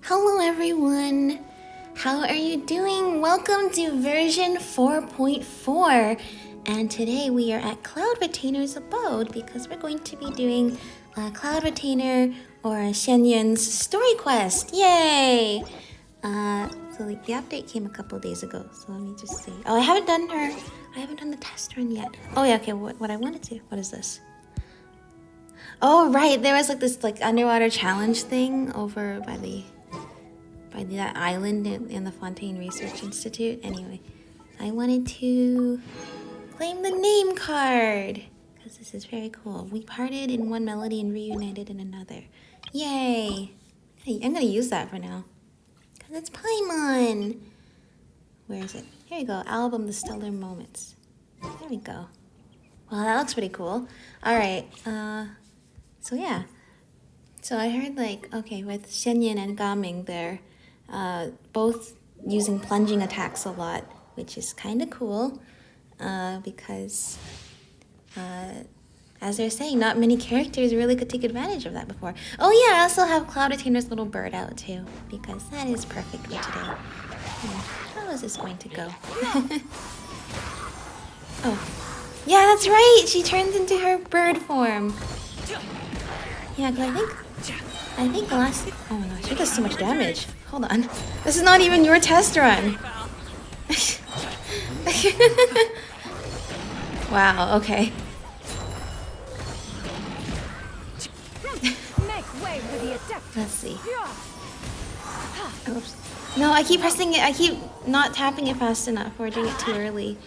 Hello everyone! How are you doing? Welcome to version 4.4 and today we are at Cloud Retainer's abode because we're going to be doing Cloud Retainer or Xianyun's story quest. Yay! So the update came a couple days ago, so let me just see. Oh, I haven't done the test run yet. Oh yeah, okay, what I wanted to, what is this? Oh right, there was this underwater challenge thing over by that island in the Fontaine Research Institute. Anyway, I wanted to claim the name card because this is very cool. We parted in one melody and reunited in another. Yay! Hey, I'm gonna use that for now because it's Paimon. Where is it? Here we go. Album The Stellar Moments. There we go. Well, that looks pretty cool. All right. So yeah. So I heard with Xianyun and Gaming they're both using plunging attacks a lot, which is kind of cool because as they're saying, not many characters really could take advantage of that before. Oh yeah, I also have Cloud Retainer's little bird out too because that is perfect for today. How is this going to go? Oh, yeah, that's right. She turns into her bird form. Yeah, because I think the last... Oh my gosh, she does so much damage. Hold on. This is not even your test run. Wow, okay. Let's see. Oops. No, I keep pressing it. I keep not tapping it fast enough or doing it too early.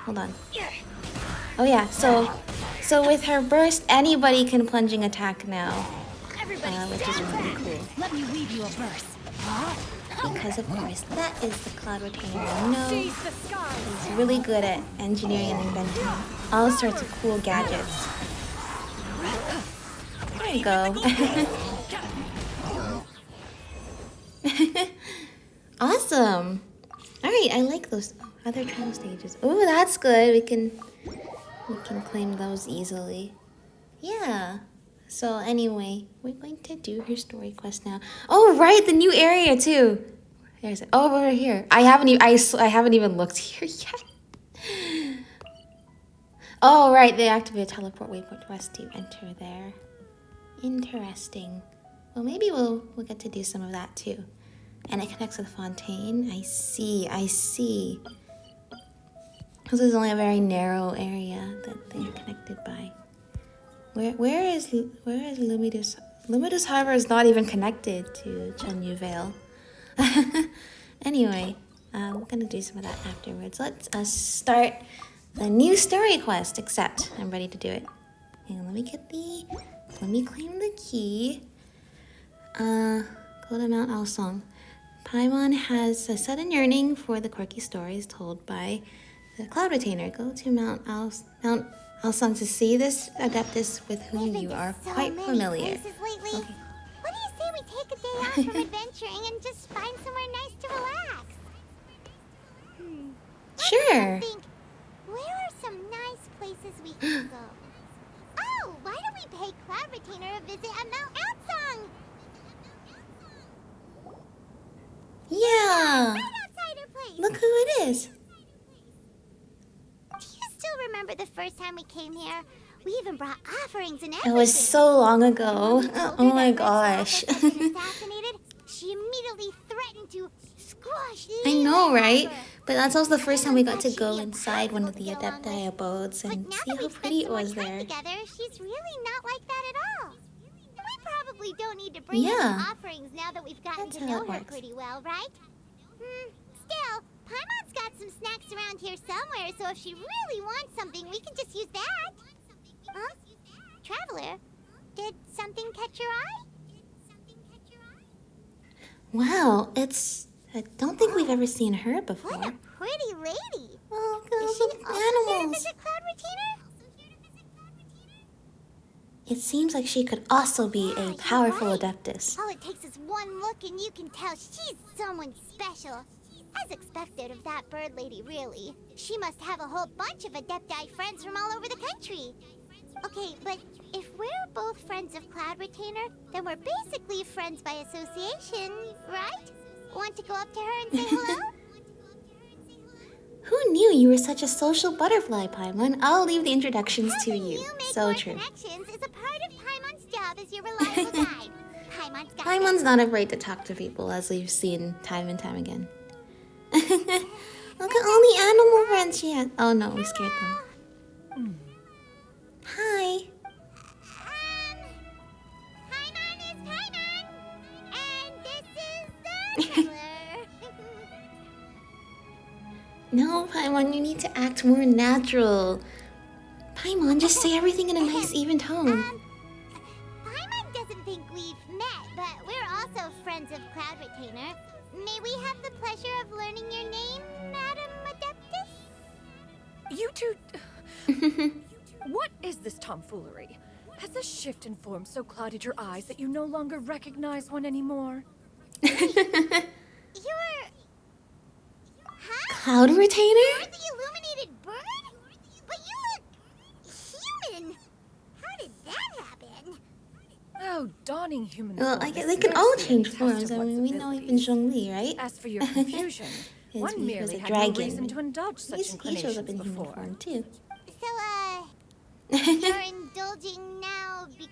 Hold on. Oh yeah, so with her burst, anybody can plunging attack now, which is really cool. Let me weave you a burst. Because of course, that is the Cloud Retainer I know. He's really good at engineering and inventing all sorts of cool gadgets. There you go. Awesome. All right, I like those other trial stages. Oh, that's good. We can claim those easily. Yeah. So anyway, we're going to do her story quest now. Oh right, the new area too. There's it. Oh, over here. I haven't even looked here yet. Oh right, they activate a teleport waypoint quest to enter there. Interesting. Well, maybe we'll get to do some of that too. And it connects with Fontaine. I see. This is only a very narrow area that they are connected by. Where is Lumidos? Lumidos, however, is not even connected to Chunyu Vale. Anyway, we're gonna do some of that afterwards. Let's start the new story quest. Except I'm ready to do it. Hang on, let me claim the key. Go to Mount Alsong. Paimon has a sudden yearning for the quirky stories told by the Cloud Retainer. Go to Mount Alsong to see this Adeptus with whom you are quite familiar. Okay. What do you say we take a day off from adventuring and just find somewhere nice to relax? Sure. Where are some nice places we can go? Oh, why don't we pay Cloud Retainer a visit at Mount Alsong? Yeah. Right outside her place. Look who it is. Do you still remember the first time we came here? We even brought offerings and everything. It was so long ago. Oh my gosh. Assassinated, she immediately threatened to squash Liyue. I know, right? But that's also the first time we got to go inside one of the Adepti abodes and see how pretty it was there. Together, she's really not like that at all. We probably don't need to bring any offerings now that we've gotten to know her pretty well, right? Still, Paimon's got some snacks around here somewhere, so if she really wants something, we can just use that. Huh? Traveler, did something catch your eye? Wow, I don't think we've ever seen her before. What a pretty lady. Oh, Is she look, also here to animals. visit Cloud Retainer? It seems like she could also be a powerful Adeptus. All it takes is one look and you can tell she's someone special. As expected of that bird lady, really. She must have a whole bunch of Adepti friends from all over the country. Okay, but if we're both friends of Cloud Retainer, then we're basically friends by association, right? Want to go up to her and say hello? Who knew you were such a social butterfly, Paimon? I'll leave the introductions to you. So true. Connections is a part of Paimon's job as your reliable guide. Paimon's not afraid to talk to people, as we've seen time and time again. Look at all the animal friends she has. Oh no, we scared them. Hi. Paimon is Paimon, and this is the killer. No, Paimon, you need to act more natural. Paimon, just say everything in a nice, even tone. Paimon doesn't think we've met, but we're also friends of Cloud Retainer. May we have the pleasure of learning your name, Madam Adeptus? You two... What is this tomfoolery? Has this shift in form so clouded your eyes that you no longer recognize one anymore? You're... Cloud Retainer? You're the illuminated bird? But you look... human! How did that happen? Oh, dawning human Well, form they can all change forms. I one's mean, we know even Zhongli, right? As for your confusion, one he was merely a had no dragon. reason to indulge such He shows up inclinations in human before. form, too. So, you're indulging now because...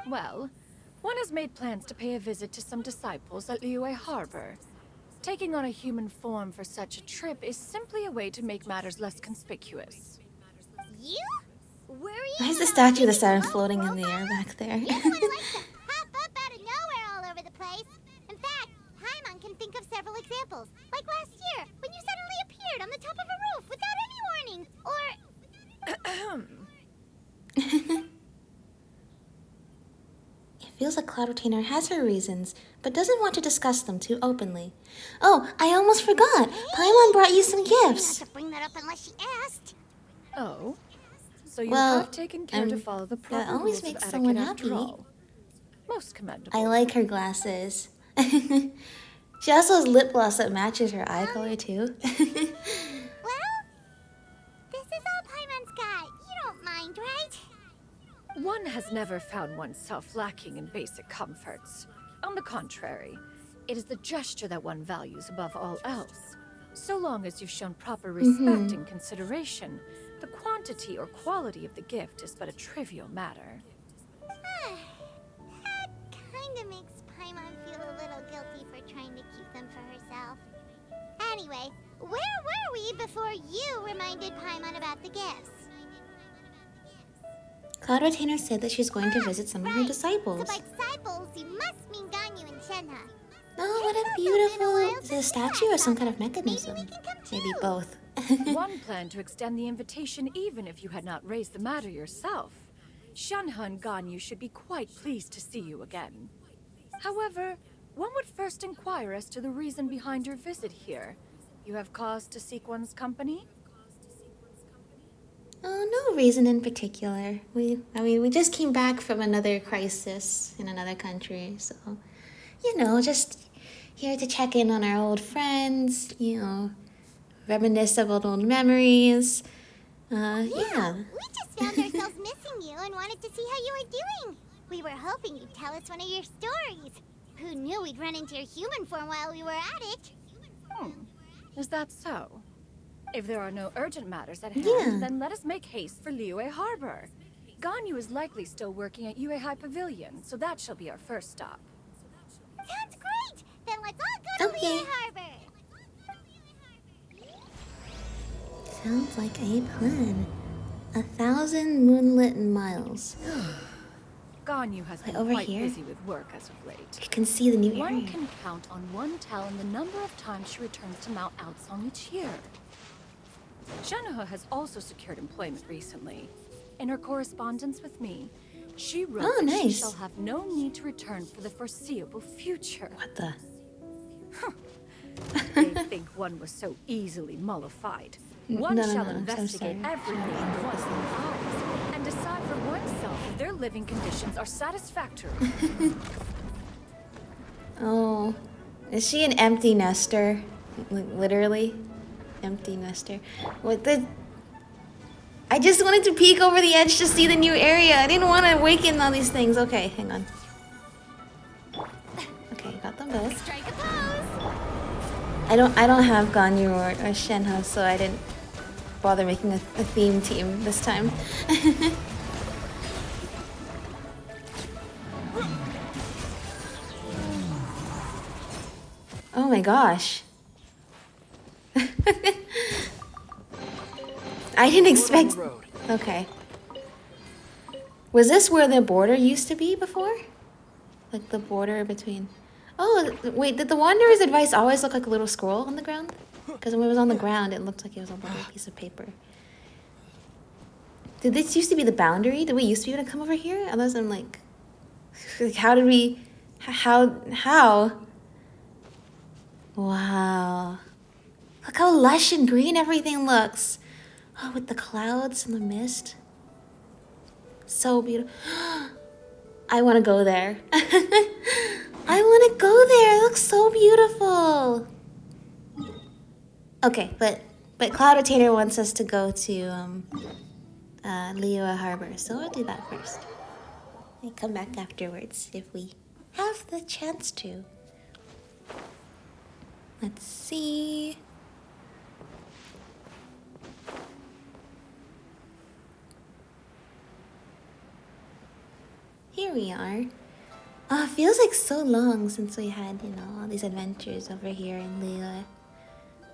Well, one has made plans to pay a visit to some disciples at Liyue Harbor. Taking on a human form for such a trip is simply a way to make matters less conspicuous. You? Worry Why is the about statue of the keeping sun low floating in the profile? air back there? You're the one who likes to pop up out of nowhere all over the place. In fact, Paimon can think of several examples. Like last year, when you suddenly appeared on the top of a roof without any warning. Or... It feels like Cloud Retainer has her reasons, but doesn't want to discuss them too openly. Oh, I almost forgot! Paimon brought you some gifts! Not to bring that up unless she asked. Oh? So you Well, have taken care to follow the proper that always rules makes of someone etiquette after happy. all. Most commendable. I like her glasses. She also has lip gloss that matches her eye color, too. Well, this is all Paimon's got. You don't mind, right? One has never found oneself lacking in basic comforts. On the contrary, it is the gesture that one values above all else. So long as you've shown proper respect and consideration, the quantity or quality of the gift is but a trivial matter. That kind of makes Paimon feel a little guilty for trying to keep them for herself. Anyway, where were we before you reminded Paimon about the gifts? Cloud Retainer said that she's going to visit some of her Right. disciples. So by disciples, you must mean Ganyu and Shenhe. Oh, what a beautiful... Is it a statue or some kind of mechanism? Maybe both. One planned to extend the invitation even if you had not raised the matter yourself. Shenhe and Ganyu should be quite pleased to see you again. However, one would first inquire as to the reason behind your visit here. You have cause to seek one's company? Oh, no reason in particular. We just came back from another crisis in another country, so, you know, just here to check in on our old friends, you know, reminisce about old memories. Yeah. We just found ourselves missing you and wanted to see how you were doing. We were hoping you'd tell us one of your stories. Who knew we'd run into your human form while we were at it? Is that so? If there are no urgent matters at hand, Yeah. then let us make haste for Liyue Harbor. Ganyu is likely still working at Yuehai Pavilion, so that shall be our first stop. Sounds great! Then let's all go to Okay. Liyue Harbor! Sounds like a plan. 1,000 moonlit miles. Ganyu has been over quite here? busy with work as of late. You can see the new One area. can count on one talon the number of times she returns to Mount Outsong each year. Shenhe has also secured employment recently. In her correspondence with me, she wrote Oh, that she nice. shall have no need to return for the foreseeable future. What the? They think one was so easily mollified. One No, shall I'm so investigate sorry. everything in one's own eyes and decide for oneself if their living conditions are satisfactory. Oh, is she an empty nester? Like, literally, empty nester. What the? I just wanted to peek over the edge to see the new area. I didn't want to awaken all these things. Okay, hang on. Okay, got them both. Strike a pose. I don't have Ganyu or Shenhe, so I didn't bother making a theme team this time. Oh my gosh. I didn't expect... Okay. Was this where the border used to be before? Like the border between... Oh, wait, did the Wanderer's advice always look like a little scroll on the ground? Because when it was on the ground, it looked like it was on a little piece of paper. Did this used to be the boundary? Did we used to be able to come over here? Unless I'm like... How did we... How? Wow. Look how lush and green everything looks. Oh, with the clouds and the mist. So beautiful. I want to go there. I want to go there. It looks so beautiful. Okay, but Cloud Retainer wants us to go to Liyue Harbor, so I'll do that first. And come back afterwards if we have the chance to. Let's see. Here we are. Oh, it feels like so long since we had, you know, all these adventures over here in Liyue.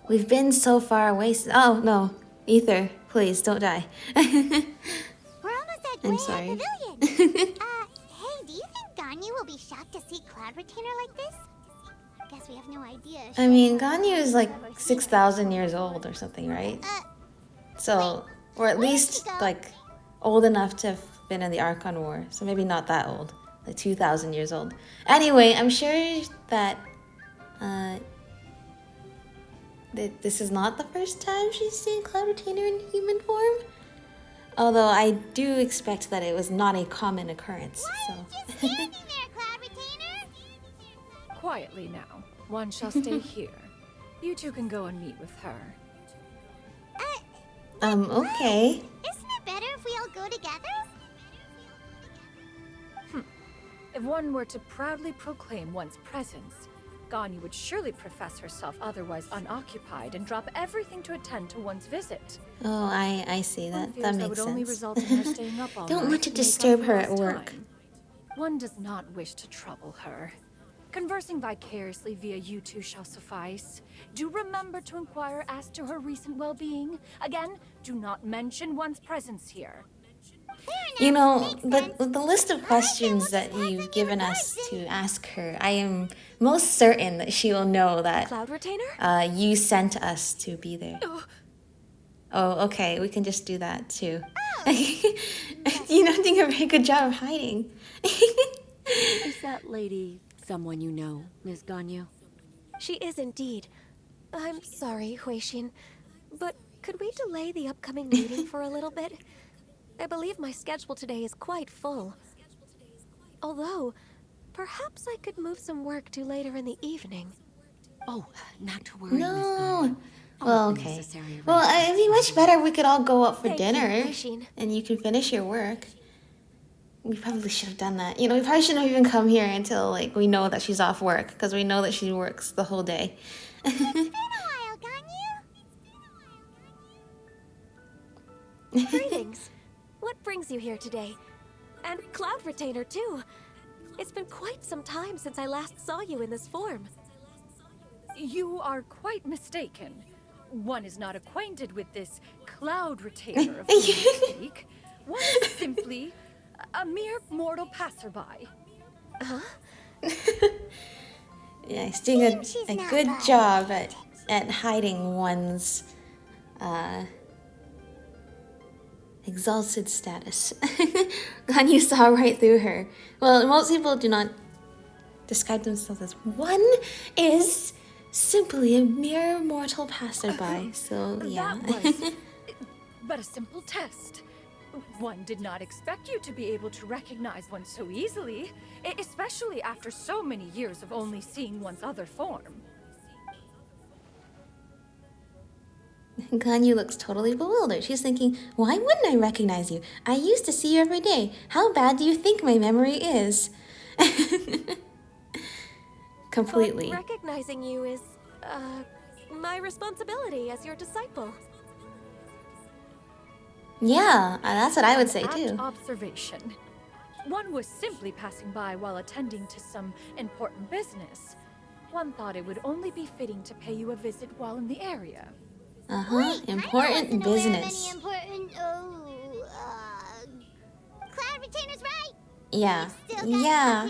We've been so far away. Oh, no. Ether, please, don't die. We're almost at I'm sorry. Pavilion. Hey, do you think Ganyu will be shocked to see Cloud Retainer like this? Guess we have no idea. I mean, Ganyu is like 6,000 years old or something, right? So, or at least like old enough to have been in the Archon War. So maybe not that old, like 2,000 years old. Anyway, I'm sure that this is not the first time she's seen Cloud Retainer in human form. Although I do expect that it was not a common occurrence. Why are you just standing there, Cloud Retainer? Quietly now. One shall stay here. You two can go and meet with her. Okay. Isn't it better if we all go together? If one were to proudly proclaim one's presence, Ganyu would surely profess herself otherwise unoccupied and drop everything to attend to one's visit. Oh, I see that. That makes would only sense. result in her staying up all Don't night want to make up disturb for her at lost work. time. One does not wish to trouble her. Conversing vicariously via you two shall suffice. Do remember to inquire as to her recent well-being. Again, do not mention one's presence here. You know, the list of questions that you've given us to ask her, I am most certain that she will know that Cloud Retainer? you sent us to be there. Oh, okay, we can just do that too. You don't do a very good job of hiding. Is that lady someone you know, Ms. Ganyu? She is indeed. I'm sorry, Huixin, but could we delay the upcoming meeting for a little bit? I believe my schedule today is quite full. Although, perhaps I could move some work to later in the evening. Oh, not to worry, Miss No. Ganyu. Well, okay. Well, it'd be much better if we could all go out for Thank you, dinner, Huixin. and you can finish your work. We probably should have done that. You know, we probably shouldn't have even come here until, like, we know that she's off work, because we know that she works the whole day. It's been a while, Ganyu. Greetings. What brings you here today? And Cloud Retainer, too. It's been quite some time since I last saw you in this form. You are quite mistaken. One is not acquainted with this Cloud Retainer of whom you speak. One is simply a mere mortal passerby. Huh? Yeah, he's doing She's a not good bad. job at hiding one's exalted status. Ganyu saw right through her. Well, most people do not describe themselves as one is simply a mere mortal passerby. So yeah. That was but a simple test. One did not expect you to be able to recognize one so easily, especially after so many years of only seeing one's other form. Ganyu looks totally bewildered. She's thinking, why wouldn't I recognize you? I used to see you every day. How bad do you think my memory is? Completely. But recognizing you is, my responsibility as your disciple. Yeah, that's what I would say too. Observation. One was simply passing by while attending to some important business. One thought it would only be fitting to pay you a visit while in the area. Important business. Cloud Retainer's right. Yeah. Yeah.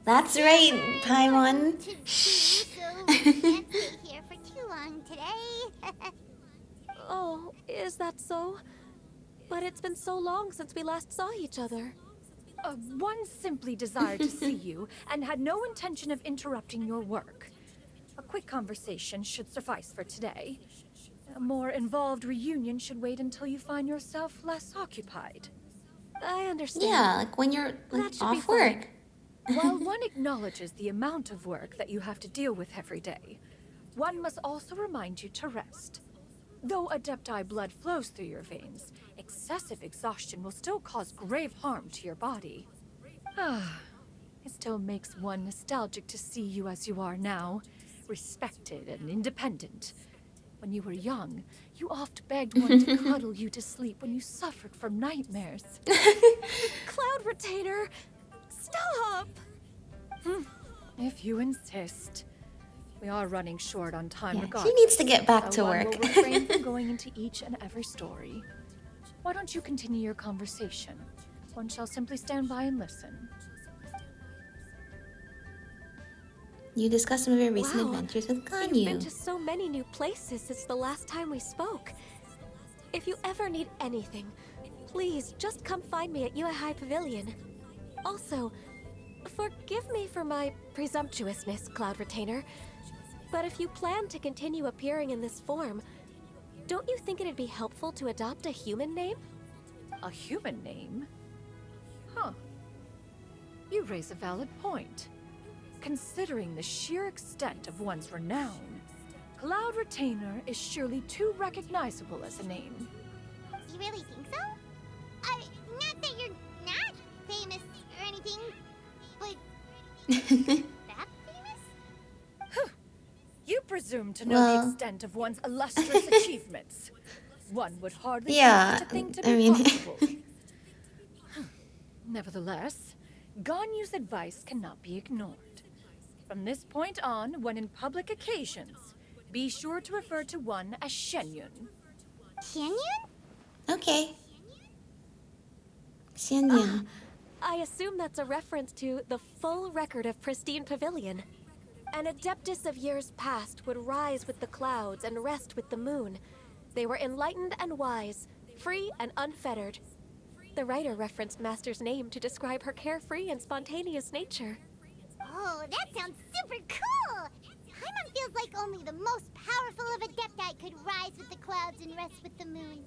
That's right, Paimon. Shh. So can't stay here for too long today. Oh, is that so? But it's been so long since we last saw each other. One simply desired to see you and had no intention of interrupting your work. A quick conversation should suffice for today. A more involved reunion should wait until you find yourself less occupied. I understand. Yeah, like when you're off work. While one acknowledges the amount of work that you have to deal with every day, one must also remind you to rest. Though Adepti blood flows through your veins, excessive exhaustion will still cause grave harm to your body. It still makes one nostalgic to see you as you are now, respected and independent. When you were young, you oft begged one to cuddle you to sleep when you suffered from nightmares. Cloud Retainer! Stop! If you insist. We are running short on time regardless. She needs to get back to work. One will refrain from going into each and every story. Why don't you continue your conversation? One shall simply stand by and listen. You discussed some of your recent adventures with Ganyu. You've been to so many new places since the last time we spoke. If you ever need anything, please just come find me at Yuandai Pavilion. Also, forgive me for my presumptuousness, Cloud Retainer, but if you plan to continue appearing in this form, don't you think it'd be helpful to adopt a human name? A human name? Huh. You raise a valid point. Considering the sheer extent of one's renown, Cloud Retainer is surely too recognizable as a name. You really think so? Not that you're not famous or anything, but that famous? You presume to know the extent of one's illustrious achievements. One would hardly Yeah, such a thing to I be mean... possible. Nevertheless, Ganyu's advice cannot be ignored. From this point on, when in public occasions, be sure to refer to one as Xianyun. Xianyun? Okay. Xianyun. I assume that's a reference to the full record of Pristine Pavilion. An adeptus of years past would rise with the clouds and rest with the moon. They were enlightened and wise, free and unfettered. The writer referenced Master's name to describe her carefree and spontaneous nature. Oh, that sounds super cool! Paimon feels like only the most powerful of Adepti could rise with the clouds and rest with the moon.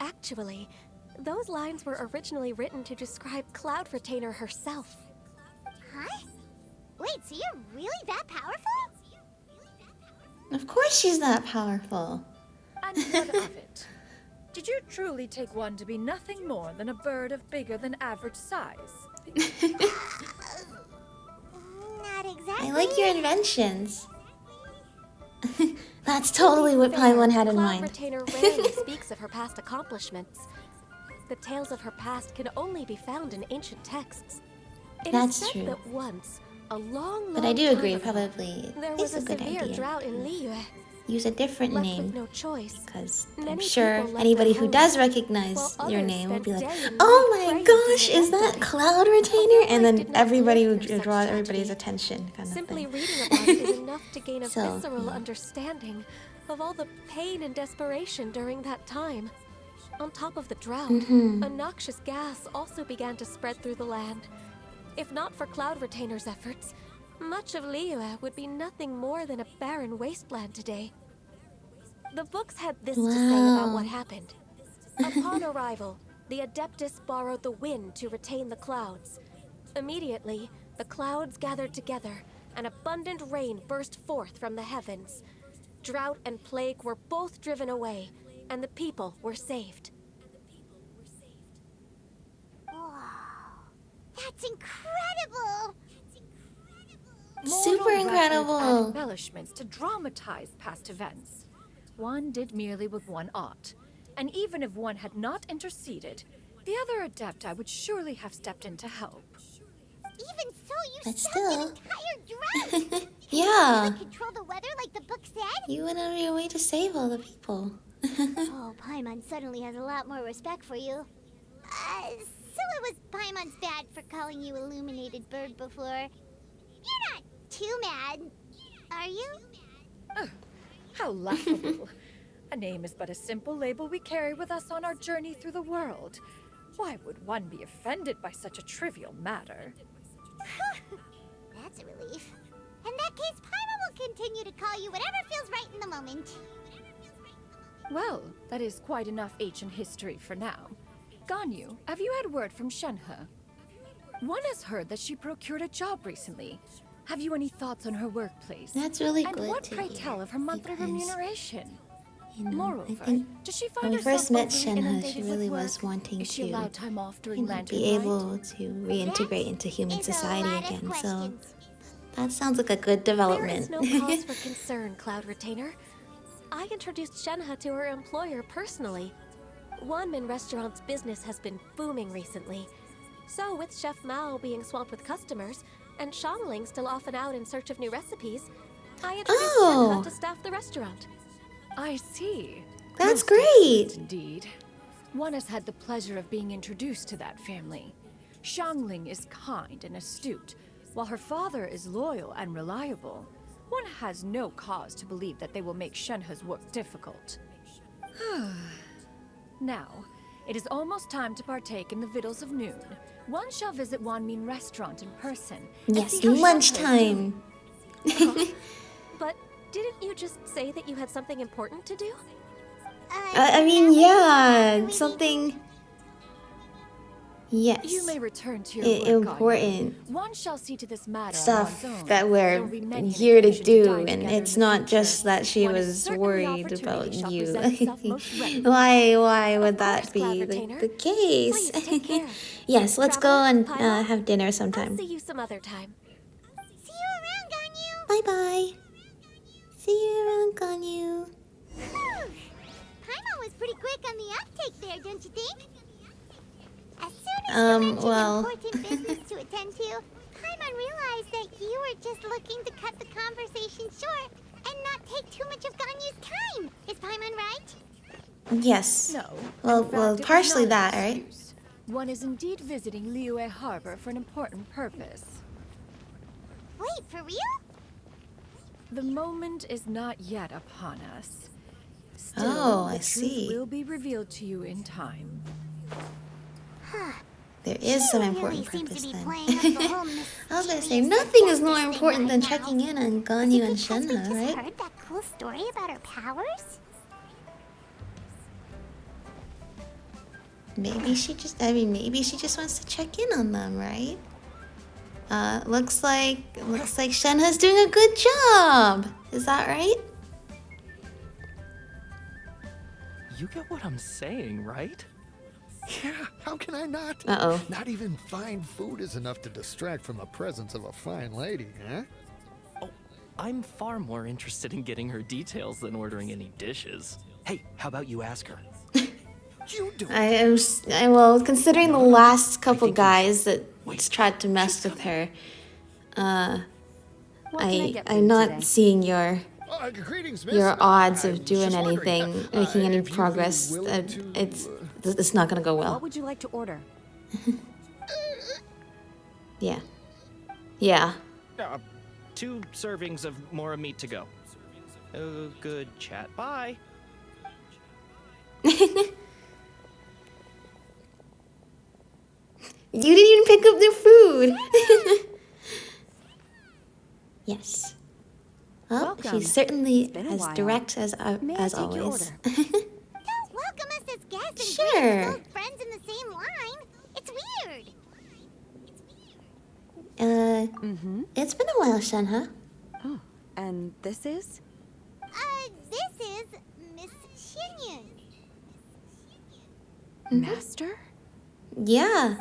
Actually, those lines were originally written to describe Cloud Retainer herself. Huh? Wait, so you're really that powerful? Of course she's that powerful. And what of it? Did you truly take one to be nothing more than a bird of bigger than average size? Not exactly. I like your inventions. That's totally what Paimon had in mind. Cloud Retainer rarely speaks of her past accomplishments. The tales of her past can only be found in ancient texts. It is said true. that once, a long But I do time agree, ago, probably there it's was a good severe idea. drought in Liyue. Use a different Left name. with no choice. Because I'm Many sure people left anybody their who homes, does recognize while your others name will spent be like, day and oh night my praying gosh, to is that Yuandai. Cloud Retainer? And Moonlit then did not everybody live would through draw such everybody's tragedy. attention, kind of Simply thing. reading about it is enough to gain a So, visceral yeah. understanding of all the pain and desperation during that time. On top of the drought, a noxious gas also began to spread through the land. If not for Cloud Retainer's efforts, much of Liyue would be nothing more than a barren wasteland today. The books had this to say about what happened. Upon arrival, the Adeptus borrowed the wind to retain the clouds. Immediately, the clouds gathered together, and abundant rain burst forth from the heavens. drought and plague were both driven away, and the people were saved. Wow, that's incredible! Super Mortal records add incredible. embellishments to dramatize past events. One did merely what one ought, and even if one had not interceded, the other Adepti would surely have stepped in to help. Even so, you But stopped still. an entire drought! Yeah. You control the weather like the book said? You went out of your way to save all the people. Oh, Paimon suddenly has a lot more respect for you. So it was Paimon's bad for calling you Illuminated Bird before. You're not too mad, are you? How laughable. A name is but a simple label we carry with us on our journey through the world. Why would one be offended by such a trivial matter? That's a relief. In that case, Paimon will continue to call you whatever feels right in the moment. Well, that is quite enough ancient history for now. Ganyu, have you had word from Shenhe? One has heard that she procured a job recently. Have you any thoughts on her workplace? That's really and good what, to pray hear, tell, of her monthly because, remuneration? you know, Moreover, I think does she when find we first herself met overly Shenhe, inundated she with really work? was wanting Is she to, allowed time off during you know, Lantern be Light? able to reintegrate into human It's a society lot of again. So questions. that sounds like a good There development. is no cause for concern, Cloud Retainer. I introduced Shenhe to her employer personally. Wanmin Restaurant's business has been booming recently. So with Chef Mao being swamped with customers, and Shangling still off and out in search of new recipes, I introduced Oh. Shenhe to staff the restaurant. I see. That's Most great. excellent indeed. One has had the pleasure of being introduced to that family. Shangling is kind and astute, while her father is loyal and reliable. One has no cause to believe that they will make Shenhe's work difficult. Now, it is almost time to partake in the victuals of noon. One shall visit Wanmin Restaurant in person. and Yes, see how Shenhe is lunchtime. But didn't you just say that you had something important to do? I mean, yeah, something. Yes. You may return to your work, important Ganyu. One shall see to this matter on stuff one's own. that There we're will be many here to occasions do, dine and together it's in the not future. just that she One is was certain the worried opportunity about shall you. present itself most readily. Why would Of that course, be Cloud the Retainer. case? Please, take care. Yes, let's go Traveler, and Paimon, have dinner I'll sometime. see you some other time. See you around, Ganyu! Bye bye. See you around, Ganyu. Whew. Paimon was pretty quick on the uptake there, don't you think? As soon as you mentioned well. important business to attend to, Paimon realized that you were just looking to cut the conversation short and not take too much of Ganyu's time. Is Paimon right? Yes. No. Well, in fact, well, it was partially not that, an right? excuse. One is indeed visiting Liyue Harbor for an important purpose. Wait, for real? The moment is not yet upon us. Still, Oh, the I truth see. will be revealed to you in time. There is some She important really seems purpose to be then. playing up the whole I was gonna say, mysterious nothing is adeptus more thing important than right now. checking in on Is Ganyu it and because we Shenhe, just right? heard that cool story about her powers? Maybe she just, maybe she just wants to check in on them, right? Looks like Shenhe's doing a good job. Is that right? You get what I'm saying, right? Yeah, how can I not? Uh-oh. Not even fine food is enough to distract from the presence of a fine lady, huh? Oh, I'm far more interested in getting her details than ordering any dishes. Hey, how about you ask her? You do. Well, considering the last couple think you guys that tried to mess with her, What can I get for I'm you not today? seeing your Greetings, miss. odds I of was doing just wondering, anything, making any if you'd be progress. willing to, It's not gonna go well. What would you like to order? Yeah. Yeah. 2 servings of more meat to go. Oh, good chat. Bye. You didn't even pick up their food. Yes. Well, Welcome. she's certainly been a as while. direct as May I take your always. order? Don't welcome us as guests and Sure. bring us old friends in the same line. It's weird. It's been a while, Shenhe. Oh, and this is? Master? Yeah.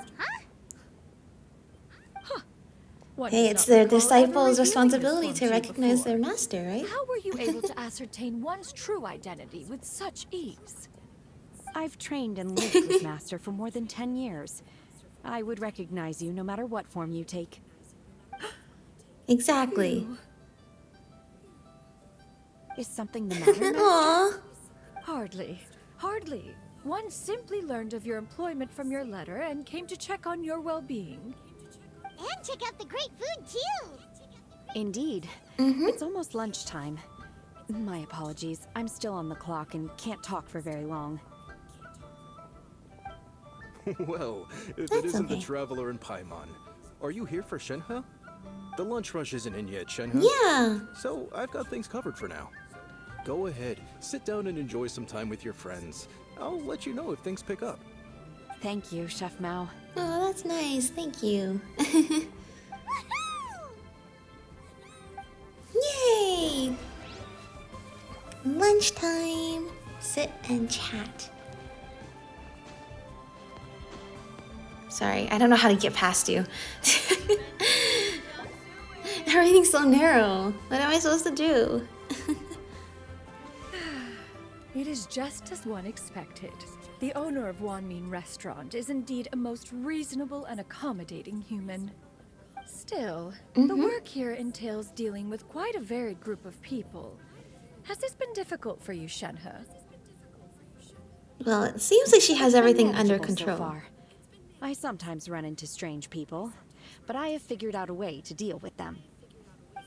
One Hey, does it's not their recall ever disciples' revealing this responsibility one to you recognize before. their master, right? How were you able to ascertain one's true identity with such ease? I've trained and lived with Master for more than 10 years. I would recognize you no matter what form you take. Exactly. Is something the matter, Master? Aww. Hardly. Hardly. One simply learned of your employment from your letter and came to check on your well-being. And check out the great food, too! Indeed. It's almost lunchtime. My apologies. I'm still on the clock and can't talk for very long. Well, if That's it isn't okay. the traveler in Paimon, are you here for Shenhe? The lunch rush isn't in yet, Shenhe. Yeah. So I've got things covered for now. Go ahead, sit down and enjoy some time with your friends. I'll let you know if things pick up. Thank you, Chef Mao. Oh, that's nice. Thank you. Yay! Lunchtime. Sit and chat. Sorry, I don't know how to get past you. Everything's so narrow. What am I supposed to do? It is just as one expected. The owner of Wanmin Restaurant is indeed a most reasonable and accommodating human. Still, the work here entails dealing with quite a varied group of people. Has this been difficult for you, Shenhe? Well, it seems like she has everything under Manageable control. So far. I sometimes run into strange people, but I have figured out a way to deal with them.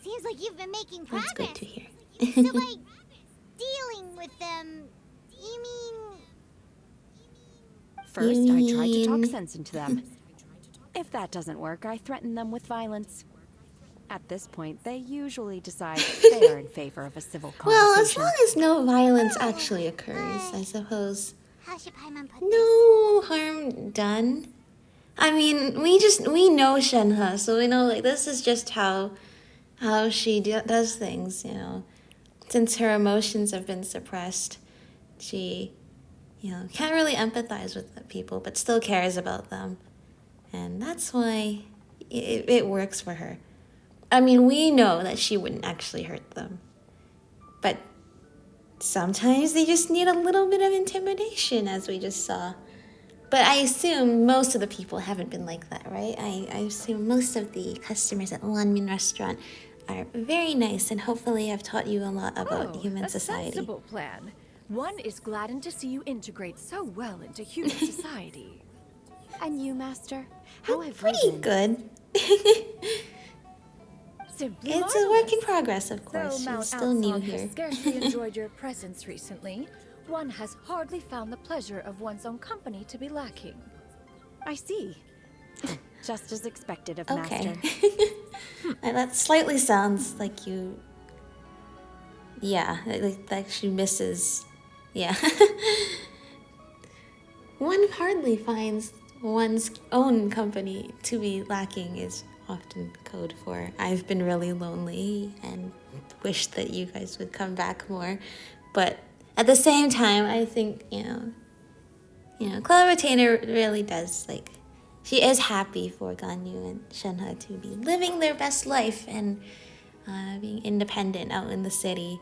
Seems like you've been making progress. That's good to hear. So, like, dealing with them, you mean... First, I try to talk mean- sense into them. If that doesn't work, I threaten them with violence. At this point, they usually decide they are in favor of a civil Well, as conversation. long as no violence actually occurs, I suppose. How should Paimon put No harm done. I mean, we know Shenhe, so we know like this is just how she does things, you know. Since her emotions have been suppressed, she, you know, can't really empathize with the people, but still cares about them, and that's why it works for her. I mean, we know that she wouldn't actually hurt them, but sometimes they just need a little bit of intimidation, as we just saw. But I assume most of the people haven't been like that, right? I assume most of the customers at Wanmin Restaurant are very nice, and hopefully I've taught you a lot about human a society. sensible plan. One is gladdened to see you integrate so well into human society. And you, Master? How have you Pretty been? good. Simply It's a work in progress, of Though course. Mount She's still new Outsong here. has scarcely enjoyed your presence recently, one has hardly found the pleasure of one's own company to be lacking. I see. Just as expected of Okay. Master. And that slightly sounds like you... Yeah, like she misses... Yeah. One hardly finds one's own company to be lacking is often code for I've been really lonely and wish that you guys would come back more. But at the same time, I think, you know, Cloud Retainer really does, like, she is happy for Ganyu and Shenhe to be living their best life and being independent out in the city,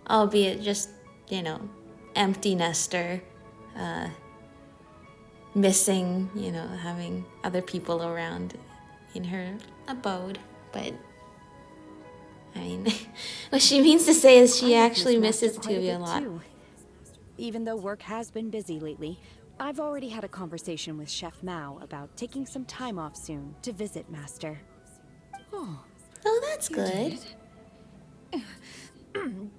albeit just, you know, empty nester, missing, you know, having other people around in her abode. But I mean, what she means to say is she I have actually missed misses Master quite Tuvia a bit, lot. too. Even though work has been busy lately, I've already had a conversation with Chef Mao about taking some time off soon to visit Master. Oh, Oh, that's you good. did?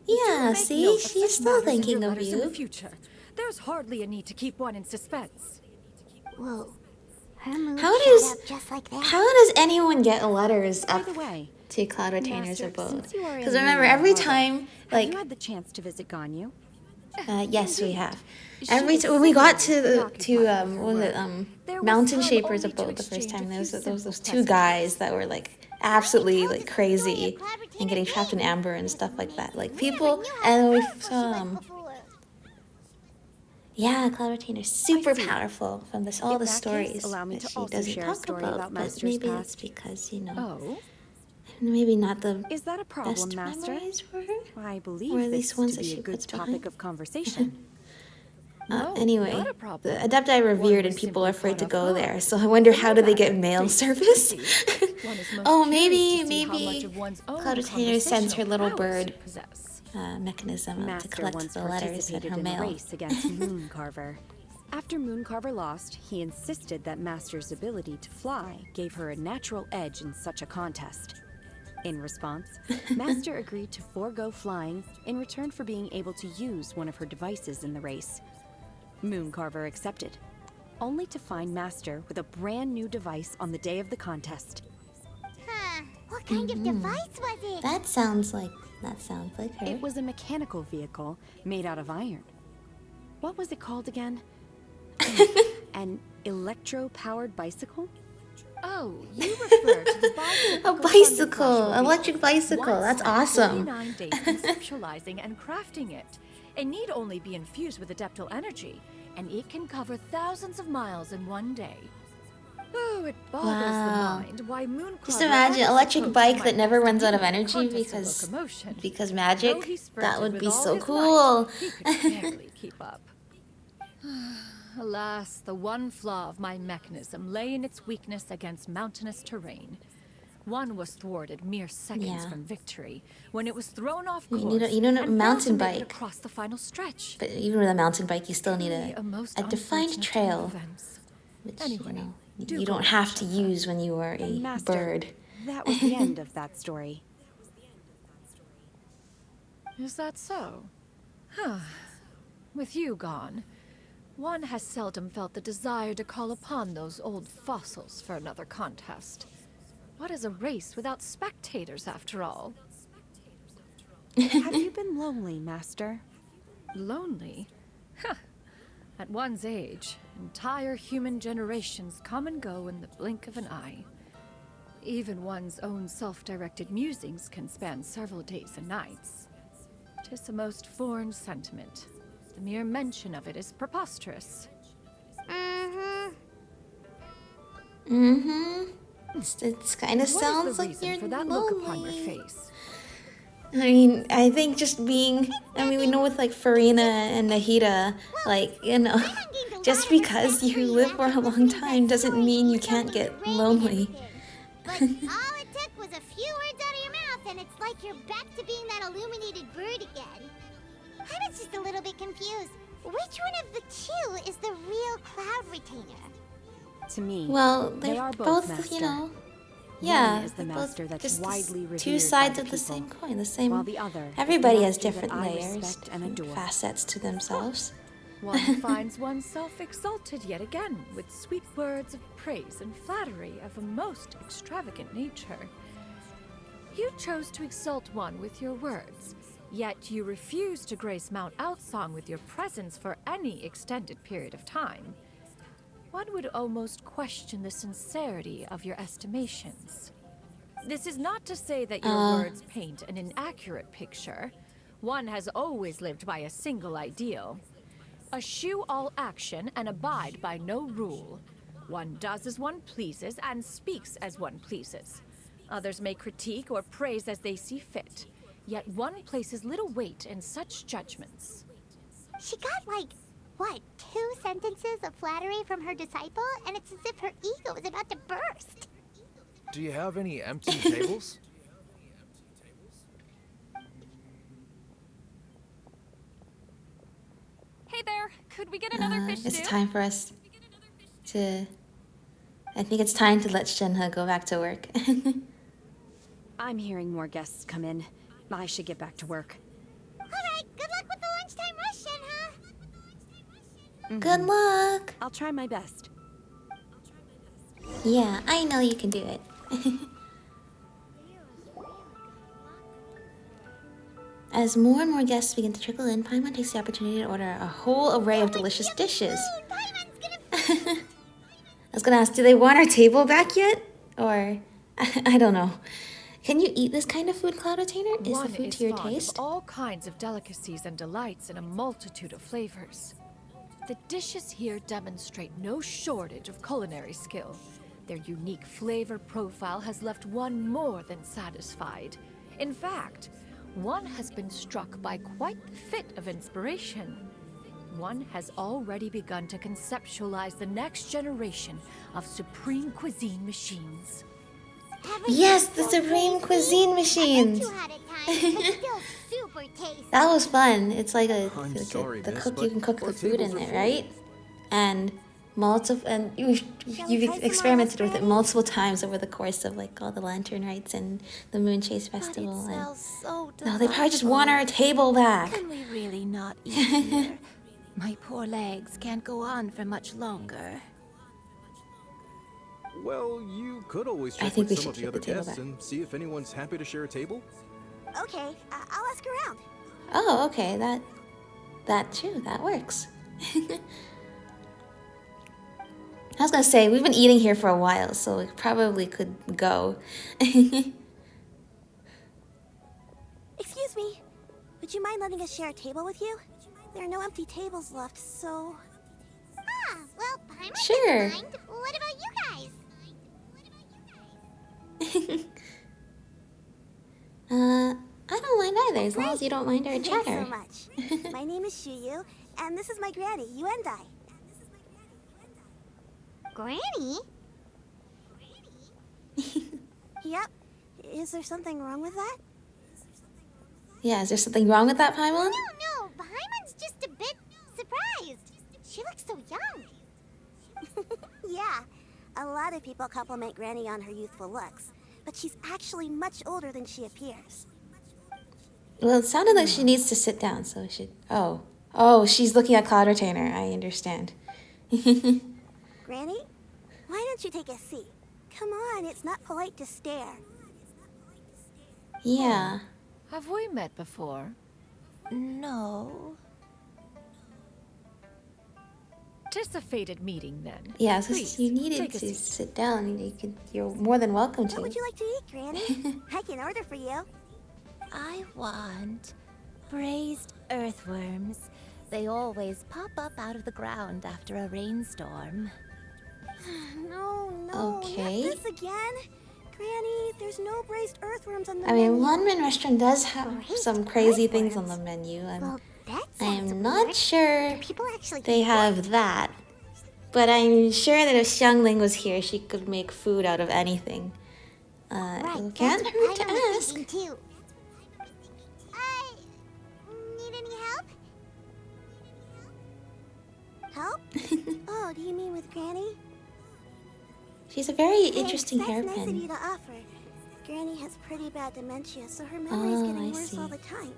Yeah, Make see, note of she's such still matters in thinking your of letters in the you. future. There's hardly a need to keep one in suspense. Whoa. Her mood How shot does- up just like that. How does anyone get letters By up the way, to Cloud Retainer's Master, abode? since you are in Because remember, Liyue every Harbor, time, have like, you had the chance to visit Ganyu? yes, we have. She Every is when we got to singularly what was it, preoccupied. There was Mountain time Shaper's only to abode the first exchange time. a There was few those simple two guys that were like absolutely Tell us like the story crazy of Cloud and getting Retainer's trapped in name. amber and stuff like that. Like We people, never knew how and we powerful she saw was before. Yeah, Cloud Retainer's super powerful from this all In the that stories case, allow me that to she also doesn't share a talk story about, about but Master's maybe it's past. because, you know, Oh? maybe not the Is that a problem, best Master? memories for her, I or believe at least this ones to that be a she good puts topic behind. of conversation. No, Anyway, not a the problem. Adepti revered was and people are simply afraid to caught go off there. guard. So I wonder For how my do they get matter, mail please, service? proceed. One is most Oh, curious to see how much maybe of one's own Cloud Retainer sends her little conversational prowess you bird possess. mechanism out to Master collect once the letters in participated her in mail. a race against Mooncarver. After Mooncarver lost, he insisted that Master's ability to fly gave her a natural edge in such a contest. In response, Master agreed to forego flying in return for being able to use one of her devices in the race. Mooncarver accepted, only to find Master with a brand new device on the day of the contest. Huh. What kind of device was it? That sounds like her. It was a mechanical vehicle made out of iron. What was it called again? An electro-powered bicycle? Oh, you refer to the bicycle. A bicycle, electric bicycle. That's awesome. 49 days conceptualizing and crafting it. It need only be infused with adeptal energy, and it can cover thousands of miles in one day. Oh, it boggles Wow. the mind why Mooncarver Just imagine ever electric supposed bike to that never runs out of might energy contest of locomotion. because Though magic. he That spurted would with be all so his cool. might, he could barely keep up. Alas, the one flaw of my mechanism lay in its weakness against mountainous terrain. One was thwarted mere seconds Yeah. from victory, when it was thrown off You course need a and failed mountain to make it bike. across the final stretch. But even with a mountain bike, you still need Truly most a defined unfortunate turn of trail, events. which Anyway, do you go don't on, have to Shepard. use when you are a Master, bird. that was the end of that story. Is that so? Huh. With you gone, one has seldom felt the desire to call upon those old fossils for another contest. What is a race without spectators, after all? Have you been lonely, Master? Lonely? Huh. At one's age, entire human generations come and go in the blink of an eye. Even one's own self-directed musings can span several days and nights. 'Tis a most foreign sentiment. The mere mention of it is preposterous. It kind of What sounds is the like reason you're for that lonely. look upon your face? I mean, I think just being, we know with like Serena and Nahida, like, just because you live for a long time doesn't mean you can't get lonely. But all it took was a few words out of your mouth, and it's like you're back to being that illuminated bird again. I was just a little bit confused. Which one of the two is the real Cloud Retainer? To me, Well, they they're are both, both, Master. yeah, One is the they're master both that's just widely revered two by sides the of the people, same coin, the same. while the other is the Everybody has master that different I layers, respect and different adore. facets to themselves. One finds oneself exalted yet again with sweet words of praise and flattery of a most extravagant nature. You chose to exalt one with your words, yet you refuse to grace Mount Outsong with your presence for any extended period of time. One would almost question the sincerity of your estimations. This is not to say that your words paint an inaccurate picture. One has always lived by a single ideal. Eschew all action and abide by no rule. One does as one pleases and speaks as one pleases. Others may critique or praise as they see fit, yet one places little weight in such judgments. She got like, what, 2 sentences of flattery from her disciple, and it's as if her ego is about to burst. Do you have any empty tables? Hey there, could we get another fish It's stew? time for us to. I think it's time to let Shenhe go back to work. I'm hearing more guests come in. I should get back to work. Alright, good luck with the lunchtime rush, Shenhe. Good luck. I'll try my best. Yeah, I know you can do it. As more and more guests begin to trickle in, Paimon takes the opportunity to order a whole array of delicious dishes. Paimon's gonna I was gonna ask, do they want our table back yet? Or, I don't know. Can you eat this kind of food, Cloud Retainer? Is One the food is to your fond taste? of all kinds of delicacies and delights in a multitude of flavors. The dishes here demonstrate no shortage of culinary skill. Their unique flavor profile has left one more than satisfied. In fact, one has been struck by quite the fit of inspiration. One has already begun to conceptualize the next generation of supreme cuisine machines. Yes, the supreme cuisine machines. That was fun. It's like the cook. You can cook the food in it, right? And you've experimented with it multiple times over the course of like all the lantern rites and the Moon Chase Festival. No, they probably just want our table back. Can we really not eat here? My poor legs can't go on for much longer. Well, you could always check think with we some of should the other keep the table guests back. and see if anyone's happy to share a table. Okay, I'll ask around. Oh, okay. That too. That works. I was gonna say, we've been eating here for a while, so we probably could go. Excuse me. Would you mind letting us share a table with you? There are no empty tables left, so... Ah, well, Paimon Sure. doesn't mind. What about you guys? I don't mind either, as long as you don't mind our Thanks chatter. so much. My name is Shuyu, and this is my granny, Yuandai. Granny? Yep. Is there something wrong with that? Yeah, is there something wrong with that, Paimon? No, Paimon's just a bit surprised. She looks so young. Yeah, a lot of people compliment Granny on her youthful looks, but she's actually much older than she appears. Well, it sounded like she needs to sit down, so we should... Oh, she's looking at Cloud Retainer. I understand. Granny, why don't you take a seat? Come on, it's not polite to stare. Yeah. Have we met before? No. Tis a fated meeting, then. Yeah, so Please, you needed take a to seat. sit down. You're more than welcome to. What would you like to eat, Granny? I can order for you. I want braised earthworms. They always pop up out of the ground after a rainstorm. No, Okay. not this again. Granny, there's no braised earthworms on the I menu. mean, Wanmin Restaurant does have some crazy things on the menu, and Well, that I sounds am not weird. sure Do people actually they eat have that. But I'm sure that if Xiangling was here, she could make food out of anything. Right, It can't that's hurt what to Paimon was ask. thinking too. Need any help? Help? Oh, do you mean with Granny? She's a very Thanks, interesting that's nice of you hairpin. to offer. Granny has pretty bad dementia, so her memory's getting I worse see. all the time.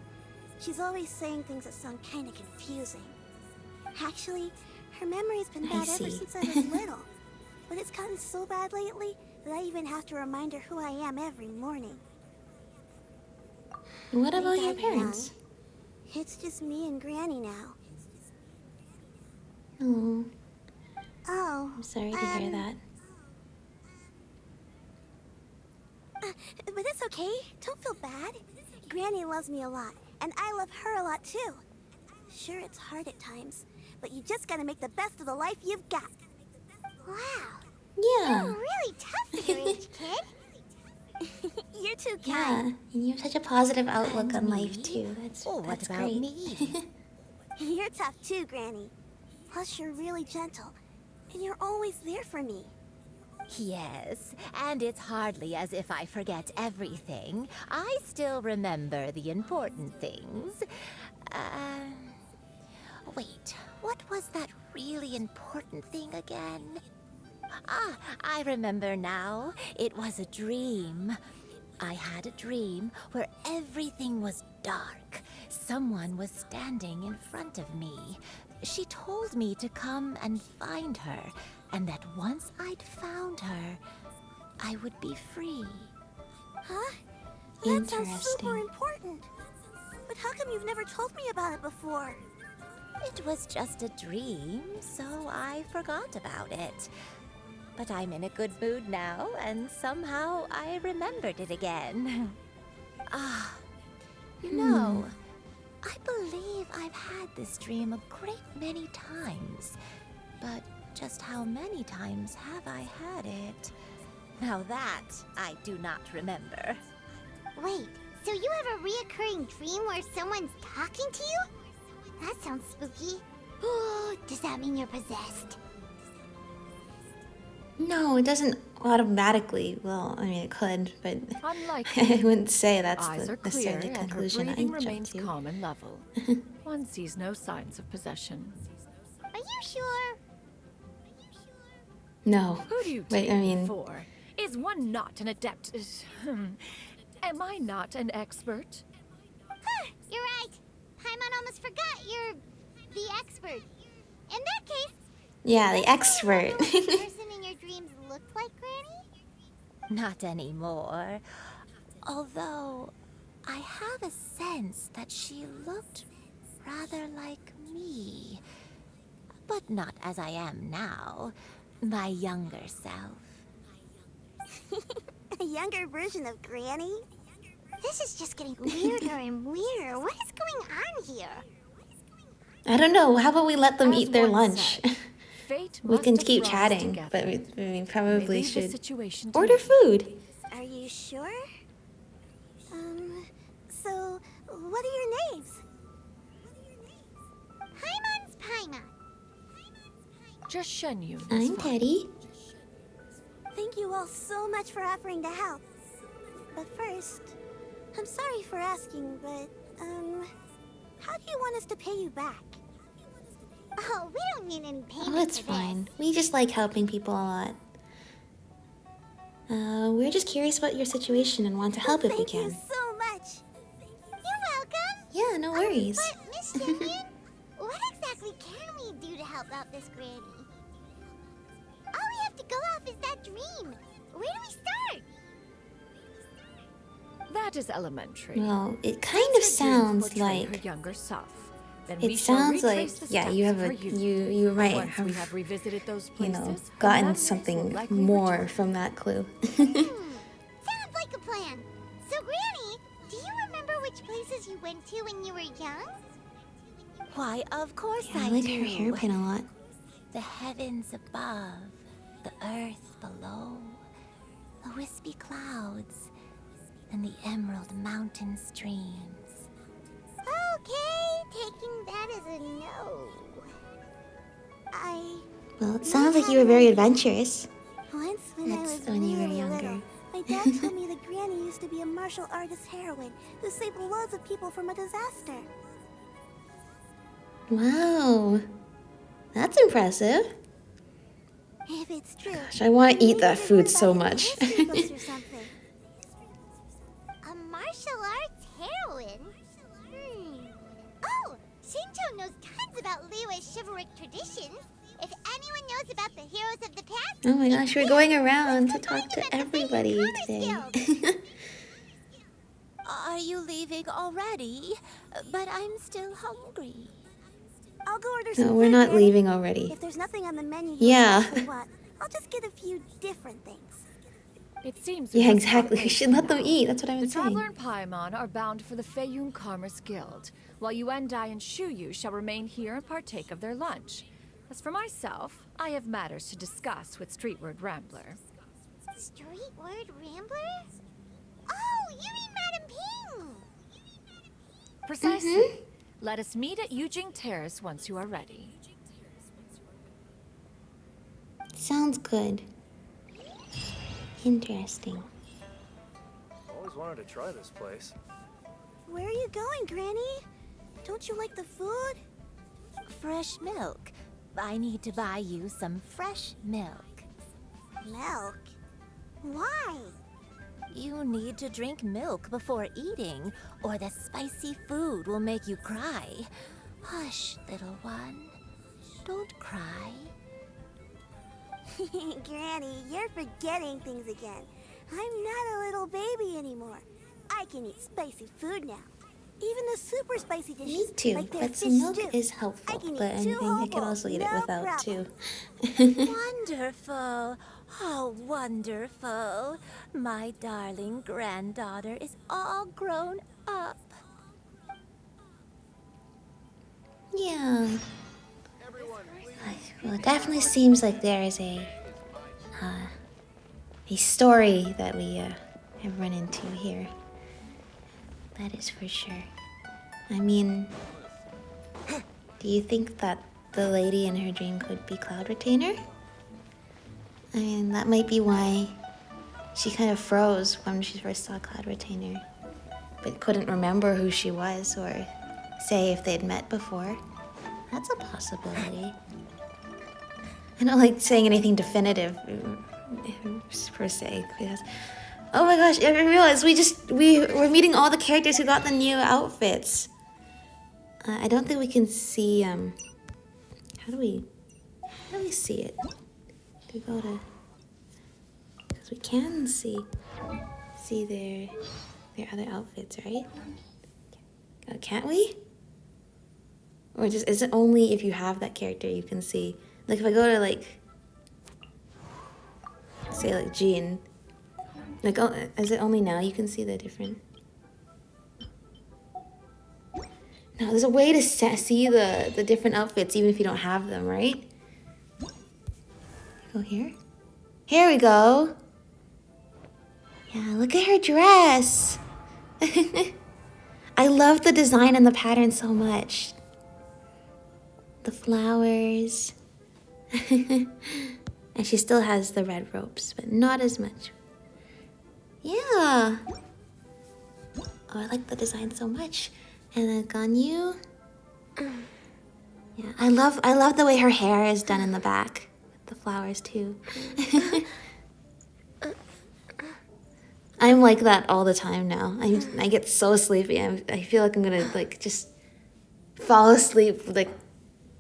She's always saying things that sound kind of confusing. Actually, her memory's been I bad ever see. since I was little. But it's gotten so bad lately that I even have to remind her who I am every morning. What We about your died young. parents? It's just me and Granny now. Oh, Oh. I'm sorry to hear that. But it's okay. Don't feel bad. Granny loves me a lot, and I love her a lot too. Sure, it's hard at times, but you just gotta make the best of the life you've got. Wow. Yeah. You're really tough for your age, kid. You're too Yeah, kind. and you have such a positive outlook on life me? too. That's Oh, what that's about great. me? You're tough too, Granny. Plus, you're really gentle, and you're always there for me. Yes, and it's hardly as if I forget everything. I still remember the important things. Wait, what was that really important thing again? Ah, I remember now. It was a dream. I had a dream where everything was dark. Someone was standing in front of me. She told me to come and find her, and that once I'd found her, I would be free. Huh? That sounds super Interesting. important. But how come you've never told me about it before? It was just a dream, so I forgot about it. But I'm in a good mood now, and somehow I remembered it again. Ah, you know, I believe I've had this dream a great many times. But just how many times have I had it? Now that I do not remember. Wait, so you have a reoccurring dream where someone's talking to you? That sounds spooky. Does that mean you're possessed? No, it doesn't automatically. Well, I mean, it could, but Unlikely. I wouldn't say that's Eyes the are necessarily clear, and her conclusion I breathing jumped remains to. calm and level. One sees no signs of possession. Are you sure? No. Who do you Wait, take I me mean, for? Is one not an adept? Am I not an expert? Huh, you're right. Paimon almost forgot you're the expert. In that case, yeah, the do you expert. remember what the person in your dreams looked like, Granny? Not anymore. Although, I have a sense that she looked rather like me. But not as I am now. My younger self. A younger version of Granny? This is just getting weirder and weirder. What is going on here? I don't know. How about we let them As eat their one lunch? said, fate We must can have keep brought us chatting, together. but we May probably leave the should situation to order me. food. Are you sure? So, what are your names? Paimon's Paimon. Just Xianyun is I'm fine. Teddy. Thank you all so much for offering to help. But first, I'm sorry for asking, but, how do you want us to pay you back? Oh, we don't need any payment. Oh, it's fine. We just like helping people a lot. We're just curious about your situation and want to help if we Thank you can. so much. You're welcome. Yeah, no worries. But, Miss Xianyun, what exactly can we do to help out this granny? All we have to go off is that dream. Where do we start? That is elementary. Well, it kind Since of her dreams sounds portray like her younger self. Then we it shall sounds like retrace the yeah, you steps have of a her youth. you might Once we have have revisited those you places, know her gotten memories will something likely more return. from that clue. Sounds like a plan. So, Granny, do you remember which places you went to when you were young? Why, of course Yeah, I I like do. her hairpin a lot. The heavens above, the earth below, the wispy clouds, and the emerald mountain streams. Okay, taking that as a no. Well, it sounds like you were very adventurous. Once when I That's was when you were really younger. little, my dad told me that Granny used to be a martial artist heroine who saved loads of people from a disaster. Wow, that's impressive. If it's true, Gosh, I want to eat that maybe food there's so one back in much. the history books or something. A martial arts heroine? Oh, Shinto knows tons about Liyue's chivalric traditions. If anyone knows about the heroes of the past, Oh my gosh, we're going around to Let's go talk find to them at the everybody Commerce today. Are you leaving already? But I'm still hungry. I'll go order some No, we're food, not Granny. leaving already. If there's nothing on the menu you Yeah. exactly want, I'll just get a few different things. It seems we Yeah, must part exactly. We ways should let for them now. eat. That's what I The was Traveler saying. and Paimon are bound for the Xianyun Commerce Guild, while Yuandai and Shuyu shall remain here and partake of their lunch. As for myself, I have matters to discuss with Streetward Rambler. Street word rambler? Oh, you mean Madam Ping! Precisely. Let us meet at Yujing Terrace once you are ready. Sounds good. Interesting. Always wanted to try this place. Where are you going, Granny? Don't you like the food? Fresh milk. I need to buy you some fresh milk. Milk? Why? You need to drink milk before eating, or the spicy food will make you cry. Hush, little one. Don't cry. Granny, you're forgetting things again. I'm not a little baby anymore. I can eat spicy food now. Even the super spicy dishes. Me too, like their but some fish milk stew. is I helpful. can But eat 2 I whole could also bowls, eat it no without problem. too. Wonderful. Oh, wonderful. My darling granddaughter is all grown up. Yeah. Well, it definitely seems like there is a story that we have run into here. That is for sure. I mean, do you think that the lady in her dream could be Cloud Retainer? I mean, that might be why she kind of froze when she first saw Cloud Retainer, but couldn't remember who she was or say if they'd met before. That's a possibility. I don't like saying anything definitive per se, because oh my gosh, I realized we're meeting all the characters who got the new outfits. I don't think we can see how do we see it? Do we go to, because we can see their other outfits, right? Can't we? Or just is it only if you have that character you can see? Like if I go to like say like Jean, like is it only now you can see the different? No, there's a way to see the different outfits even if you don't have them, right? Go here. Here we go. Yeah, look at her dress. I love the design and the pattern so much. The flowers. And she still has the red ropes, but not as much. Yeah. Oh, I like the design so much. And then Ganyu. Yeah, I love the way her hair is done in the back. With the flowers too. I'm like that all the time now. I get so sleepy. I feel like I'm gonna like just fall asleep like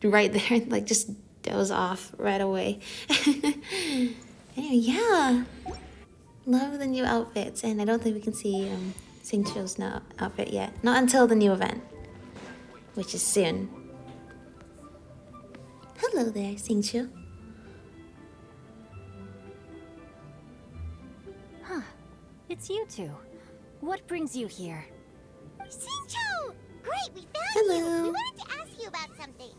right there, like just doze off right away. Anyway, yeah. Love the new outfits, and I don't think we can see Xingqiu's outfit yet. Not until the new event, which is soon. Hello there, Xingqiu. Huh. It's you two. What brings you here? Xingqiu! Great, we found Hello. you! We wanted to ask you about something.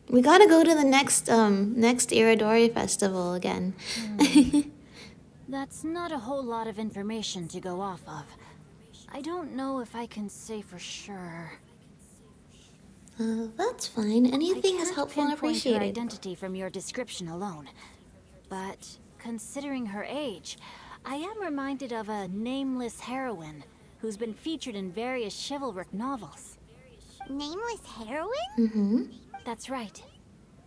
We gotta go to the next Iridori festival again. That's not a whole lot of information to go off of. I don't know if I can say for sure. That's fine. Anything is helpful and Your appreciated. identity from your description alone. But considering her age, I am reminded of a nameless heroine who's been featured in various chivalric novels. Nameless heroine? Mm-hmm. That's right.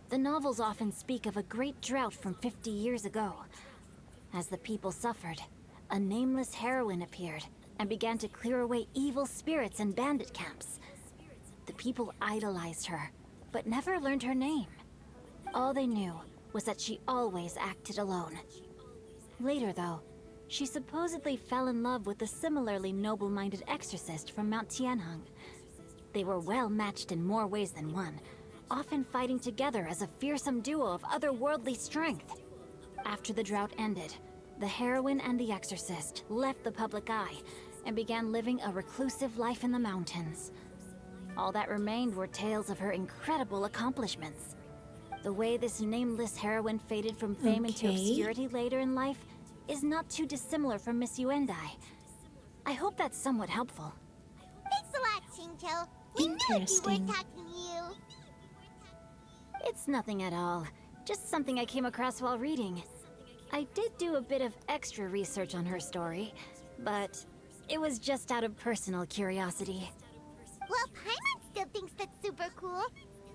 The novels often speak of a great drought from 50 years ago. As the people suffered, a nameless heroine appeared and began to clear away evil spirits and bandit camps. The people idolized her, but never learned her name. All they knew was that she always acted alone. Later, though, she supposedly fell in love with a similarly noble-minded exorcist from Mount Tianheng. They were well matched in more ways than one, often fighting together as a fearsome duo of otherworldly strength. After the drought ended, the heroine and the exorcist left the public eye and began living a reclusive life in the mountains. All that remained were tales of her incredible accomplishments. The way this nameless heroine faded from fame into obscurity later in life is not too dissimilar from Miss Yuandai. I hope that's somewhat helpful. Thanks a lot, Xingqiu. We knew it'd be worth talking to you. It's nothing at all. Just something I came across while reading. I did do a bit of extra research on her story, but it was just out of personal curiosity. Well, Paimon still thinks that's super cool.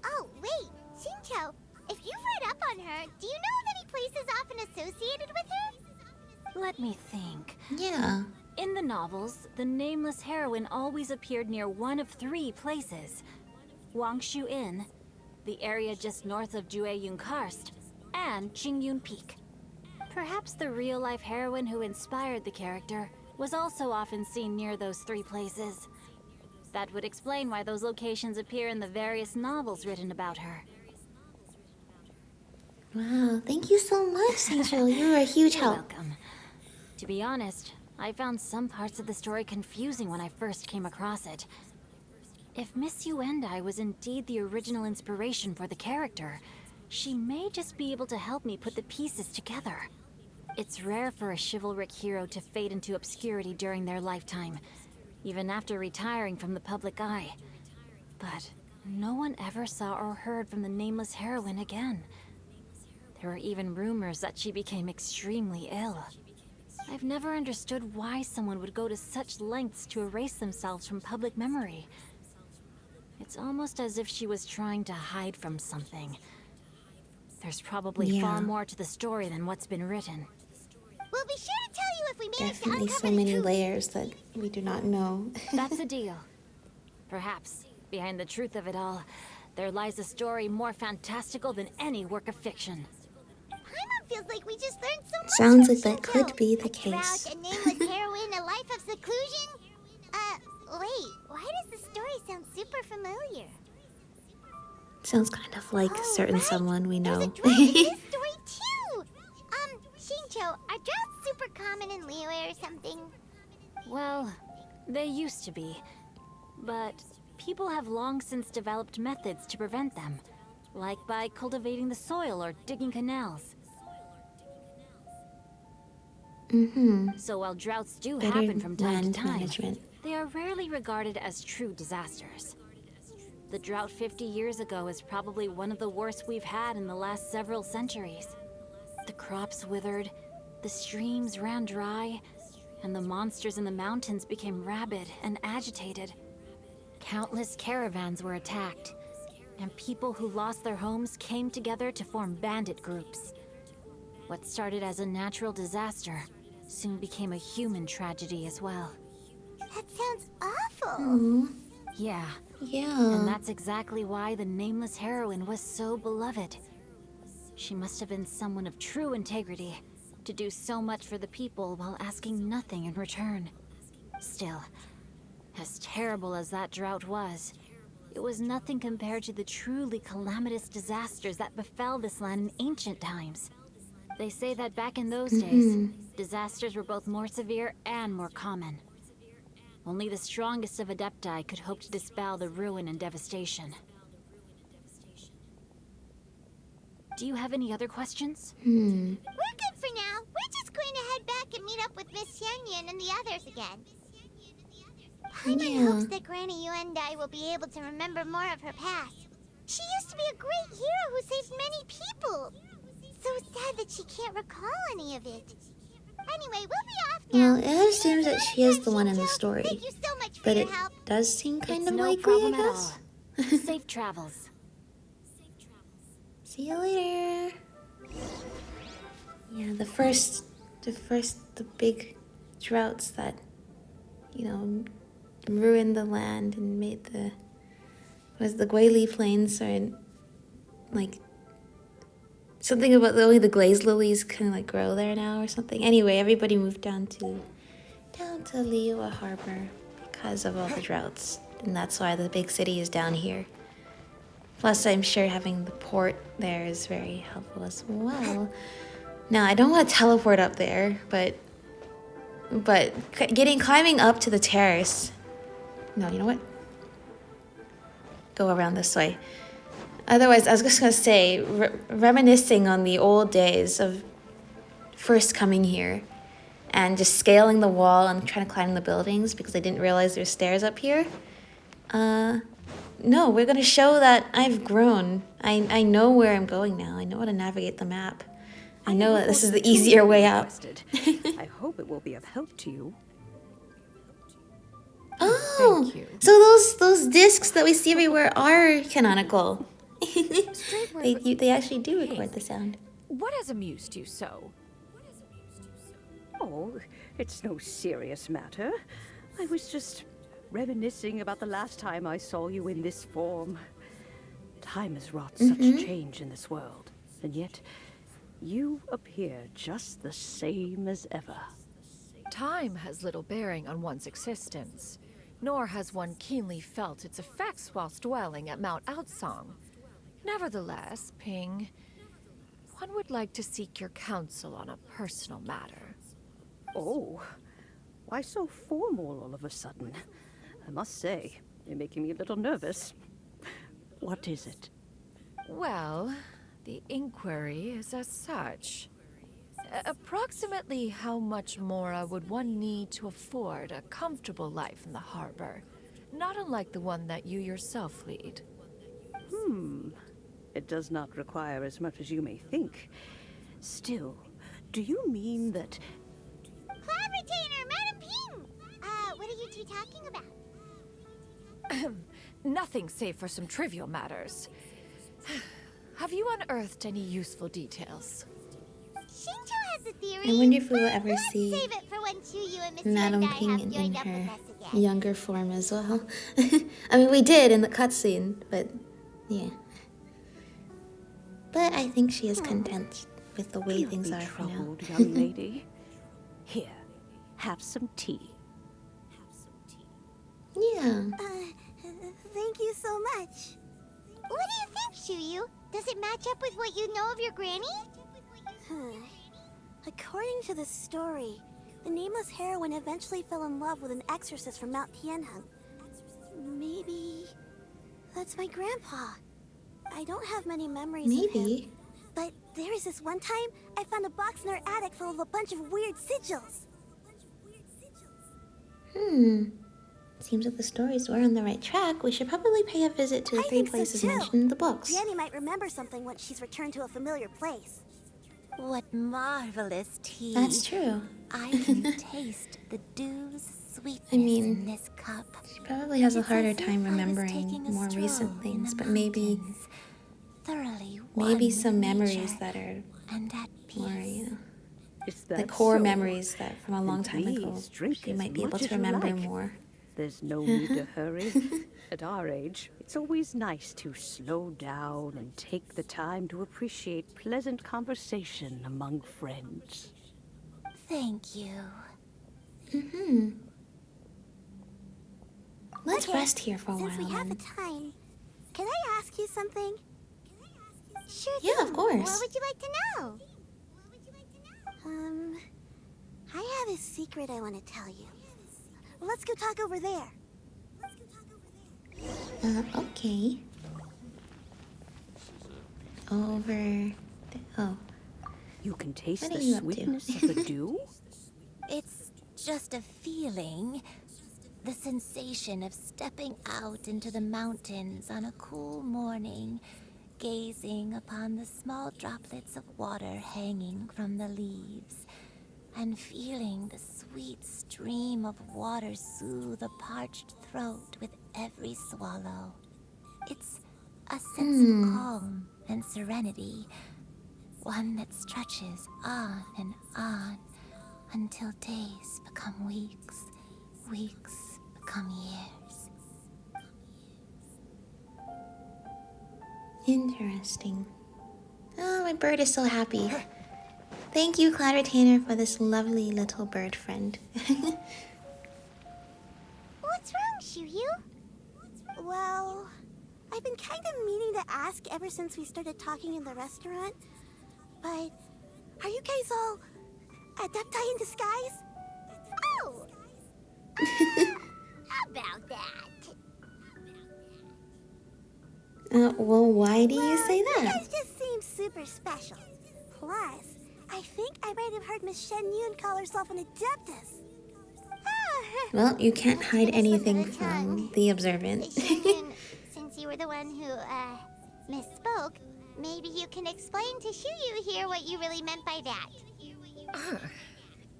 Oh, wait, Xingqiu, if you've read up on her, do you know of any places often associated with her? Let me think. Yeah. In the novels, the nameless heroine always appeared near one of 3 places. Wangshu Inn, the area just north of Jueyun Karst, and Qingyun Peak. Perhaps the real-life heroine who inspired the character was also often seen near those 3 places. That would explain why those locations appear in the various novels written about her. Wow, thank you so much, Xingqiu. You were a huge You're help. welcome. To be honest, I found some parts of the story confusing when I first came across it. If Miss Yuandai was indeed the original inspiration for the character, she may just be able to help me put the pieces together. It's rare for a chivalric hero to fade into obscurity during their lifetime, even after retiring from the public eye. But no one ever saw or heard from the nameless heroine again. There were even rumors that she became extremely ill. I've never understood why someone would go to such lengths to erase themselves from public memory. It's almost as if she was trying to hide from something. There's probably far more to the story than what's been written. We'll be sure to tell you if we manage to Definitely uncover so the many truth. layers that we do not know. That's a deal. Perhaps, behind the truth of it all, there lies a story more fantastical than any work of fiction. Paimon feels like we just learned so much. Sounds like from that Shinto. could be the A case. drought, a nameless heroine, a life of seclusion. Wait, why does the story sound super familiar? Sounds kind of like a certain right. someone we know. There's a drought in this story too. Shincho, are droughts super common in Liyue or something? Well, they used to be. But people have long since developed methods to prevent them. Like by cultivating the soil or digging canals. So while droughts do Better happen from time to land time, management. they are rarely regarded as true disasters. The drought 50 years ago is probably one of the worst we've had in the last several centuries. The crops withered, the streams ran dry, and the monsters in the mountains became rabid and agitated. Countless caravans were attacked, and people who lost their homes came together to form bandit groups. What started as a natural disaster soon became a human tragedy as well. That sounds awful. Yeah. Yeah. And that's exactly why the nameless heroine was so beloved. She must have been someone of true integrity, to do so much for the people while asking nothing in return. Still, as terrible as that drought was, it was nothing compared to the truly calamitous disasters that befell this land in ancient times. They say that back in those days, disasters were both more severe and more common. Only the strongest of Adepti could hope to dispel the ruin and devastation. Do you have any other questions? We're good for now. We're just going to head back and meet up with Miss Xianyun and the others again. Paimon hopes that Granny Yuandai will be able to remember more of her past. She used to be a great hero who saved many people. So sad that she can't recall any of it. Anyway, we'll be off now. Well, it assumes that she is the one in the story. Thank you so much for But your it help. does seem kind of no likely, problem I at guess. all. Safe travels. See you later. Yeah, the big droughts that, ruined the land and made the Guili Plains are like something about only the glazed lilies kind of grow there now or something. Anyway, everybody moved down to Liyue Harbor because of all the droughts, and that's why the big city is down here. Plus, I'm sure having the port there is very helpful as well. Now, I don't want to teleport up there, but climbing up to the terrace. No, you know what? Go around this way. Otherwise, I was just gonna say, reminiscing on the old days of first coming here and just scaling the wall and trying to climb the buildings because I didn't realize there's stairs up here. No, we're gonna show that I've grown. I know where I'm going now. I know how to navigate the map. I know that this is the easier way out. I hope it will be of help to you. Oh, Thank you. so those discs that we see everywhere are canonical. They actually do record the sound. What has amused you so? Oh, it's no serious matter. I was just reminiscing about the last time I saw you in this form. Time has wrought such change in this world, and yet you appear just the same as ever. Time has little bearing on one's existence, nor has one keenly felt its effects whilst dwelling at Mount Outsong. Nevertheless, Ping, one would like to seek your counsel on a personal matter. Oh, Why so formal all of a sudden? I must say, you're making me a little nervous. What is it? Well, the inquiry is as such. Approximately how much more would one need to afford a comfortable life in the harbor? Not unlike the one that you yourself lead. It does not require as much as you may think. Still, do you mean that... Cloud Retainer, Madam Ping! What are you two talking about? Nothing save for some trivial matters. Have you unearthed any useful details? Shinjo has a theory. I wonder if we will ever Let's see save it for when Shuyu and Miss Madam Yuandai Ping have in joined up her with us again. younger form as well. I mean, we did in the cutscene, but yeah. But I think she is content with the way things are for now. Troubled, young lady. Here, have some tea. Yeah. Thank you so much. What do you think, Shuyu? Does it match up with what you know of your granny? According to the story, the nameless heroine eventually fell in love with an exorcist from Mount Tianheng. Maybe that's my grandpa. I don't have many memories of him. But there was this one time I found a box in our attic full of a bunch of weird sigils. Seems like the stories were on the right track. We should probably pay a visit to the three places mentioned in the books. Granny might remember something once she's returned to a familiar place. What marvelous tea. That's true. I can taste the dew's sweetness in this cup. She probably has a harder time remembering more recent things, but maybe some memories that are more, you know, the core memories that from a long time ago. She might be able to remember more. There's no need to hurry. At our age, it's always nice to slow down and take the time to appreciate pleasant conversation among friends. Thank you. Let's rest here for a while. Since we have the time, can I ask you something? Sure Yeah, thing. of course. What would you like to know? I have a secret I want to tell you. Let's go talk over there. Okay. Oh. You can taste What are the you up to? sweetness of the dew? It's just a feeling. The sensation of stepping out into the mountains on a cool morning, gazing upon the small droplets of water hanging from the leaves, and feeling the sweet stream of water soothe a parched throat with every swallow. It's a sense of calm and serenity, one that stretches on and on until days become weeks, weeks become years. Interesting. Oh, my bird is so happy. Thank you, Cloud Retainer, for this lovely little bird friend. What's wrong, Shuyu? Well, I've been kind of meaning to ask ever since we started talking in the restaurant, but are you guys all adepti in disguise? Oh! About that. Well, why do you say You that? guys just seem super special. Plus, I think I might have heard Miss Xianyun call herself an adeptus. Well, you can't hide anything from the observant. Xianyun, since you were the one who, misspoke, maybe you can explain to Shuyu here what you really meant by that.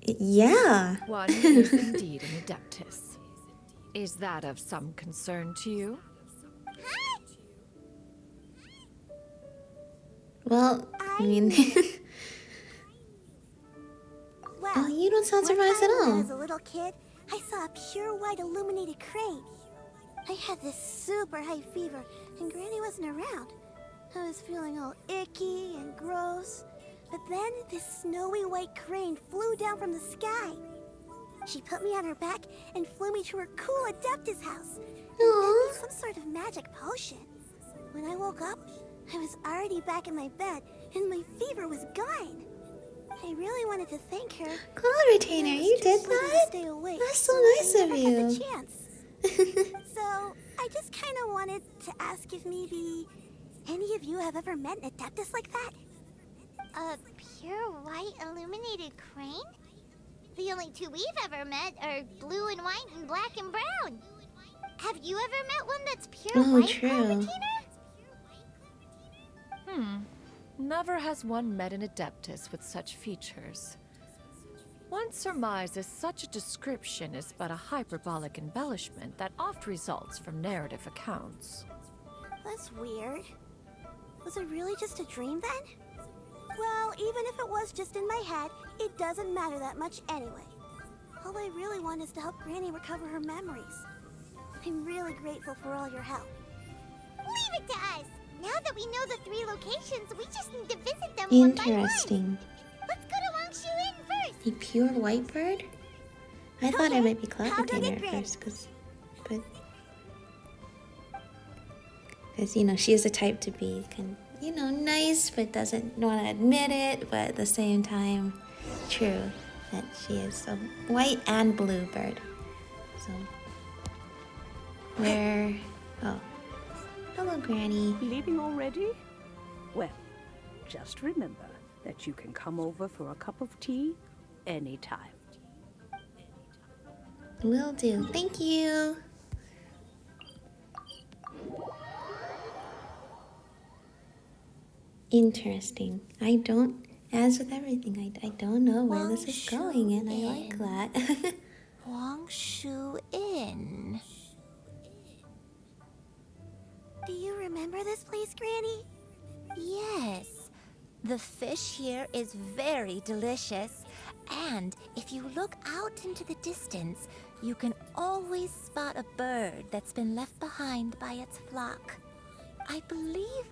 Yeah. One is indeed an adeptus. Is that of some concern to you? Well, I mean... Well, you don't sound surprised at When I all. was a little kid, I saw a pure white illuminated crane. I had this super high fever, and Granny wasn't around. I was feeling all icky and gross. But then this snowy white crane flew down from the sky. She put me on her back and flew me to her cool Adeptus house. And gave me some sort of magic potion. When I woke up, I was already back in my bed, and my fever was gone. I really wanted to thank her. Cloud Retainer, you did that? Stay awake, That's so nice I of never had you. the chance. So, I just kind of wanted to ask if maybe any of you have ever met an Adeptus like that? A pure white illuminated crane? The only two we've ever met are blue and white and black and brown. Have you ever met one that's pure white, true. Never has one met an Adeptus with such features. One surmises such a description is but a hyperbolic embellishment that oft results from narrative accounts. That's weird. Was it really just a dream then? Well, even if it was just in my head, it doesn't matter that much anyway. All I really want is to help Granny recover her memories. I'm really grateful for all your help. Leave it to us! Now that we know the 3 locations, we just need to visit them Interesting. one by one. Let's go to Xianyun first! A pure white bird? I thought it might be Cloud Retainer at first, because, you know, she is the type to be, you know, nice, but doesn't want to admit it, but at the same time, true, that she is a white and blue bird. So, where, oh, hello, Granny. Leaving already? Well, just remember that you can come over for a cup of tea anytime. Will do. Thank you. Interesting. I don't, as with everything, I don't know where this is going, and I like that. Inn. Do you remember this place, Granny? Yes. The fish here is very delicious. And if you look out into the distance, you can always spot a bird that's been left behind by its flock. I believe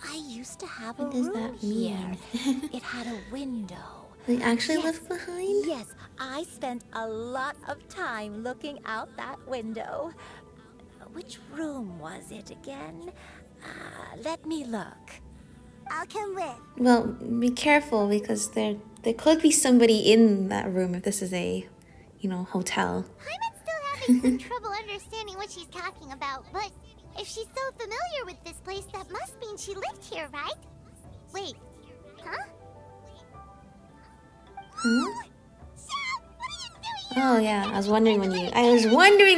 I used to have a room here. It had a window. They actually left behind? Yes, I spent a lot of time looking out that window. Which room was it again? Let me look. I'll come with. Well, be careful, because there could be somebody in that room if this is a, you know, hotel. Paimon's still having some trouble understanding what she's talking about, but if she's so familiar with this place, that must mean she lived here, right? Wait, huh? Huh? Shell, what are you doing? Oh yeah, I was wondering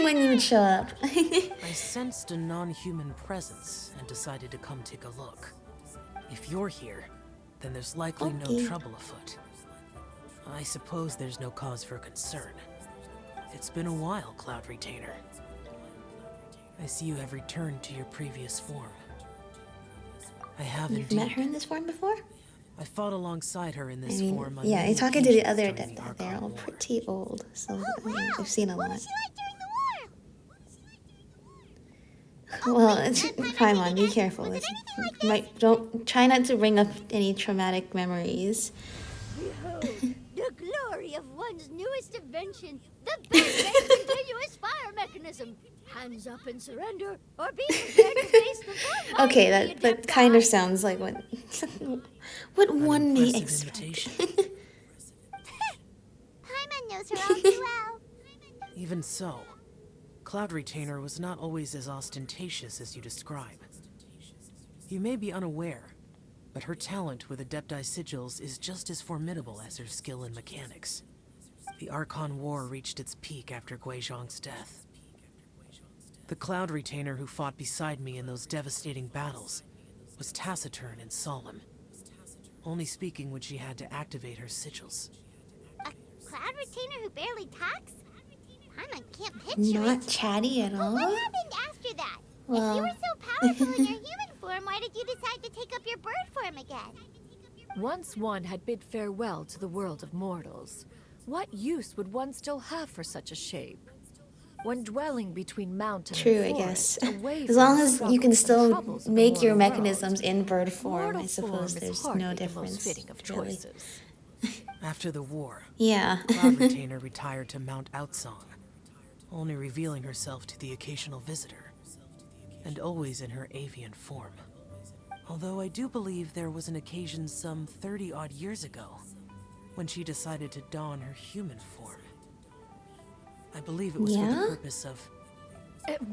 when you would show up. I sensed a non-human presence and decided to come take a look. If you're here, then there's likely no trouble afoot. I suppose there's no cause for concern. It's been a while, Cloud Retainer. I see you have returned to your previous form. I have You've met her in this form before? I fought alongside her in this form. Yeah, I'm talking to the other Adept. They're all pretty old, so I've seen a lot. What was she like during the war? Well, Paimon, be careful. Don't try not to bring up any traumatic memories. Behold, the glory of one's newest invention, the best continuous fire mechanism. Hands up and surrender, or be prepared to face the full. Okay, that kind of sounds like what one may expect. Paimon knows her all too well. Even so, Cloud Retainer was not always as ostentatious as you describe. You may be unaware, but her talent with Adepti sigils is just as formidable as her skill in mechanics. The Archon War reached its peak after Guizhong's death. The Cloud Retainer who fought beside me in those devastating battles was taciturn and solemn, only speaking when she had to activate her sigils. A Cloud Retainer who barely talks? Paimon can't picture Not chatty at all? What happened after that? Well. If you were so powerful in your human form, why did you decide to take up your bird form again? Once one had bid farewell to the world of mortals, what use would one still have for such a shape? When dwelling between mountain True, and I forest, guess. away As long from the as you struggles can and still troubles of the make your mortal mechanisms in bird form, mortal I suppose form there's is hardly no the difference. most fitting of really. choices. After the war, Yeah. Cloud Retainer retired to Mount Outsong, only revealing herself to the occasional visitor, and always in her avian form. Although I do believe there was an occasion some 30-odd years ago when she decided to don her human form. I believe it was for the purpose of...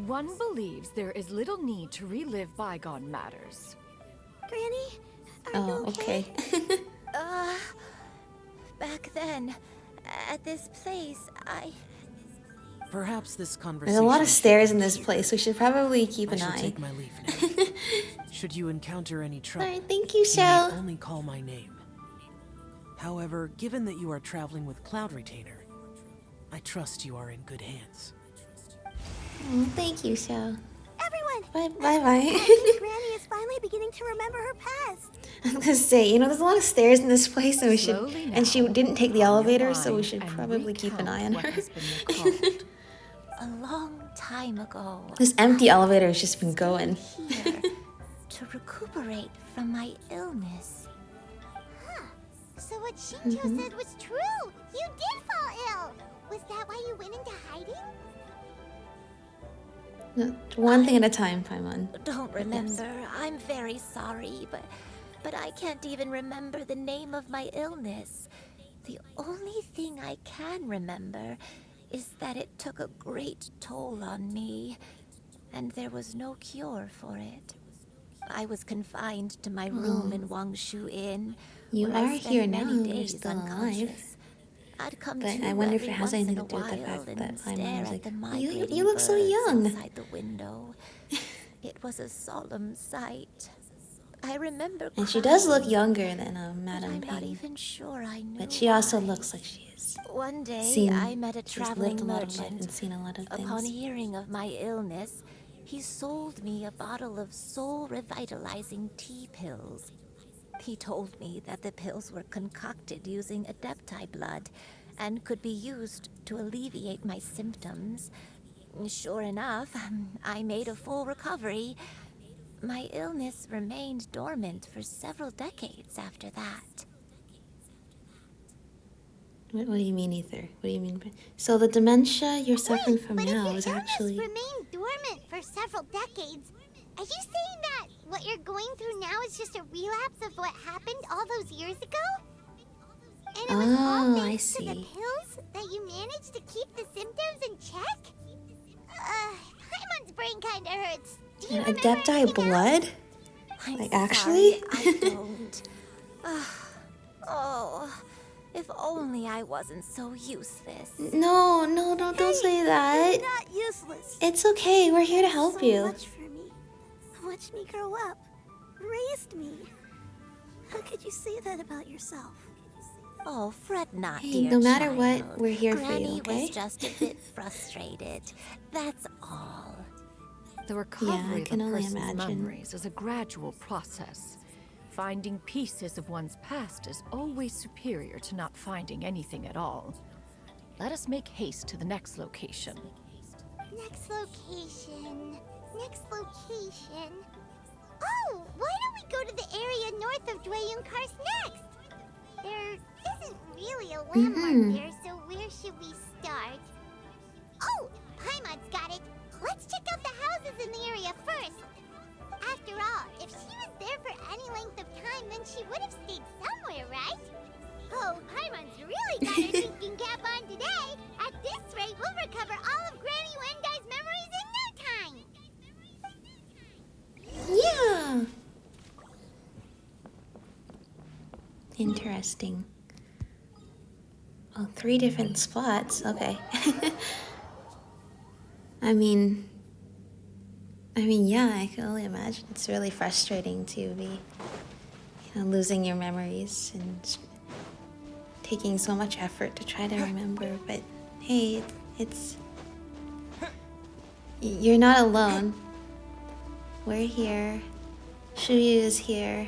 One believes there is little need to relive bygone matters. Granny, are you okay? Back then, at this place, Perhaps this conversation... There's a lot of stairs in this place. We should probably keep an eye. I shall take my leave now. Should you encounter any trouble, Alright, thank you, Shell. only call my name. However, given that you are traveling with Cloud Retainer, I trust you are in good hands. Oh, thank you, Shell. Everyone! Bye. I think Granny is finally beginning to remember her past. I was gonna say, you know, there's a lot of stairs in this place, so we should. And she didn't take the elevator, so we should probably keep an eye on her. a long time ago, This empty elevator has just been going. here to recuperate from my illness. Huh. So what Shinjo said was true. You did fall ill. Was that why you went into hiding? One thing at a time, Paimon. Don't remember. I'm very sorry, but I can't even remember the name of my illness. The only thing I can remember is that it took a great toll on me, and there was no cure for it. I was confined to my room in Wangshu Inn. You where are I spent here now. many You're days still alive. unconscious. I'd come But to I wonder if it every has once anything in to do with a the fact while that and Paimon stare was at like, the you migrating look so birds young. outside the window. It was a solemn sight. I remember And she does look crying, younger than but Madame I'm not Ping. even sure I knew But she also why. looks like she is. One day, Seen, I met a she's lived traveling a lot of life merchant. and seen a lot of Upon things. hearing of my illness, he sold me a bottle of soul-revitalizing tea pills. He told me that the pills were concocted using adepti blood and could be used to alleviate my symptoms. Sure enough, I made a full recovery. My illness remained dormant for several decades after that. What do you mean, Ether? What do you mean? So the dementia you're suffering from now is actually... Remained dormant for several decades. Are you saying that what you're going through now is just a relapse of what happened all those years ago? And it was all thanks to the pills that you managed to keep the symptoms in check? Paimon's brain kinda hurts. Do you remember Adepti blood? Like, actually? I don't. If only I wasn't so useless. No, don't say that. You're not useless. It's okay, we're here to help so you. Much for me. Watched me grow up. Raised me. How could you say that about yourself? Oh, fret not, Hey, dear no matter child. what, we're here for you, Granny okay? was just a bit frustrated. That's all. The recovery can of a only person's imagine. memories is a gradual process. Finding pieces of one's past is always superior to not finding anything at all. Let us make haste to the next location. Next location. Oh, why don't we go to the area north of Dwayun Karst next? There isn't really a landmark there, so where should we start? Oh, Paimon's got it. Let's check out the houses in the area first. After all, if she was there for any length of time, then she would have stayed somewhere, right? Oh, Paimon's really got her thinking cap on today. At this rate, we'll recover all of Granny Yuandai's memories in no time. Yeah. Interesting. Oh, 3 different spots. Okay. I mean, yeah, I can only imagine. It's really frustrating to be, losing your memories and taking so much effort to try to remember. But hey, you're not alone. We're here. Shuyu is here.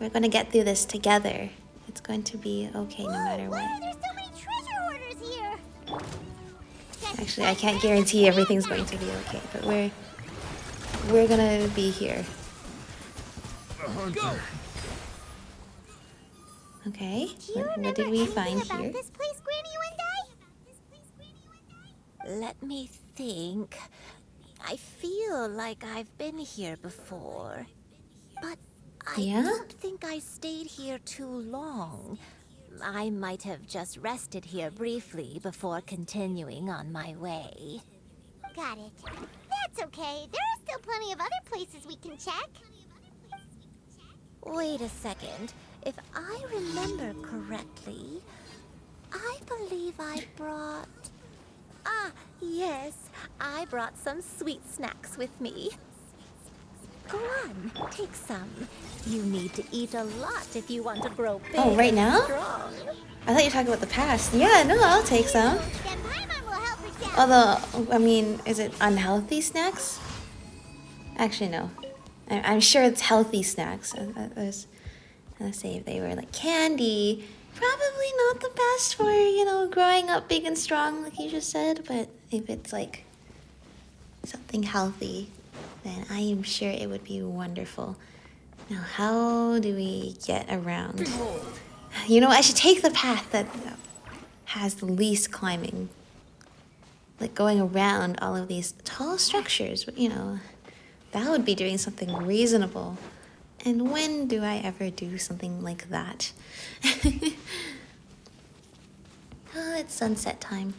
We're gonna get through this together. It's going to be okay no matter what. Why are there so many treasure hoarders here? Actually, I can't guarantee everything's going to be okay, but we're gonna be here. Go. Okay, what did we find about here? this place, Granny Yuandai? Let me think. I feel like I've been here before. But I Yeah? don't think I stayed here too long. I might have just rested here briefly before continuing on my way. Got it. That's okay. There are still plenty of other places we can check. Wait a second. If I remember correctly, I believe I brought... Ah, yes. I brought some sweet snacks with me. Go on, take some. You need to eat a lot if you want to grow big. Oh, right now? Strong. I thought you were talking about the past. Yeah, no, I'll take some. Then Paimon will help us out. Although, I mean, is it unhealthy snacks? Actually, no. I'm sure it's healthy snacks. Let's say if they were like candy, probably not the best for, you know, growing up big and strong, like you just said. But if it's like something healthy, then I am sure it would be wonderful. Now, how do we get around? You know, I should take the path that has the least climbing. Like going around all of these tall structures, you know, that would be doing something reasonable. And when do I ever do something like that? Oh, it's sunset time.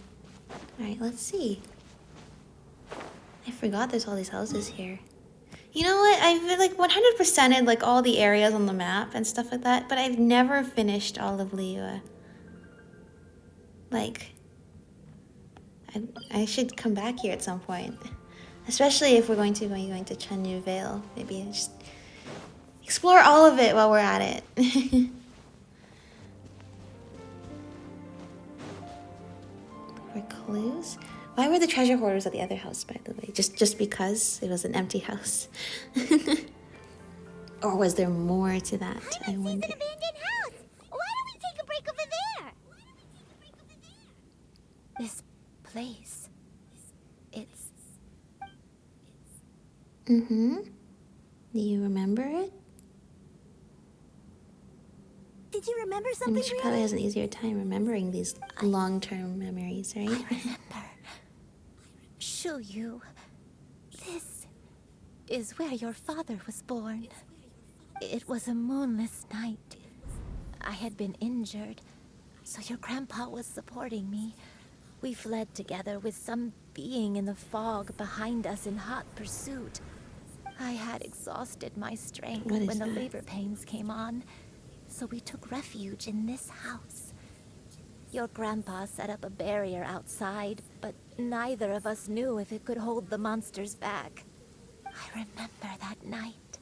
Alright, let's see. I forgot there's all these houses here. You know what? I've like 100%ed like all the areas on the map and stuff like that, but I've never finished all of Liyue. Like, I should come back here at some point. Especially if we're going to Xianyun Vale. Maybe just explore all of it while we're at it. For clues? Why were the treasure hoarders at the other house, by the way? Just because it was an empty house? Or was there more to that? I wonder. An abandoned house. Why don't we take a break over there? This place. It's... Mm-hmm. Do you remember it? Did you remember I something? mean, she probably has an easier time remembering these long-term memories, right? I remember. Shuyu. This is where your father was born. It was a moonless night. I had been injured, so your grandpa was supporting me. We fled together with some being in the fog behind us in hot pursuit. I had exhausted my strength when the labor pains came on, so we took refuge in this house. Your grandpa set up a barrier outside, but neither of us knew if it could hold the monsters back. I remember that night.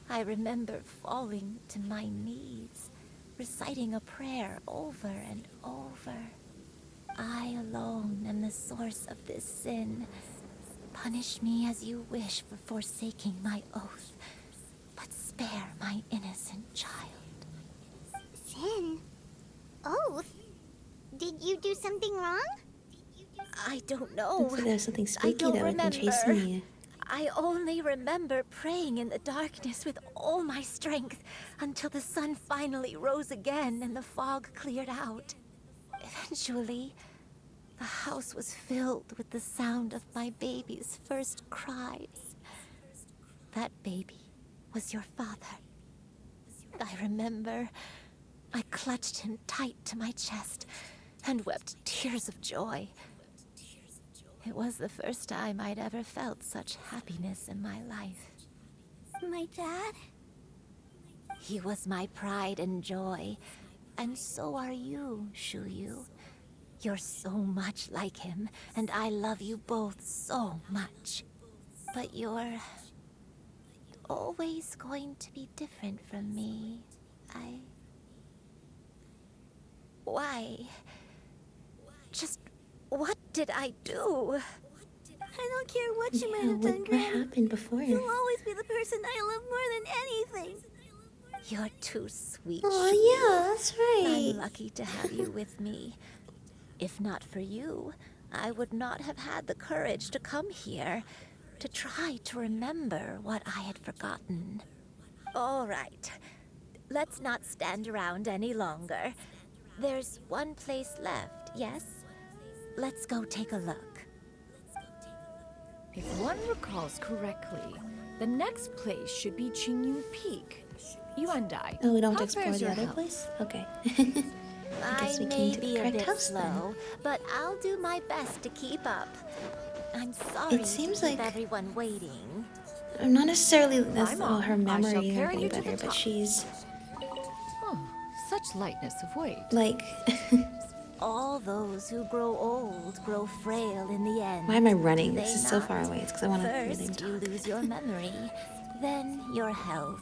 I remember falling to my knees, reciting a prayer over and over. I alone am the source of this sin. Punish me as you wish for forsaking my oath, but spare my innocent child. Sin? Oath? Did you do something wrong? I don't know. So there's something spooky that would be chasing you. I only remember praying in the darkness with all my strength until the sun finally rose again and the fog cleared out. Eventually, the house was filled with the sound of my baby's first cries. That baby was your father. I remember I clutched him tight to my chest and wept tears of joy. It was the first time I'd ever felt such happiness in my life. My dad? He was my pride and joy, and so are you, Shuyu. You're so much like him, and I love you both so much. But you're always going to be different from me. Why? Just what did I do? I don't care what you might have done, What Gran. happened before? You'll always be the person I love more than anything. You're too sweet. Oh, Shuyu. yeah, that's right. I'm lucky to have you with me. If not for you, I would not have had the courage to come here, to try to remember what I had forgotten. All right, let's not stand around any longer. There's one place left, yes? Let's go take a look. If one recalls correctly, the next place should be Xianyun Peak. Yuandai. Oh, we don't how explore fares the your other health? place? Okay. I guess I we may came to be the a correct bit house then. slow, but I'll do my best to keep up. I'm sorry It seems to keep like everyone waiting. not necessarily that's I'm well, her on. I shall memory are carry getting you to the better, but top. she's Oh, such lightness of weight. like All those who grow old grow frail in the end. why am I running? do This they is so not? far away. It's because I want to hear them First, you talk. lose your memory, then your health.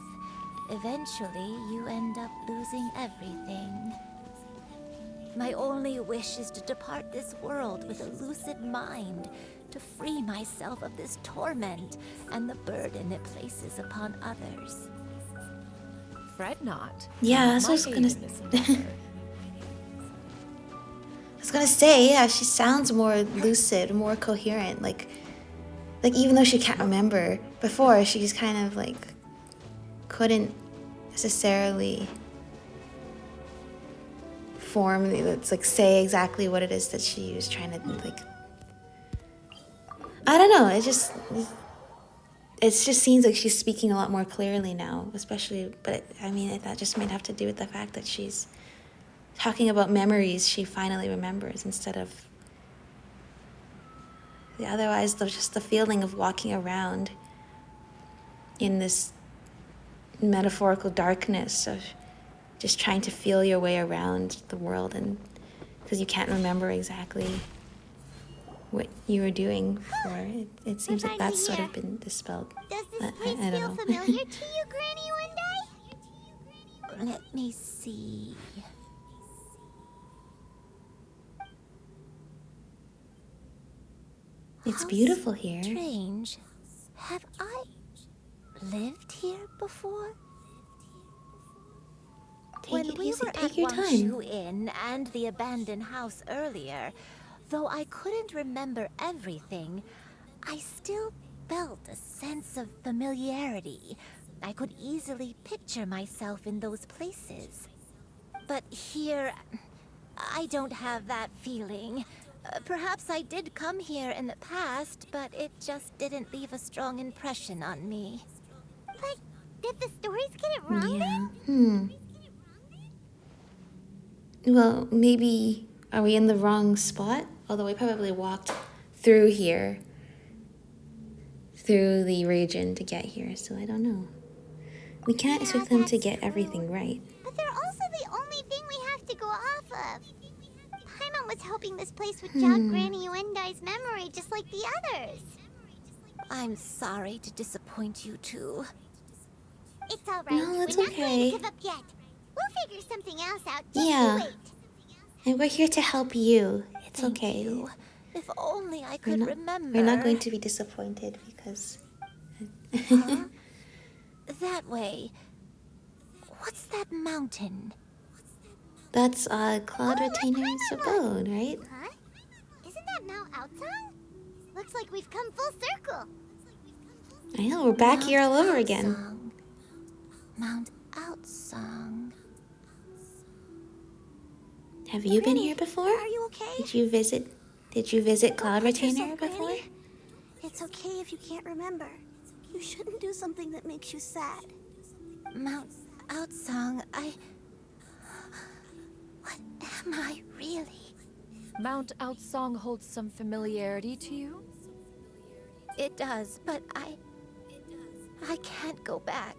Eventually, you end up losing everything. My only wish is to depart this world with a lucid mind, to free myself of this torment and the burden it places upon others. Fret not. Yeah, I that's what I was might gonna aid in this endeavor. I was gonna say, yeah, she sounds more lucid, more coherent. Like even though she can't remember before, she's kind of like couldn't necessarily form. Let's like say exactly what it is that she was trying to like. I don't know. It just seems like she's speaking a lot more clearly now, especially. But I mean, that just might have to do with the fact that she's talking about memories she finally remembers instead of. Yeah, otherwise, there's just the feeling of walking around in this metaphorical darkness of just trying to feel your way around the world, and because you can't remember exactly what you were doing before. It seems like that's sort of been dispelled. Does this place I don't feel know. familiar to you, Granny Yuandai? Let me see. It's How beautiful here. Strange. Have I lived here before? When Take it we easy, were take at your time. Wangshu Inn and the abandoned house earlier, though I couldn't remember everything, I still felt a sense of familiarity. I could easily picture myself in those places. But here, I don't have that feeling. Perhaps I did come here in the past, but it just didn't leave a strong impression on me. But did the stories get it wrong then? Yeah. Well, maybe are we in the wrong spot? Although we probably walked through here, through the region to get here, so I don't know. We can't expect them to get everything right. But they're also the only thing we have to go off of. Paimon was hoping this place would jog Granny Yuandai's memory just like the others. I'm sorry to disappoint you too. It's all right. No, it's We're not okay. going to give up yet. We'll figure something else out. Just Yeah. you wait. And we're here to help you. It's Thank okay. you. If only I could remember. We're not going to be disappointed because. Huh? That way. What's that mountain? That's Cloud Retainer's abode, right? Huh? Isn't that Mount Outsong? Looks like we've come full circle. I know, we're back here all over again. Mount Outsong. Have you been here before? Are you okay? Did you visit Cloud Don't hurt Retainer yourself, before? Granny. It's okay if you can't remember. You shouldn't do something that makes you sad. Mount Outsong, What am I really? Mount Outsong holds some familiarity to you? It does, but I can't go back.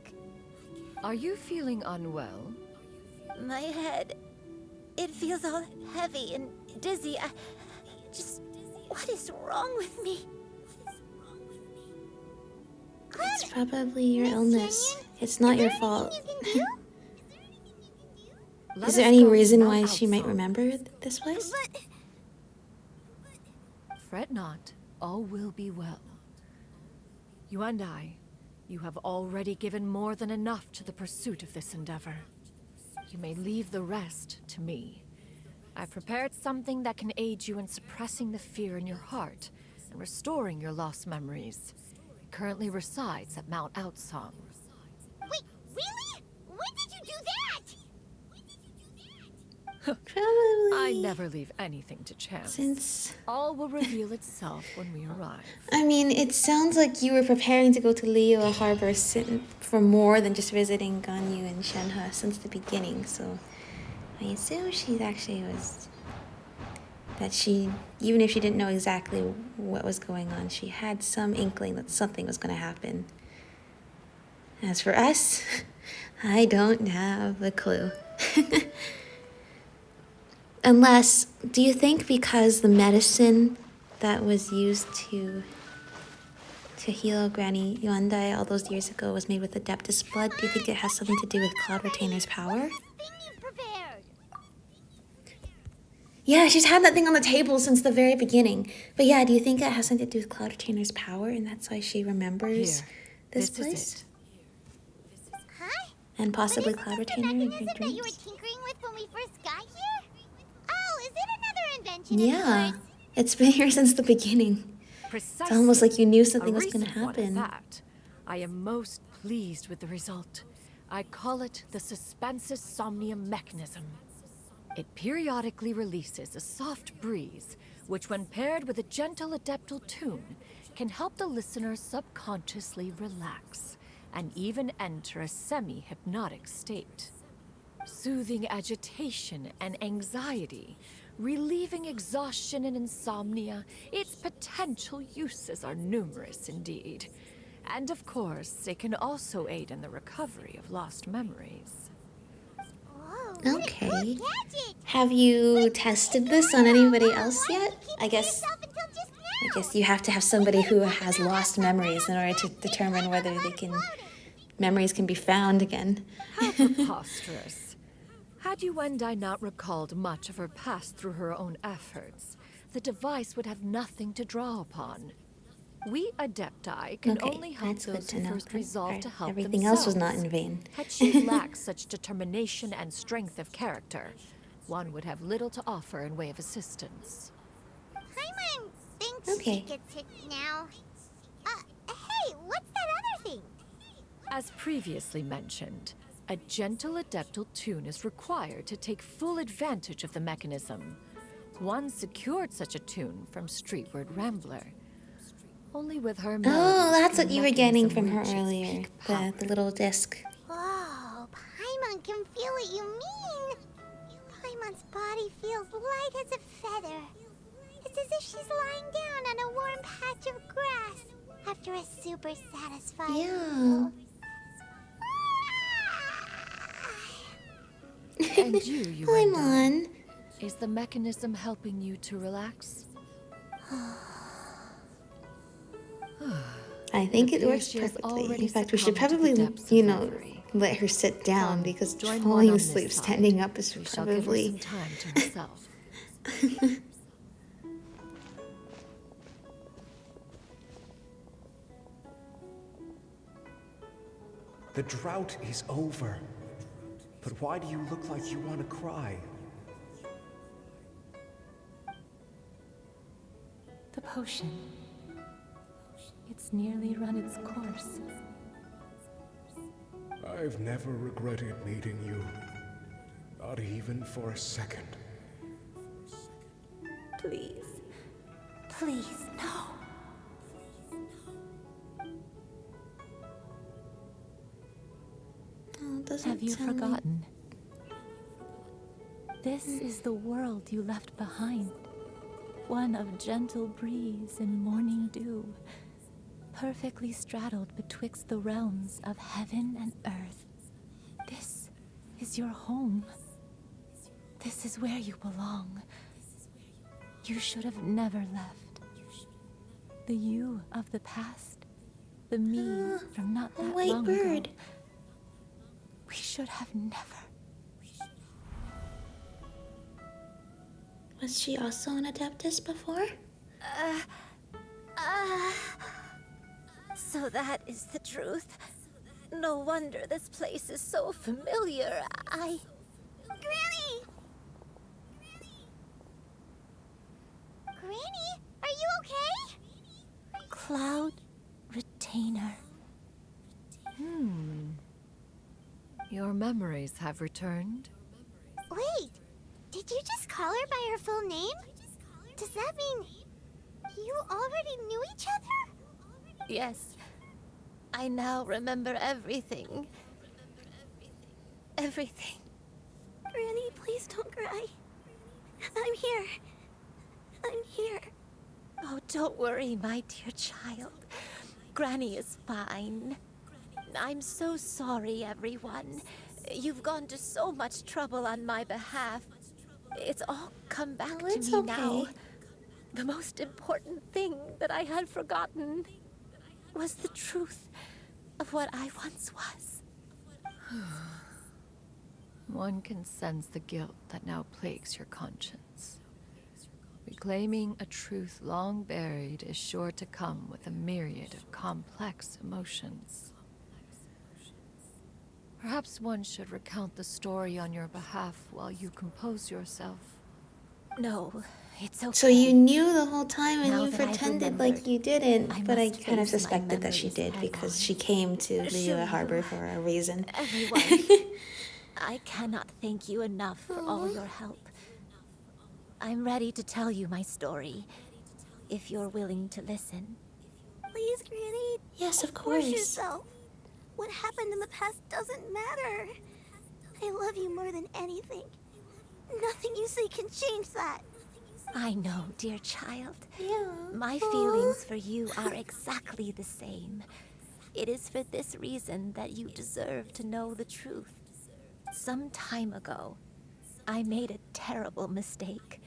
Are you feeling unwell? My head, it feels all heavy and dizzy. What is wrong with me? It's probably your illness. It's not your fault. Is there any reason why she might remember this place? Fret not, all will be well. Yuandai, you have already given more than enough to the pursuit of this endeavor. You may leave the rest to me. I've prepared something that can aid you in suppressing the fear in your heart and restoring your lost memories. It currently resides at Mount Outsong. Wait, really? When did you do that? Probably. I I never leave anything to chance. Since all will reveal itself when we arrive. I mean, it sounds like you were preparing to go to Liyue Harbor for more than just visiting Ganyu and Shenhe since the beginning, so I assume she actually was... that she, even if she didn't know exactly what was going on, she had some inkling that something was going to happen. As for us, I don't have a clue. Unless, do you think because the medicine that was used to heal Granny Yuandai all those years ago was made with Adeptus blood, do you think it has something to do with Cloud Retainer's power? Yeah, she's had that thing on the table since the very beginning. But yeah, do you think it has something to do with Cloud Retainer's power and that's why she remembers this place? And possibly Cloud Retainer in her dreams? You were tinkering with when we first got here? Oh, is it another invention? Yeah, it's been here since the beginning. Precisely. It's almost like you knew something was going to recent one at happen. that. I am most pleased with the result. I call it the Suspensus Somnium mechanism. It periodically releases a soft breeze, which when paired with a gentle adeptal tune, can help the listener subconsciously relax and even enter a semi-hypnotic state. Soothing agitation and anxiety, relieving exhaustion and insomnia, its potential uses are numerous indeed. And of course, it can also aid in the recovery of lost memories. Okay. Have you tested this on anybody else yet? I guess you have to have somebody who has lost memories in order to determine whether memories can be found again. How preposterous. Had Yuandai not recalled much of her past through her own efforts, the device would have nothing to draw upon. We Adepti can only help those who first resolve to help Everything themselves. else was not in vain. Had she lacked such determination and strength of character, one would have little to offer in way of assistance. Paimon thinks she gets it now. Hey, what's that other thing? As previously mentioned, a gentle adeptal tune is required to take full advantage of the mechanism. One secured such a tune from Streetward Rambler. Only with her Oh, that's what you were getting from her earlier. The little disc. Oh, Paimon can feel what you mean. Paimon's body feels light as a feather. It's as if she's lying down on a warm patch of grass after a super satisfying meal. And you, Paimon. Is the mechanism helping you to relax? I think it works perfectly. In fact, we should probably, let her sit down because falling asleep standing up is probably... time to herself. The drought is over. But why do you look like you want to cry? The potion. It's nearly run its course. I've never regretted meeting you. Not even for a second. Please. Please, no. Have you forgotten? This is the world you left behind. One of gentle breeze and morning dew, perfectly straddled betwixt the realms of heaven and earth. This is your home. This is where you belong. You should have never left. The you of the past, the me from not that long ago. We should have never. Was she also an Adeptus before? So that is the truth. No wonder this place is so familiar. Granny! Granny, are you okay? Cloud Retainer. Your memories have returned? Wait, did Did you just call her by her full name? Does that mean you already knew each other? Yes. I now remember everything. Everything. Granny, please don't cry. I'm here. I'm here. Oh, don't worry, my dear child. Granny is fine. I'm so sorry, everyone. You've gone to so much trouble on my behalf. It's all come back to me now. The most important thing that I had forgotten was the truth of what I once was. One can sense the guilt that now plagues your conscience. Reclaiming a truth long buried is sure to come with a myriad of complex emotions. Perhaps one should recount the story on your behalf while you compose yourself. No, it's okay. So you knew the whole time and Now you that I've pretended like you didn't, but I must kind of face my suspected that she memories did head because on. she came to Liyue Shuyu, Harbor for a reason. Everyone, I cannot thank you enough for all your help. I'm ready to tell you my story, if you're willing to listen. Please, Granny. Yes, of Force course. yourself. What happened in the past doesn't matter. I love you more than anything. Nothing you say can change that. I know, dear child. Yeah. My feelings for you are exactly the same. It is for this reason that you deserve to know the truth. Some time ago, I made a terrible mistake.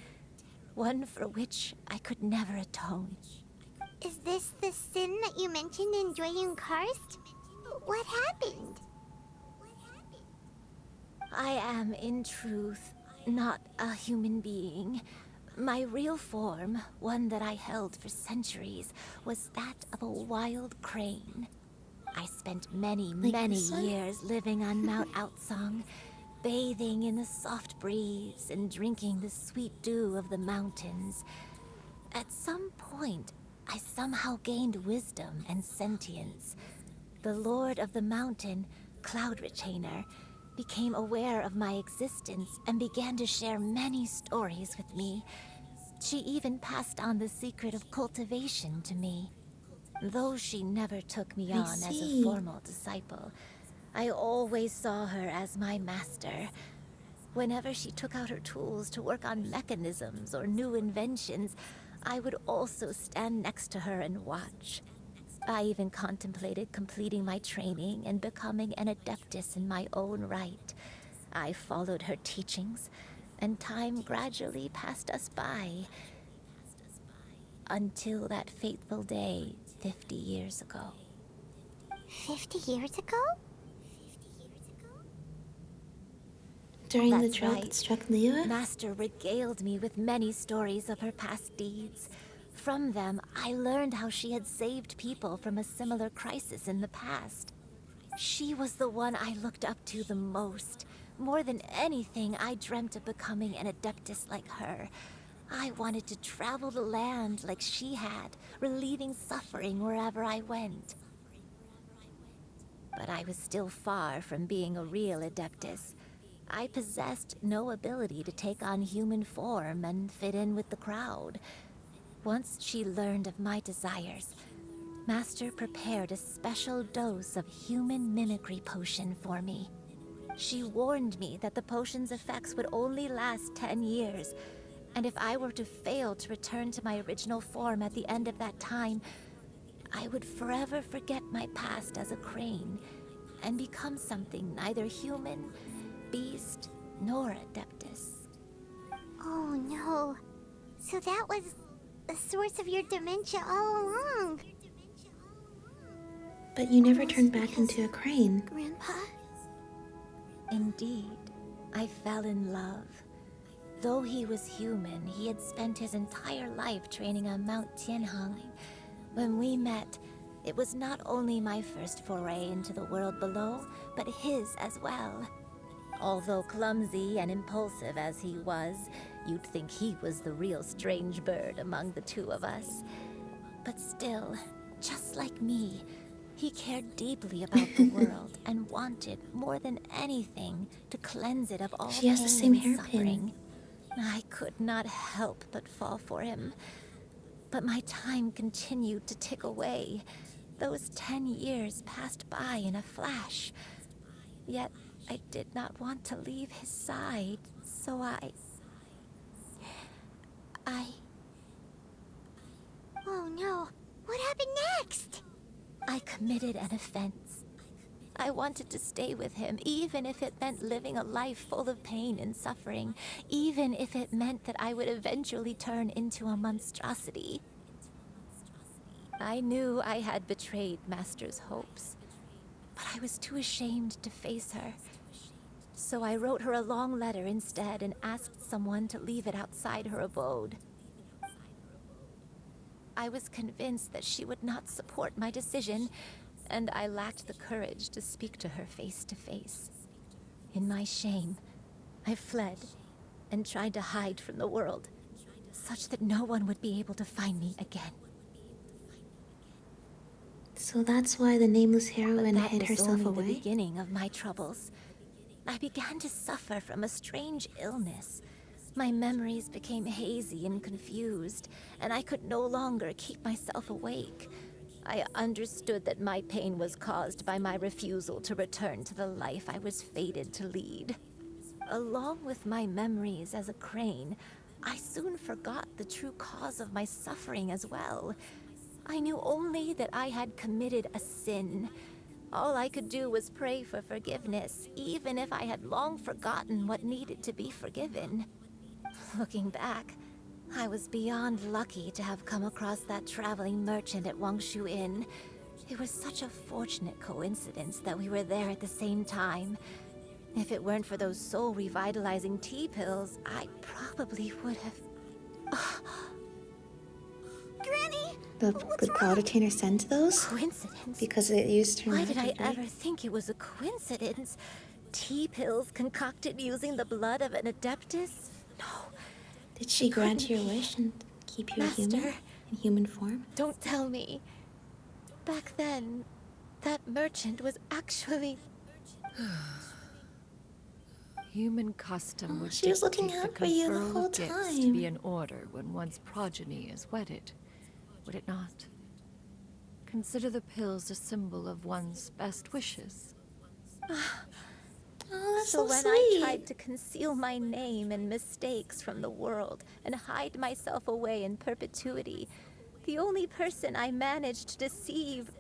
One for which I could never atone. Is this the sin that you mentioned in Xianyun Karst? What happened? I am, in truth, not a human being. My real form, one that I held for centuries, was that of a wild crane. I spent many years living on Mount Outsong, bathing in the soft breeze and drinking the sweet dew of the mountains. At some point, I somehow gained wisdom and sentience. The Lord of the Mountain, Cloud Retainer, became aware of my existence and began to share many stories with me. She even passed on the secret of cultivation to me. Though she never took me on as a formal disciple, I always saw her as my master. Whenever she took out her tools to work on mechanisms or new inventions, I would also stand next to her and watch. I even contemplated completing my training and becoming an adeptus in my own right. I followed her teachings, and time gradually passed us by. Until that fateful day 50 years ago. 50 years ago? During the That's drought right. that struck Liyue? Master regaled me with many stories of her past deeds. From them, I learned how she had saved people from a similar crisis in the past. She was the one I looked up to the most. More than anything, I dreamt of becoming an adeptus like her. I wanted to travel the land like she had, relieving suffering wherever I went. But I was still far from being a real adeptus. I possessed no ability to take on human form and fit in with the crowd. Once she learned of my desires, Master prepared a special dose of human mimicry potion for me. She warned me that the potion's effects would only last 10 years, and if I were to fail to return to my original form at the end of that time, I would forever forget my past as a crane and become something neither human, beast, nor adeptus. Oh no. So that was the source of your dementia all along. But you never turned back into a crane. Grandpa? Indeed, I fell in love. Though he was human, he had spent his entire life training on Mount Tianheng. When we met, it was not only my first foray into the world below, but his as well. Although clumsy and impulsive as he was, you'd think he was the real strange bird among the two of us. But still, just like me, he cared deeply about the world and wanted, more than anything, to cleanse it of all She has pain the same and hairpin. suffering. I could not help but fall for him. But my time continued to tick away. Those 10 years passed by in a flash. Yet I did not want to leave his side, so I... Oh no, what happened next? I committed an offense. I wanted to stay with him, even if it meant living a life full of pain and suffering, even if it meant that I would eventually turn into a monstrosity. I knew I had betrayed Master's hopes, but I was too ashamed to face her. So I wrote her a long letter instead and asked someone to leave it outside her abode. I was convinced that she would not support my decision, and I lacked the courage to speak to her face to face. In my shame, I fled and tried to hide from the world, such that no one would be able to find me again. So that's why the nameless heroine hid herself That was away? only the beginning of my troubles. I began to suffer from a strange illness. My memories became hazy and confused, and I could no longer keep myself awake. I understood that my pain was caused by my refusal to return to the life I was fated to lead. Along with my memories as a crane, I soon forgot the true cause of my suffering as well. I knew only that I had committed a sin. All I could do was pray for forgiveness, even if I had long forgotten what needed to be forgiven. Looking back, I was beyond lucky to have come across that traveling merchant at Wangshu Inn. It was such a fortunate coincidence that we were there at the same time. If it weren't for those soul-revitalizing tea pills, I probably would have... Granny! The Cloud Retainer sent those? Coincidence? Because it used her Why did I magic, right? ever think it was a coincidence? Tea pills concocted using the blood of an adeptus? No. Did she grant your wish and keep you human? In human form? Don't tell me. Back then, that merchant was actually... Human custom would she was looking dictate out for you the conferral whole of gifts to time. be in order when one's progeny is wedded, would it not? Consider the pills a symbol of one's best wishes. Oh, that's so when sweet. I tried to conceal my name and mistakes from the world and hide myself away in perpetuity, the only person I managed to deceive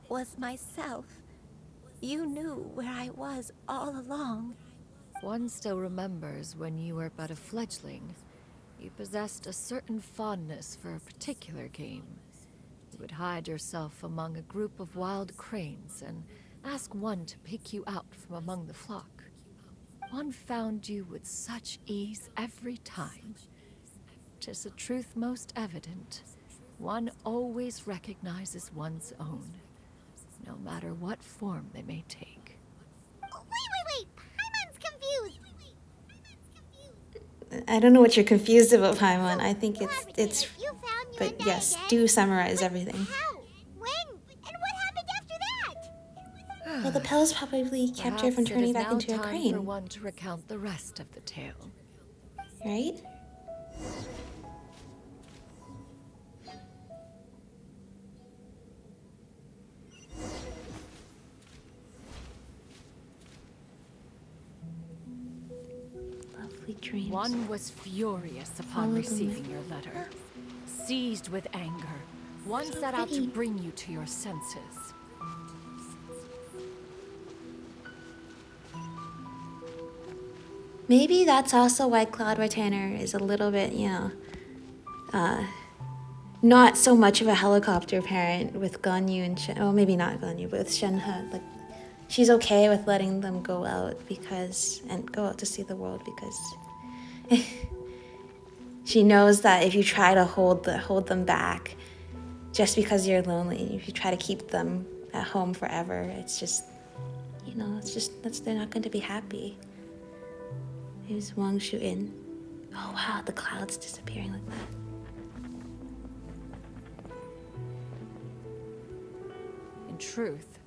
was myself. You knew where I was all along. One still remembers when you were but a fledgling. You possessed a certain fondness for a particular game. You would hide yourself among a group of wild cranes and ask one to pick you out from among the flock. One found you with such ease every time. 'Tis a truth most evident. One always recognizes one's own, no matter what form they may take. Wait! Paimon's confused! I don't know what you're confused about, Paimon. I think it's. You found But Yuandai yes, again? do summarize everything. How? When? And what happened after that? Well, the pills probably kept her from turning back into a Perhaps it is now time crane, for one to recount the rest of the tale. right? Lovely dreams. One was furious upon Follow the receiving your letter. Seized with anger, one So set out to pretty. bring you to your senses. Maybe that's also why Cloud Retainer is a little bit, not so much of a helicopter parent with Ganyu and Shen. Oh, maybe not Ganyu, but with Shenhe. Like, she's okay with letting them go out and go out to see the world because she knows that if you try to hold them back, just because you're lonely, if you try to keep them at home forever, it's just, they're not going to be happy. Here's Wangshu Inn. Oh wow, the clouds disappearing like that. In truth,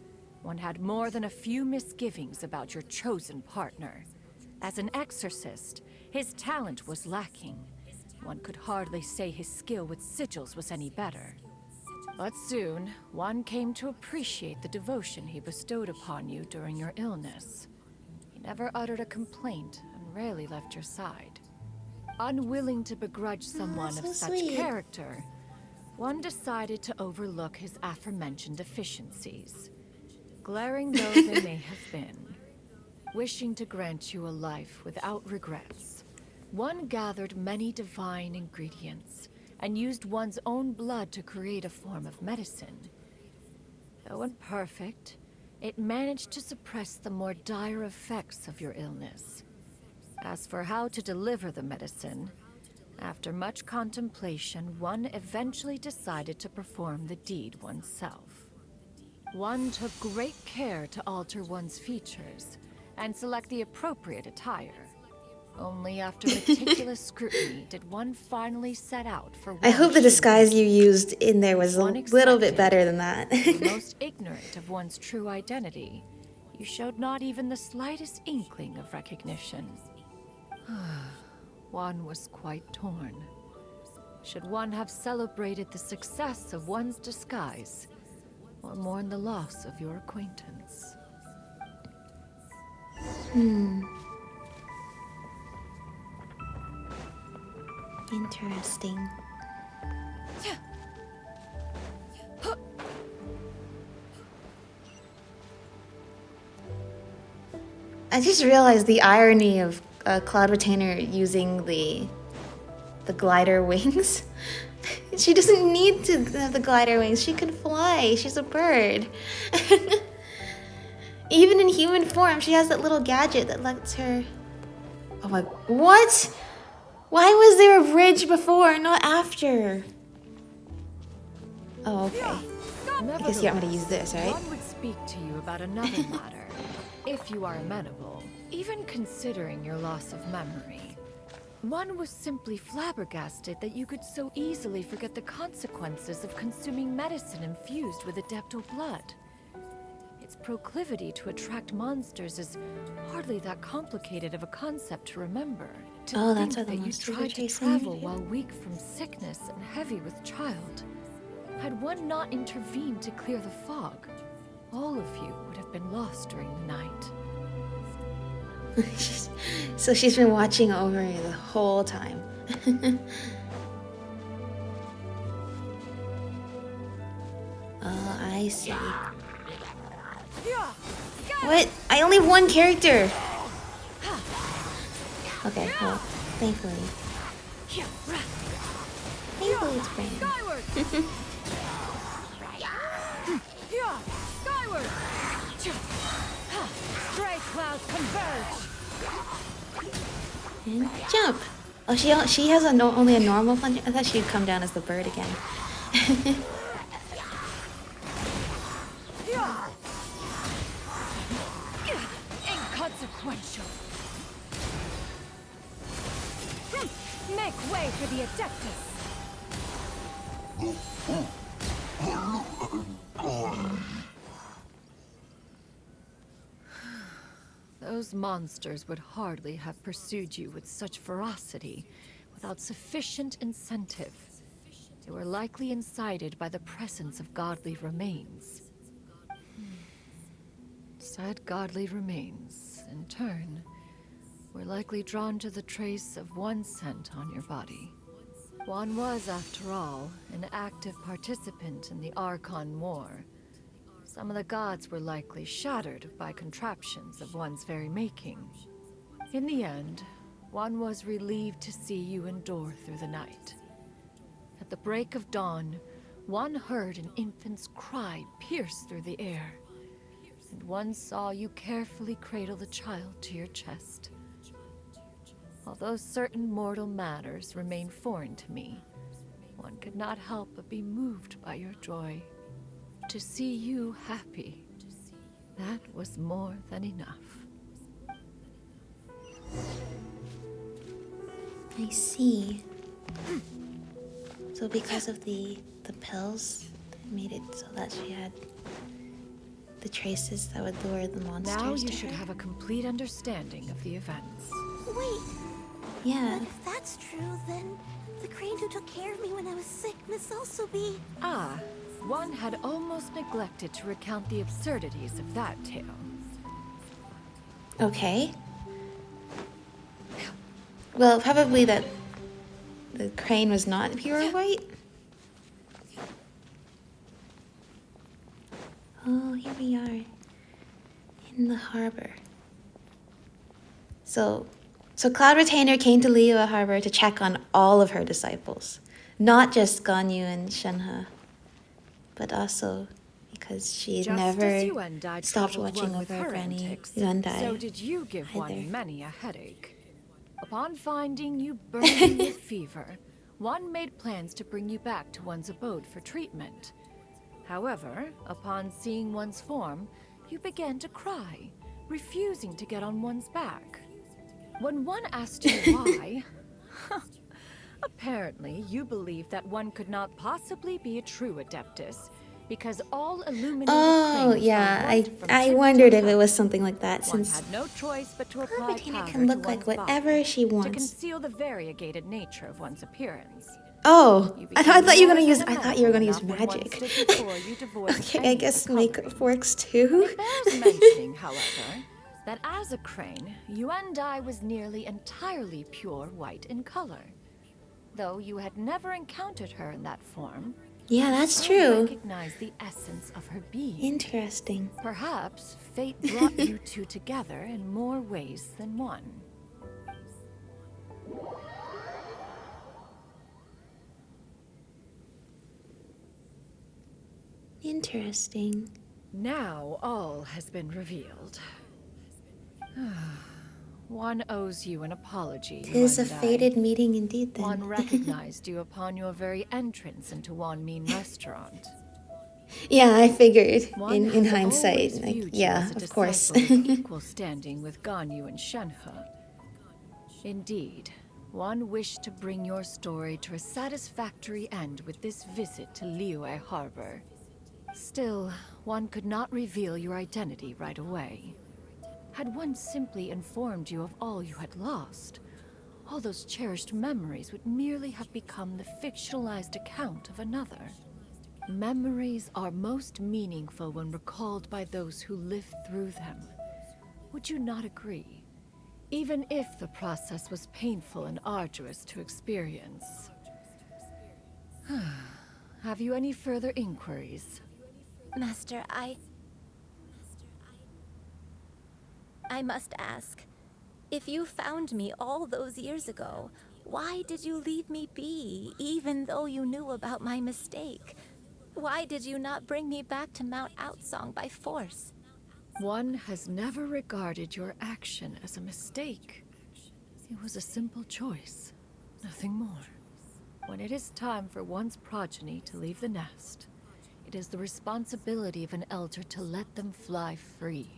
one had more than a few misgivings about your chosen partner. As an exorcist, His talent was lacking. One could hardly say his skill with sigils was any better. But soon, one came to appreciate the devotion he bestowed upon you during your illness. He never uttered a complaint and rarely left your side. Unwilling to begrudge someone of such character, one decided to overlook his aforementioned deficiencies, glaring though they may have been. Wishing to grant you a life without regrets, one gathered many divine ingredients and used one's own blood to create a form of medicine. Though imperfect, it managed to suppress the more dire effects of your illness. As for how to deliver the medicine, after much contemplation, one eventually decided to perform the deed oneself. One took great care to alter one's features and select the appropriate attire. Only after meticulous scrutiny did one finally set out for I hope the disguise you used in there was a little bit better than that. Most ignorant of one's true identity, you showed not even the slightest inkling of recognition. One was quite torn. Should one have celebrated the success of one's disguise, or mourn the loss of your acquaintance? Interesting. I just realized the irony of Cloud Retainer using the glider wings. She doesn't need to have the glider wings. She can fly. She's a bird. Even in human form, she has that little gadget that lets her... Oh my... What? Why was there a bridge before, not after? Oh, okay. I guess you want me to use this, right? One would speak to you about another matter, if you are amenable, even considering your loss of memory. One was simply flabbergasted that you could so easily forget the consequences of consuming medicine infused with adeptal blood. Its proclivity to attract monsters is hardly that complicated of a concept to remember. To think that you tried to travel while weak from sickness and heavy with child. Had one not intervened to clear the fog, all of you would have been lost during the night. So she's been watching over you the whole time. Oh, I see. What? I only have one character. Okay, well, thankfully. Thankfully it's Brand. Skyward! Stray clouds converge! And jump! Oh, she has only a normal punch? I thought she'd come down as the bird again. Inconsequential. Make way for the Adeptus! Those monsters would hardly have pursued you with such ferocity without sufficient incentive. They were likely incited by the presence of godly remains. Said godly remains, in turn, were likely drawn to the trace of one scent on your body. One was, after all, an active participant in the Archon War. Some of the gods were likely shattered by contraptions of one's very making. In the end, one was relieved to see you endure through the night. At the break of dawn, one heard an infant's cry pierce through the air, and one saw you carefully cradle the child to your chest. Although certain mortal matters remain foreign to me, one could not help but be moved by your joy. To see you happy, that was more than enough. I see. So because of the pills, it made it so that she had the traces that would lure the monsters Now you to should her. have a complete understanding of the events. Wait, Yeah. But if that's true, then the crane who took care of me when I was sick must also be... Ah, one had almost neglected to recount the absurdities of that tale. Okay. Well, probably that the crane was not pure white. Oh, here we are in the harbor. So Cloud Retainer came to Liyue Harbor to check on all of her disciples, not just Ganyu and Shenhe, but also because she never stopped watching over Granny Yuandai. So did you give either. one many a headache. Upon finding you burning with fever, one made plans to bring you back to one's abode for treatment. However, upon seeing one's form, you began to cry, refusing to get on one's back. When one asked you why, apparently you believed that one could not possibly be a true Adeptus, because all illuminated Oh, yeah, I wondered if it was something like that, one since had no choice but to apply Cloud Retainer powder can to look like one's whatever body she to wants. conceal the variegated nature of one's appearance. Oh, I thought you were gonna use. more I thought you were gonna use than enough when one magic. stood before you devoid of Okay, I any guess of the makeup works too. It bears mentioning, however, that as a crane, Yuandai was nearly entirely pure white in color. Though you had never encountered her in that form, Yeah, that's you true. recognized the essence of her being. Interesting. Perhaps fate brought you two together in more ways than one. Interesting. Now all has been revealed. One owes you an apology. Tis a Yuandai. fated meeting indeed, then. One recognized you upon your very entrance into Wanmin restaurant. Yeah, I figured One in has hindsight. always Like, viewed you yeah, as a of course. disciple of equal standing with Ganyu and Shenhe. Indeed, one wished to bring your story to a satisfactory end with this visit to Liyue Harbor. Still, one could not reveal your identity right away. Had one simply informed you of all you had lost, all those cherished memories would merely have become the fictionalized account of another. Memories are most meaningful when recalled by those who lived through them. Would you not agree? Even if the process was painful and arduous to experience. Have you any further inquiries? Master, I must ask, if you found me all those years ago, why did you leave me be, even though you knew about my mistake? Why did you not bring me back to Mount Outsong by force? One has never regarded your action as a mistake. It was a simple choice, nothing more. When it is time for one's progeny to leave the nest, it is the responsibility of an elder to let them fly free.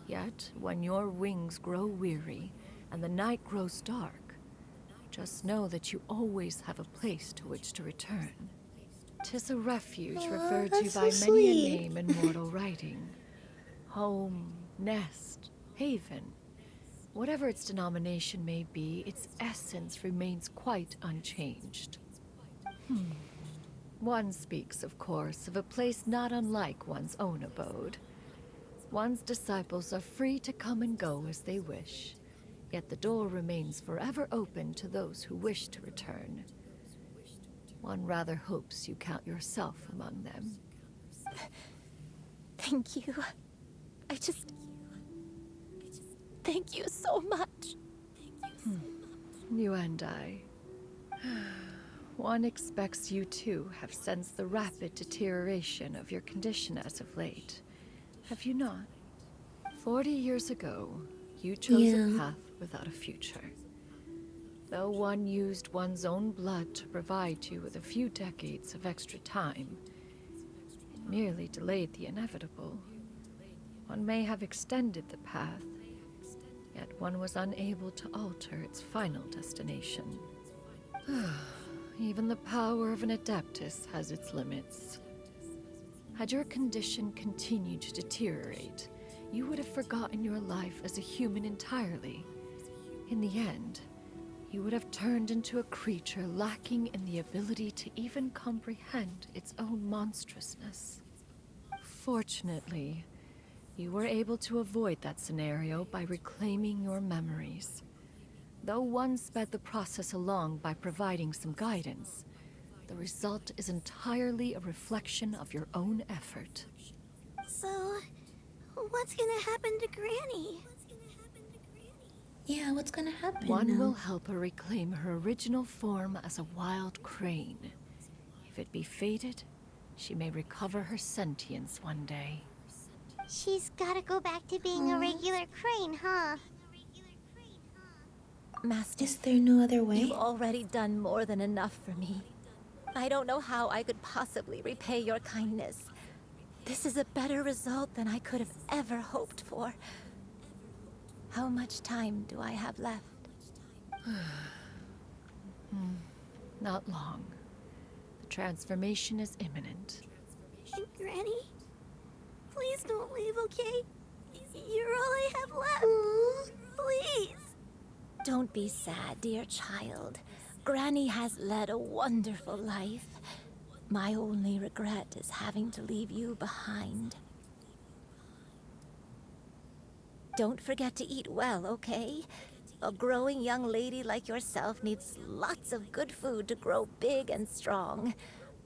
Yet, when your wings grow weary and the night grows dark, just know that you always have a place to which to return. 'Tis a refuge referred to that's by so many a sweet. name in mortal writing. Home, nest, haven. Whatever its denomination may be, its essence remains quite unchanged. One speaks, of course, of a place not unlike one's own abode. One's disciples are free to come and go as they wish, yet the door remains forever open to those who wish to return. One rather hopes you count yourself among them. Thank you. Thank you so much. You and I. One expects you too have sensed the rapid deterioration of your condition as of late. Have you not? 40 years ago, you chose a path without a future. Though one used one's own blood to provide you with a few decades of extra time, it merely delayed the inevitable. One may have extended the path, yet one was unable to alter its final destination. Even the power of an Adeptus has its limits. Had your condition continued to deteriorate, you would have forgotten your life as a human entirely. In the end, you would have turned into a creature lacking in the ability to even comprehend its own monstrousness. Fortunately, you were able to avoid that scenario by reclaiming your memories. Though one sped the process along by providing some guidance, the result is entirely a reflection of your own effort. So, what's gonna happen to Granny? Yeah, what's gonna happen One now? will help her reclaim her original form as a wild crane. If it be fated, she may recover her sentience one day. She's gotta go back to being a regular crane, huh? Master, Is there no other way? You've already done more than enough for me. I don't know how I could possibly repay your kindness. This is a better result than I could have ever hoped for. How much time do I have left? Not long. The transformation is imminent. Granny? Please don't leave, okay? You're all I have left. Please. Don't be sad, dear child. Granny has led a wonderful life. My only regret is having to leave you behind. Don't forget to eat well, okay? A growing young lady like yourself needs lots of good food to grow big and strong.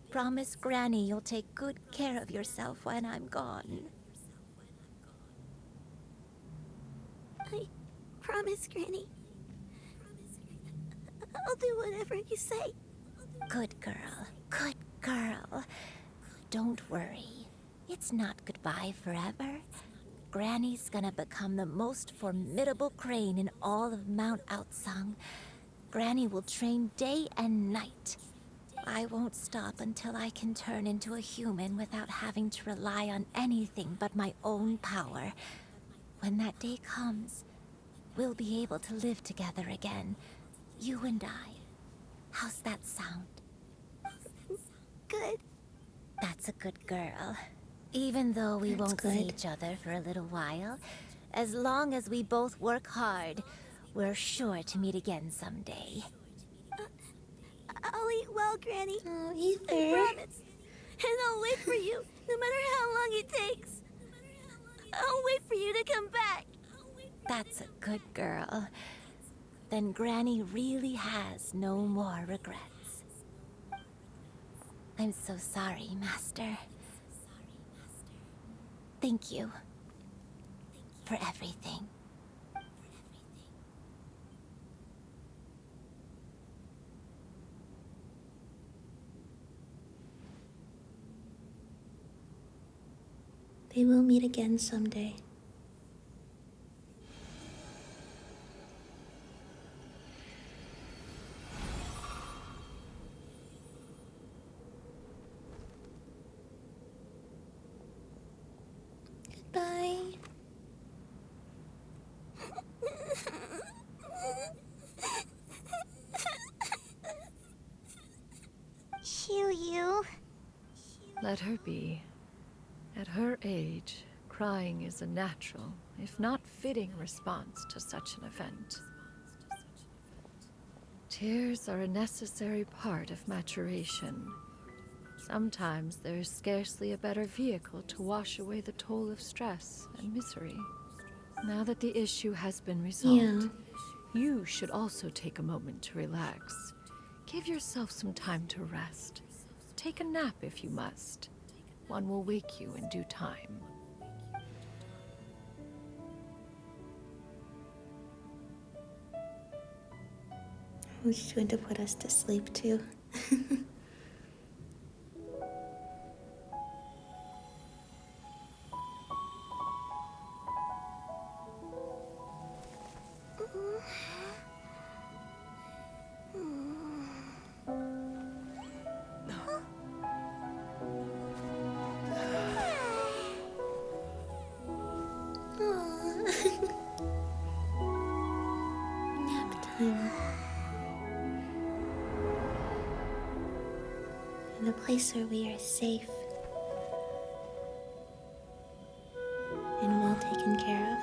Promise Granny you'll take good care of yourself when I'm gone. I promise, Granny. I'll do whatever you say. Good girl. Good girl. Don't worry. It's not goodbye forever. Granny's gonna become the most formidable crane in all of Mount Outsung. Granny will train day and night. I won't stop until I can turn into a human without having to rely on anything but my own power. When that day comes, we'll be able to live together again. You and I. How's that sound? Good. That's a good girl. Even though we won't see each other for a little while, as long as we both work hard, we're sure to meet again someday. I'll eat well, Granny. Oh, eat I there. promise. And I'll wait for you, no matter how long it takes. I'll wait for you to come back. That's a good girl. Then Granny really has no more regrets. I'm so sorry, Master. Thank you for everything. They will meet again someday. Goodbye. Shuyu. Let her be. At her age, crying is a natural, if not fitting, response to such an event. Tears are a necessary part of maturation. Sometimes there is scarcely a better vehicle to wash away the toll of stress and misery. Now that the issue has been resolved, you should also take a moment to relax. Give yourself some time to rest. Take a nap if you must. One will wake you in due time. Who's going to put us to sleep too? Nap time. In a place where we are safe and well taken care of.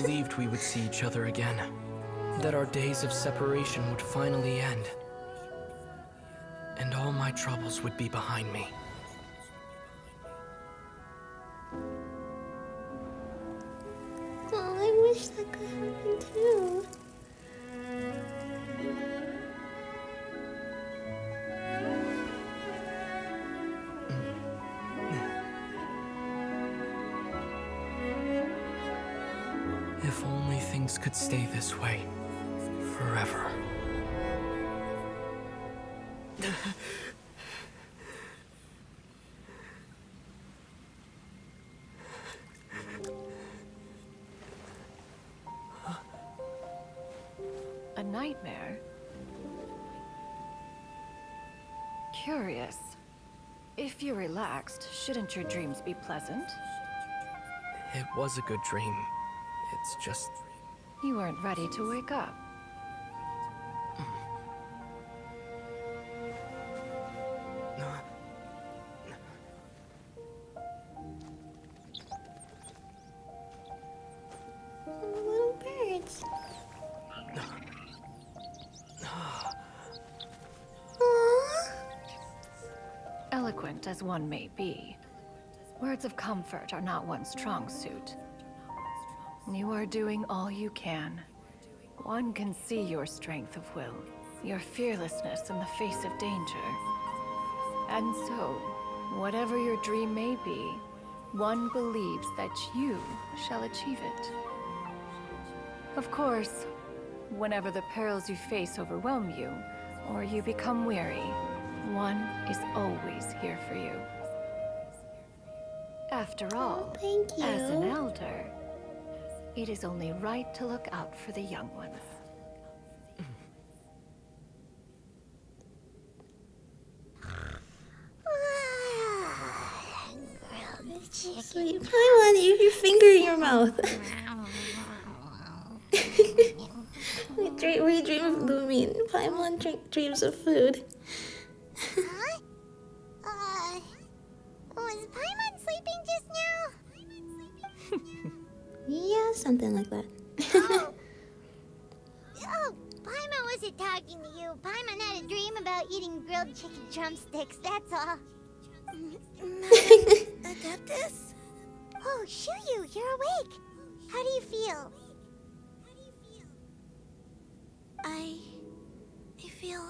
believed we would see each other again. That our days of separation would finally end. And all my troubles would be behind me. Oh, I wish that could happen too. If only things could stay this way forever. A nightmare? Curious. If you're relaxed, shouldn't your dreams be pleasant? It was a good dream. It's just... You weren't ready to wake up. Little birds. Eloquent as one may be, words of comfort are not one's strong suit. You are doing all you can. One can see your strength of will, your fearlessness in the face of danger. And so, whatever your dream may be, one believes that you shall achieve it. Of course, whenever the perils you face overwhelm you, or you become weary, one is always here for you. After all, thank you. As an elder, it is only right to look out for the young ones. Sweet Paimon, you have your finger in your mouth. we dream of Lumine. Paimon dreams of food. Huh? Was Paimon sleeping just now? Yeah, something like that. Oh, Paimon wasn't talking to you. Paimon had a dream about eating grilled chicken drumsticks, that's all. Adeptus? Oh, Shuyu, you're awake. How do you feel? I feel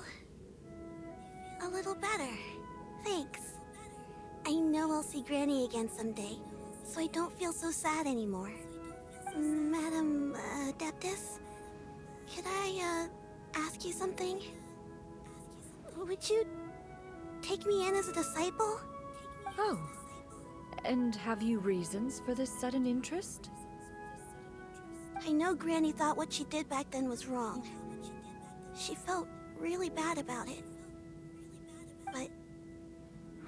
a little better. Thanks. I know I'll see Granny again someday, so I don't feel so sad anymore. Madam Adeptus, could I ask you something? Would you take me in as a disciple? Oh, and have you reasons for this sudden interest? I know Granny thought what she did back then was wrong. She felt really bad about it. But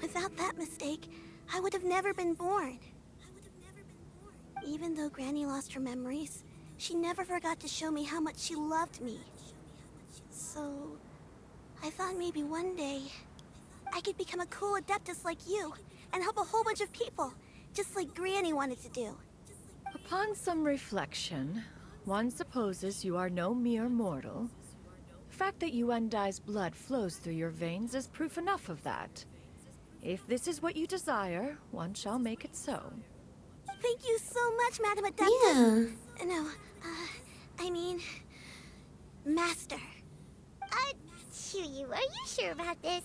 without that mistake, I would have never been born. Even though Granny lost her memories, she never forgot to show me how much she loved me. So, I thought maybe one day, I could become a cool Adeptus like you, and help a whole bunch of people, just like Granny wanted to do. Upon some reflection, one supposes you are no mere mortal. The fact that Yuandai's blood flows through your veins is proof enough of that. If this is what you desire, one shall make it so. Thank you so much, Madam Adeptus. Yeah. No, I mean, Master. Shuyu, are you sure about this?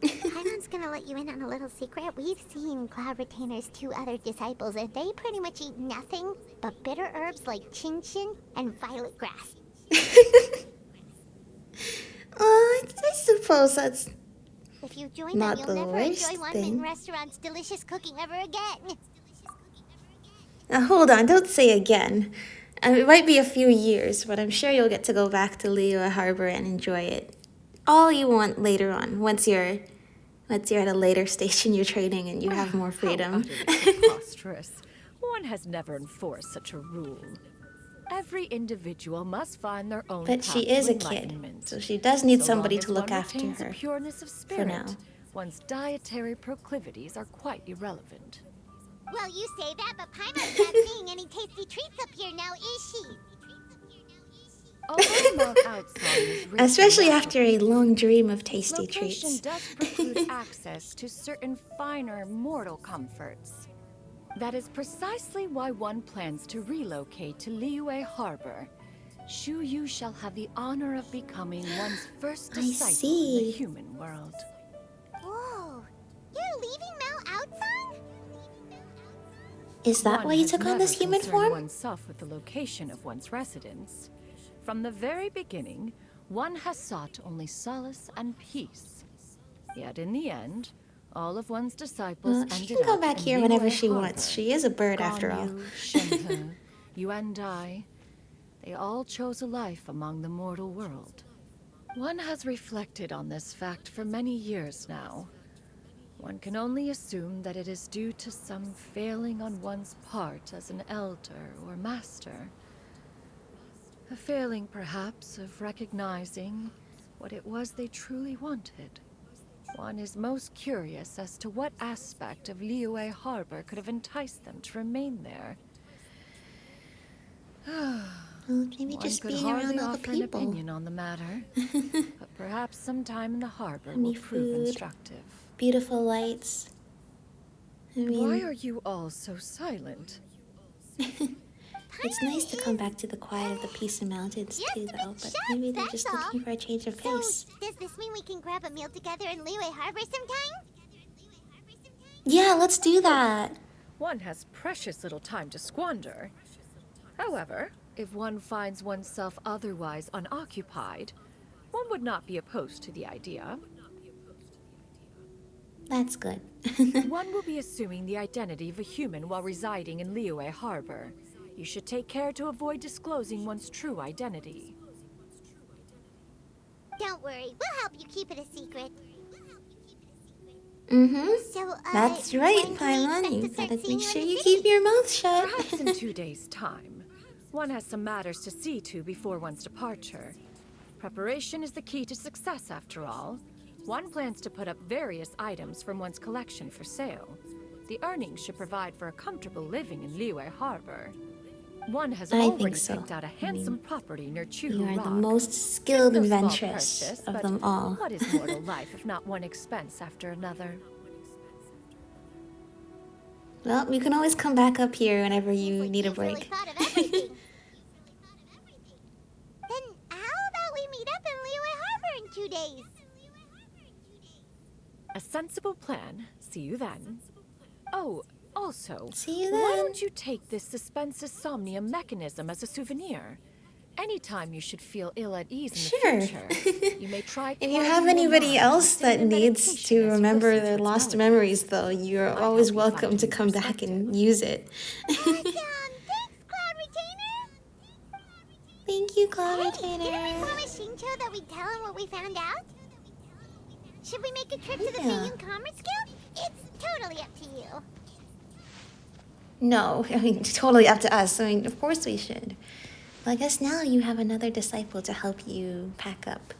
Paimon's gonna let you in on a little secret. We've seen Cloud Retainer's 2 other disciples, and they pretty much eat nothing but bitter herbs like chin-chin and violet grass. I suppose that's if you join not them, the you'll never worst enjoy One thing. Min Restaurant's delicious cooking ever again. Now hold on, don't say again. It might be a few years, but I'm sure you'll get to go back to Liyue Harbor and enjoy it all you want later on, once you're at a later stage in your training and you have more freedom. How preposterous. One has never enforced such a rule. Every individual must find their own But path she to is a kid, enlightenment. so she does need So somebody long as to look one after retains a her. pureness of For spirit, now. one's dietary proclivities are quite irrelevant. Well, you say that, but Paimon's not seeing any tasty treats up here now, is she? Although Mount Outsong is rich Especially in after a long dream of tasty location treats. does preclude access to certain finer mortal comforts. That is precisely why one plans to relocate to Liyue Harbor. Shuyu shall have the honor of becoming one's first disciple in the human world. Whoa, you're leaving Mount Outsong? Is that One why you has took on this never human concerned form? oneself with the location of one's residence. From the very beginning, one has sought only solace and peace. Yet in the end, all of one's disciples Well, she ended can go up back in here whenever Liyue she Harbor. wants. She is a bird after all. Xianyun, Yuandai, they all chose a life among the mortal world. One has reflected on this fact for many years now. One can only assume that it is due to some failing on one's part as an elder or master. A failing, perhaps, of recognizing what it was they truly wanted. One is most curious as to what aspect of Liyue Harbor could have enticed them to remain there. Well, maybe just being around all the offer an people. opinion on the matter, but perhaps some time in the harbor Any will prove food, instructive. beautiful lights. I mean, Why are you all so silent? it's nice to come back to the quiet of the Peace and Mountains too, though. But maybe they're just looking for a change of pace. So, does this mean we can grab a meal together in Liyue Harbor sometime? Yeah, let's do that. One has precious little time to squander. However, if one finds oneself otherwise unoccupied, one would not be opposed to the idea. That's good. One will be assuming the identity of a human while residing in Liyue Harbor. You should take care to avoid disclosing one's true identity. Don't worry, we'll help you keep it a secret. So, That's right, Paimon. You gotta make sure you keep your mouth shut. Perhaps in 2 days' time. One has some matters to see to before one's departure. Preparation is the key to success, after all. One plans to put up various items from one's collection for sale. The earnings should provide for a comfortable living in Liyue Harbor. One has already picked out a handsome property near Chu You are Rock. the most skilled No small adventuress purchase, of but them all. What is mortal life if not one expense after another? Well, you can always come back up here whenever you need a break. Then how about we meet up in Liyue Harbor in 2 days? A sensible plan. See you then. Oh, also, see you why then. don't you take this suspense insomnia mechanism as a souvenir? Anytime you should feel ill at ease in the future, you may try. If you have anybody else that needs to remember their lost memories, though, you're always welcome to come back and use it. Thank you, Cloud Retainer. Didn't we promise Shincho that we'd tell him what we found out? Should we make a trip to the Xianyun Commerce Guild? It's totally up to you. No, I mean, totally up to us. I mean, of course we should. Well, I guess now you have another disciple to help you pack up.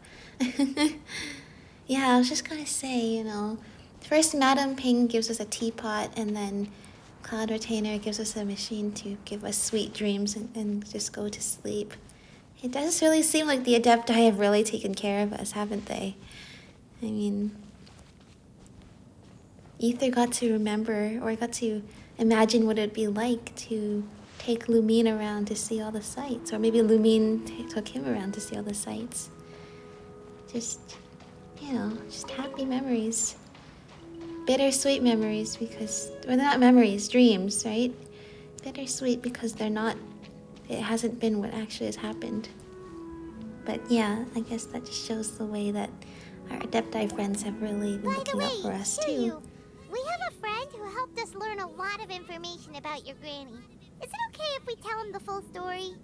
Yeah, I was just gonna say, you know, first Madame Ping gives us a teapot, and then Cloud Retainer gives us a machine to give us sweet dreams and just go to sleep. It does really seem like the Adepti have really taken care of us, haven't they? I mean, Ether got to remember, or got to imagine what it'd be like to take Lumine around to see all the sights. Or maybe Lumine took him around to see all the sights. Just, you know, just happy memories. Bittersweet memories because, well, they're not memories, dreams, right? Bittersweet because they're not, it hasn't been what actually has happened. But yeah, I guess that just shows the way that our Adepti friends have really been looking out for us too. We have a friend who helped us learn a lot of information about your granny. Is it okay if we tell him the full story?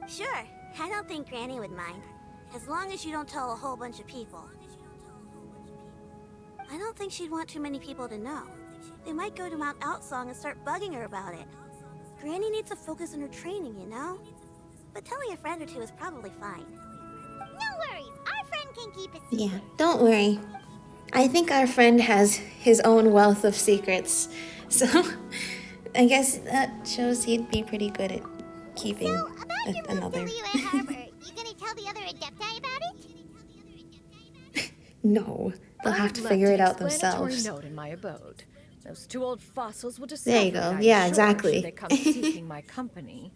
Sure. I don't think Granny would mind. As long as you don't tell a whole bunch of people. I don't think she'd want too many people to know. They might go to Mount Outsong and start bugging her about it. Granny needs to focus on her training, you know? But telling a friend or two is probably fine. No worries. Our friend can keep a secret. Yeah, don't worry. I think our friend has his own wealth of secrets, so I guess that shows he'd be pretty good at keeping another. Liyue Harbor, you gonna tell the other Adepti about it? No, they'll have to figure it out themselves. Note in my abode. Those two old fossils will discover. There you go. I'm Yeah, sure, exactly. should they come seeking my company.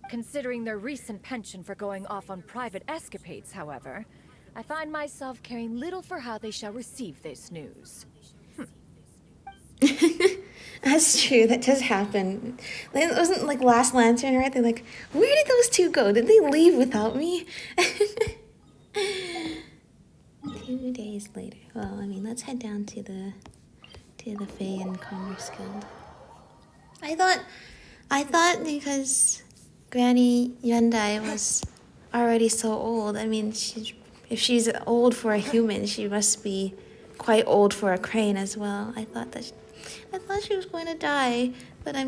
Considering their recent penchant for going off on private escapades, however, I find myself caring little for how they shall receive this news. That's true. That does happen. It wasn't like Last Lantern, right? They're like, where did those two go? Did they leave without me? 2 days later. Well, I mean, let's head down to the Fae and Commerce Guild. I thought because Granny Yuandai was already so old. I mean, if she's old for a human, she must be quite old for a crane as well. I thought she was going to die, but I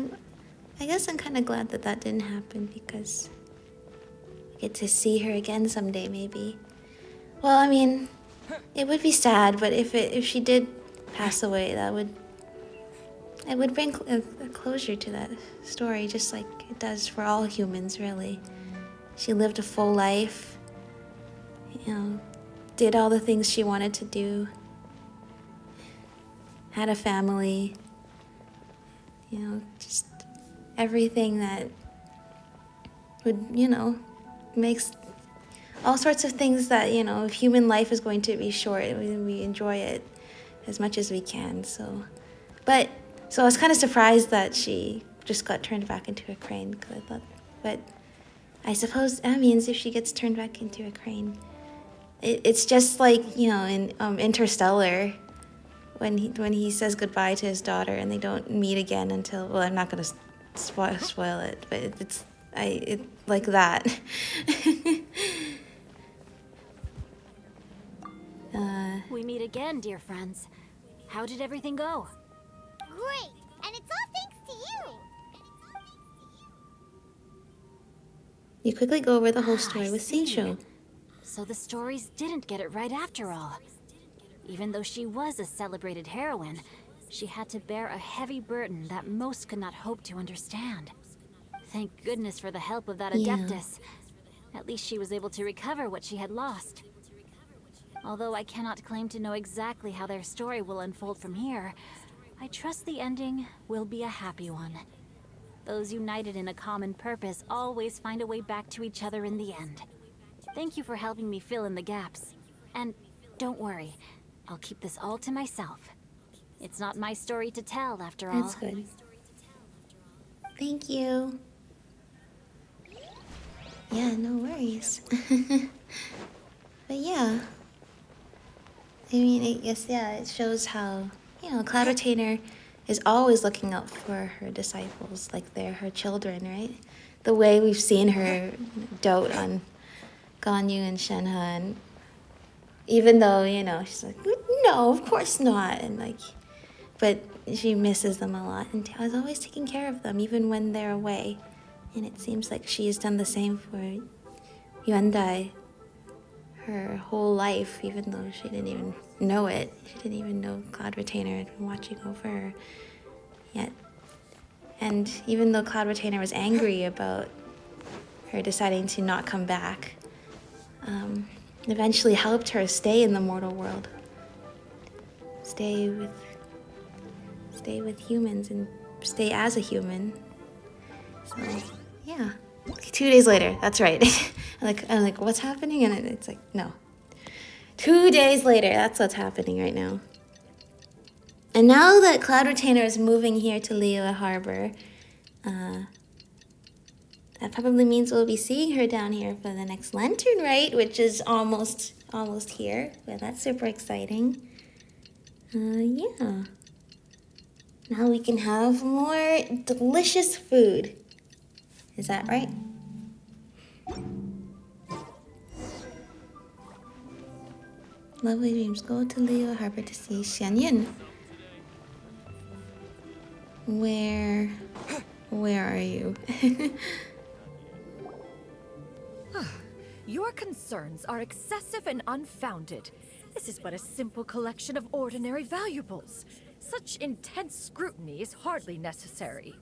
guess I'm kind of glad that didn't happen because I get to see her again someday, maybe. Well, I mean, it would be sad, but if she did pass away, it would bring a closure to that story, just like it does for all humans, really. She lived a full life, did all the things she wanted to do, had a family, just everything that would, makes all sorts of things that, if human life is going to be short, we enjoy it as much as we can, so I was kind of surprised that she just got turned back into a crane, because I thought, but I suppose that means if she gets turned back into a crane, it's just like, in Interstellar, when he says goodbye to his daughter and they don't meet again until, well, I'm not going to spoil it, but it's like that. We meet again, dear friends. How did everything go? Great, and it's all thanks to you. You quickly go over the whole story with Seisho. So the stories didn't get it right after all. Even though she was a celebrated heroine, she had to bear a heavy burden that most could not hope to understand. Thank goodness for the help of that Adeptus. At least she was able to recover what she had lost. Although I cannot claim to know exactly how their story will unfold from here, I trust the ending will be a happy one. Those united in a common purpose always find a way back to each other in the end. Thank you for helping me fill in the gaps. And don't worry, I'll keep this all to myself. It's not my story to tell, after all. That's good. Thank you. Yeah, no worries. But yeah. I mean, I guess, it shows how, Cloud Retainer is always looking out for her disciples, like they're her children, right? The way we've seen her dote on Ganyu and Shenhe, and even though, she's like, no, of course not, and but she misses them a lot, and Tao's always taking care of them, even when they're away. And it seems like she has done the same for Yuandai her whole life, even though she didn't even know it. She didn't even know Cloud Retainer had been watching over her yet. And even though Cloud Retainer was angry about her deciding to not come back, eventually helped her stay in the mortal world. Stay with humans and stay as a human. So, yeah. 2 days later, that's right. I'm like, what's happening? And it's like, no. 2 days later, that's what's happening right now. And now that Cloud Retainer is moving here to Liyue Harbor, that probably means we'll be seeing her down here for the next lantern, right? Which is almost here. But that's super exciting. Yeah. Now we can have more delicious food. Is that right? Lovely dreams. Go to Liyue Harbor to see Xianyun. Where are you? Your concerns are excessive and unfounded. This is but a simple collection of ordinary valuables. Such intense scrutiny is hardly necessary.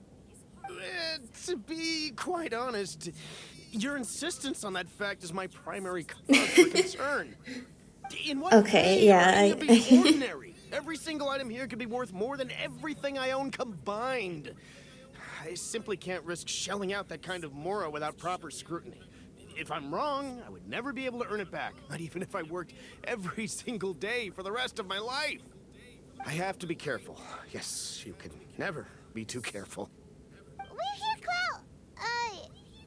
To be quite honest, your insistence on that fact is my primary cause for concern. In what way are any of these ordinary? Every single item here could be worth more than everything I own combined. I simply can't risk shelling out that kind of mora without proper scrutiny. If I'm wrong, I would never be able to earn it back, not even if I worked every single day for the rest of my life. I have to be careful. Yes, you can never be too careful. We're here, Clow.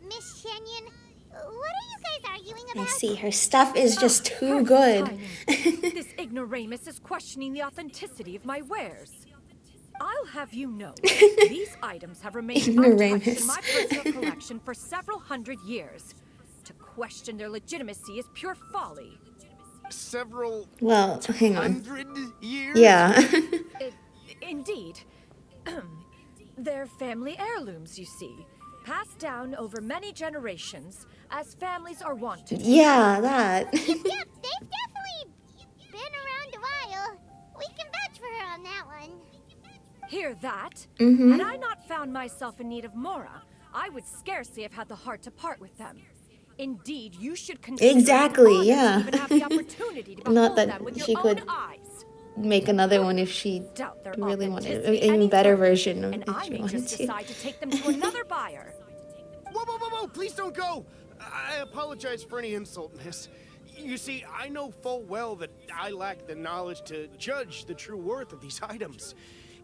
Miss Xianyun, what are you guys arguing about? I see, her stuff is just too good. This ignoramus is questioning the authenticity of my wares. I'll have you know, these items have remained untouched in my personal collection for several hundred years. To question their legitimacy is pure folly. Several hang on. hundred years? Yeah. Indeed. They're family heirlooms, you see. Passed down over many generations, as families are wont to do. Yeah, that. Yep, they've definitely been around a while. We can vouch for her on that one. Hear that? Mm-hmm. Had I not found myself in need of mora, I would scarcely have had the heart to part with them. Indeed, you should consider Exactly, yeah. even have the opportunity to Not behold that them with she your could own eyes. make another one if she Doubt their really wanted an authenticity even better any further, version of and if I she may wanted just to. decide to take them to another buyer. Whoa, please don't go! I apologize for any insult, miss. You see, I know full well that I lack the knowledge to judge the true worth of these items.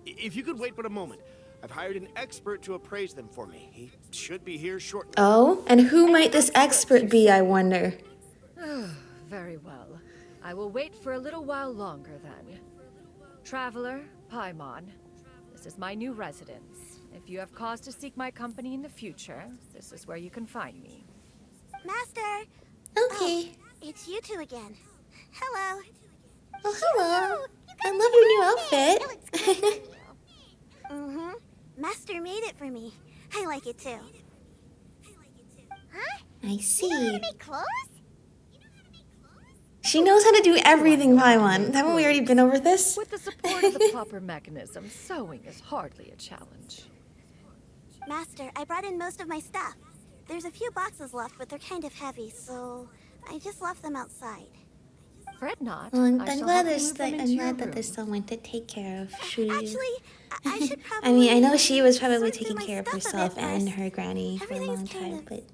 If you could wait but a moment, I've hired an expert to appraise them for me. He should be here shortly. Oh, and who might this expert be, I wonder? Very well. I will wait for a little while longer then. Traveler, Paimon, this is my new residence. If you have cause to seek my company in the future, this is where you can find me. Master! Okay. It's you two again. Hello. Oh, hello. I love your new outfit. Mm-hmm. Master made it for me. I like it too. Huh? I see. You know how to make clothes? She knows how to do everything, Paimon. Haven't we already been over this? With the support of the proper mechanism, sewing is hardly a challenge. Master, I brought in most of my stuff. There's a few boxes left, but they're kind of heavy, so I just left them outside. Fret not. Well, I'm I shall glad help you move them into your that room. there's someone to take care of Shuyu. Actually, I should probably... I mean, I know she was probably sort through taking my care of stuff a herself bit and first. her granny for a long Everything's kind time, of but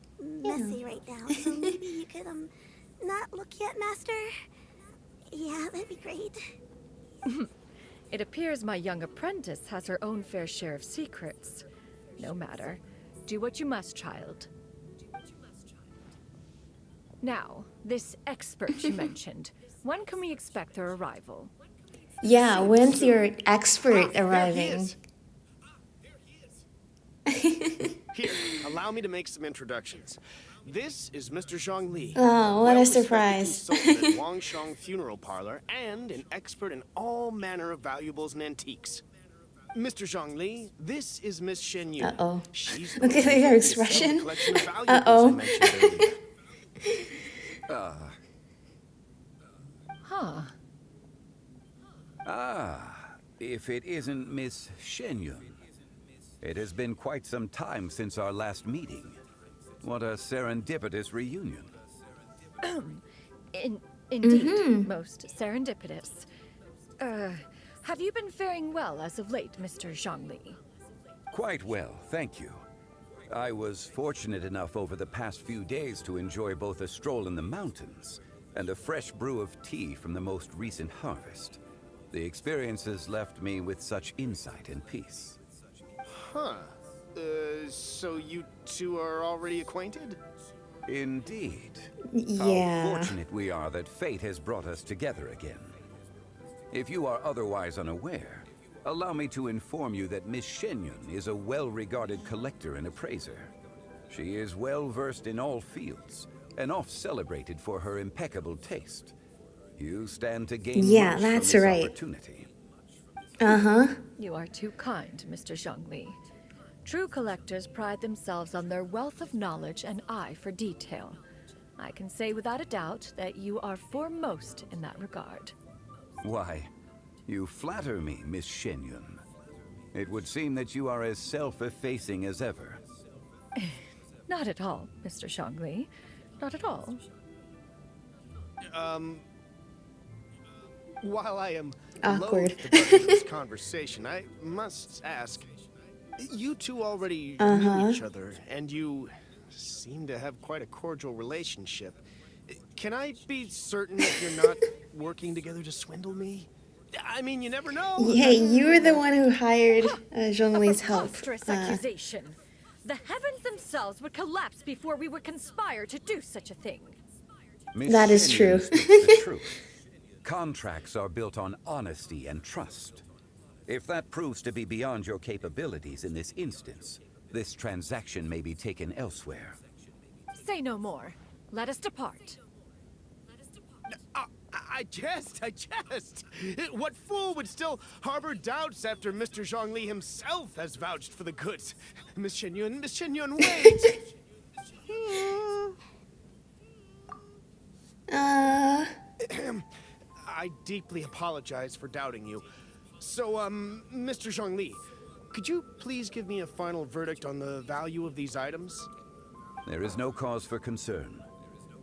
messy right now, so maybe you could, not look yet, Master? Yeah, that'd be great. It appears my young apprentice has her own fair share of secrets. No matter. Do what you must, child. Now, this expert you mentioned. When can we expect their arrival? yeah, when's your expert arriving? Here, allow me to make some introductions. This is Mr. Zhongli. Oh, what a surprise. Consultant at Wangshang Funeral Parlor and an expert in all manner of valuables and antiques. Mr. Zhongli, this is Miss Xianyun. Uh-oh. She's Look at her expression. Uh-oh. Huh. Ah, if it isn't Miss Xianyun. It has been quite some time since our last meeting. What a serendipitous reunion. Indeed, most serendipitous. Have you been faring well as of late, Mr. Zhongli? Quite well, thank you. I was fortunate enough over the past few days to enjoy both a stroll in the mountains and a fresh brew of tea from the most recent harvest. The experiences left me with such insight and peace. Huh. So you two are already acquainted? Indeed. Yeah. How fortunate we are that fate has brought us together again. If you are otherwise unaware, allow me to inform you that Miss Xianyun is a well-regarded collector and appraiser. She is well-versed in all fields, and oft-celebrated for her impeccable taste. You stand to gain much from that's this right. opportunity. Uh-huh. You are too kind, Mr. Zhongli. True collectors pride themselves on their wealth of knowledge and eye for detail. I can say without a doubt that you are foremost in that regard. Why, you flatter me, Miss Xianyun. It would seem that you are as self-effacing as ever. Not at all, Mr. Zhongli. Not at all. While I am awkward loath to butt into this conversation, I must ask, you two already knew each other, and you seem to have quite a cordial relationship. Can I be certain that you're not working together to swindle me? I mean, you never know. Yeah, you were the one who hired Zhongli's help. Accusation. The heavens themselves would collapse before we would conspire to do such a thing. That is true. The truth. Contracts are built on honesty and trust. If that proves to be beyond your capabilities in this instance, this transaction may be taken elsewhere. Say no more. Let us depart. I jest. What fool would still harbor doubts after Mr. Zhongli himself has vouched for the goods? Miss Xianyun, wait! I deeply apologize for doubting you. So, Mr. Zhongli, could you please give me a final verdict on the value of these items? There is no cause for concern.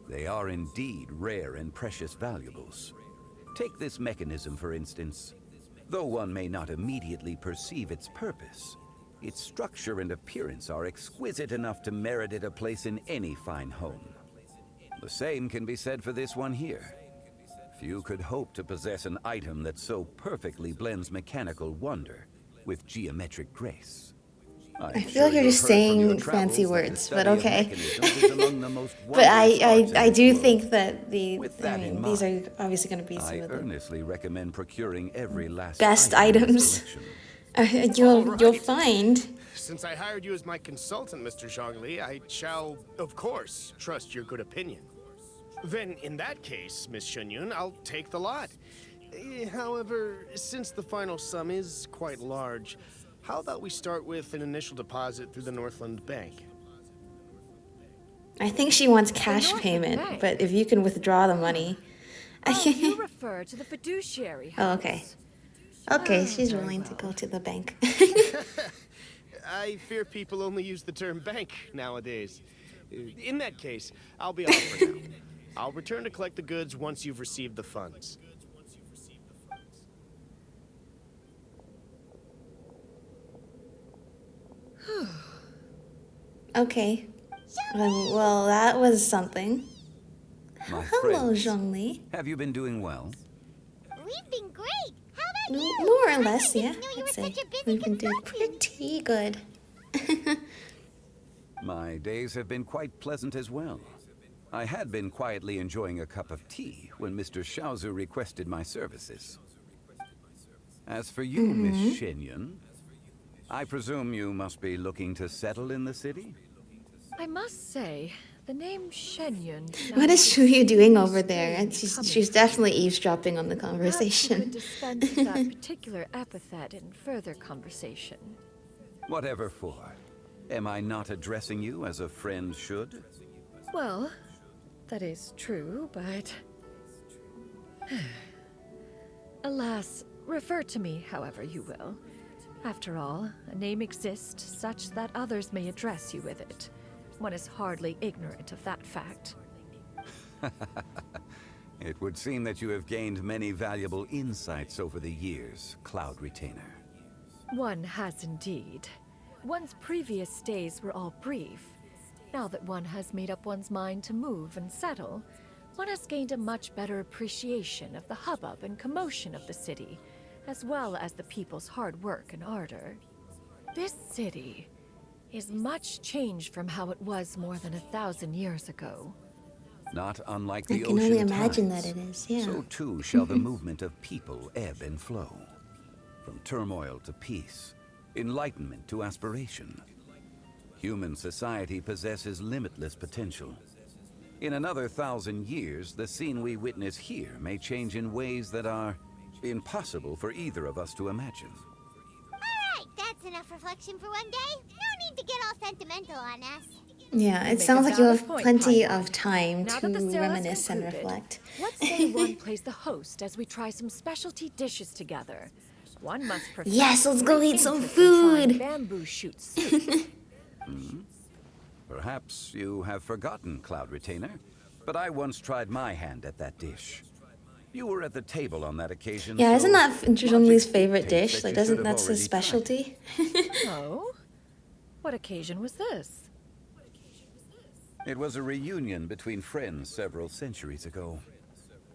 They are indeed rare and precious valuables. Take this mechanism, for instance. Though one may not immediately perceive its purpose, its structure and appearance are exquisite enough to merit it a place in any fine home. The same can be said for this one here. Few could hope to possess an item that so perfectly blends mechanical wonder with geometric grace. I feel like you're just saying fancy words, but okay. But I do think that these are obviously going to be some of the earnestly recommend procuring every last best items you'll find. Since I hired you as my consultant, Mr. Zhongli, I shall, of course, trust your good opinion. Then, in that case, Miss Xianyun, I'll take the lot. However, since the final sum is quite large, how about we start with an initial deposit through the Northland Bank? I think she wants cash payment, but if you can withdraw the money. You refer to the fiduciary house. Oh, okay. Okay, she's willing to go to the bank. I fear people only use the term bank nowadays. In that case, I'll be off for now. I'll return to collect the goods once you've received the funds. Okay. Well, that was something. My Hello, friends, Zhongli. have you been doing well? We've been great. How about you? More or less, yeah. I'd say we've been doing pretty good. My days have been quite pleasant as well. I had been quietly enjoying a cup of tea when Mr. Xiaozu requested my services. As for you, Miss Xianyun, I presume you must be looking to settle in the city? I must say, the name Xianyun... What is Shuyu doing over there? And she's definitely eavesdropping on the conversation. Dispense that particular epithet in further conversation. Whatever for. Am I not addressing you as a friend should? Well, that is true, but... Alas, refer to me however you will. After all, a name exists such that others may address you with it. One is hardly ignorant of that fact. It would seem that you have gained many valuable insights over the years, Cloud Retainer. One has indeed. One's previous stays were all brief. Now that one has made up one's mind to move and settle, one has gained a much better appreciation of the hubbub and commotion of the city, as well as the people's hard work and ardor. This city is much changed from how it was more than 1,000 years ago. Not unlike the I can ocean only imagine tides, that it is, yeah. so too shall the movement of people ebb and flow. From turmoil to peace, enlightenment to aspiration. Human society possesses limitless potential. In another 1,000 years, the scene we witness here may change in ways that are impossible for either of us to imagine. Alright, that's enough reflection for one day. No need to get all sentimental on us. Yeah, it sounds like you have plenty of time to reminisce and reflect. Let's say one plays the host as we try some specialty dishes together. One must perfect. Yes, let's go eat some food. Bamboo shoot soup. Perhaps you have forgotten, Cloud Retainer, but I once tried my hand at that dish. You were at the table on that occasion. Yeah, isn't that Zhongli's favorite dish? Like, that's his specialty? Oh? What occasion was this? It was a reunion between friends several centuries ago.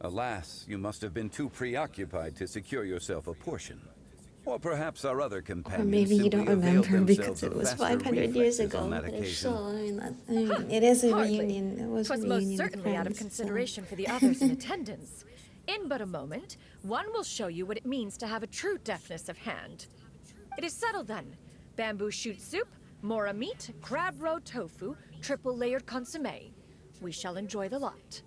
Alas, you must have been too preoccupied to secure yourself a portion. Or perhaps our other companions. Or maybe you don't remember because it was 500 years ago. But if so, I mean, it is a reunion. It was a reunion most certainly out of consideration for the others in attendance. In but a moment, one will show you what it means to have a true deftness of hand. It is settled then. Bamboo shoot soup, mora meat, crab roe tofu, triple layered consommé. We shall enjoy the lot.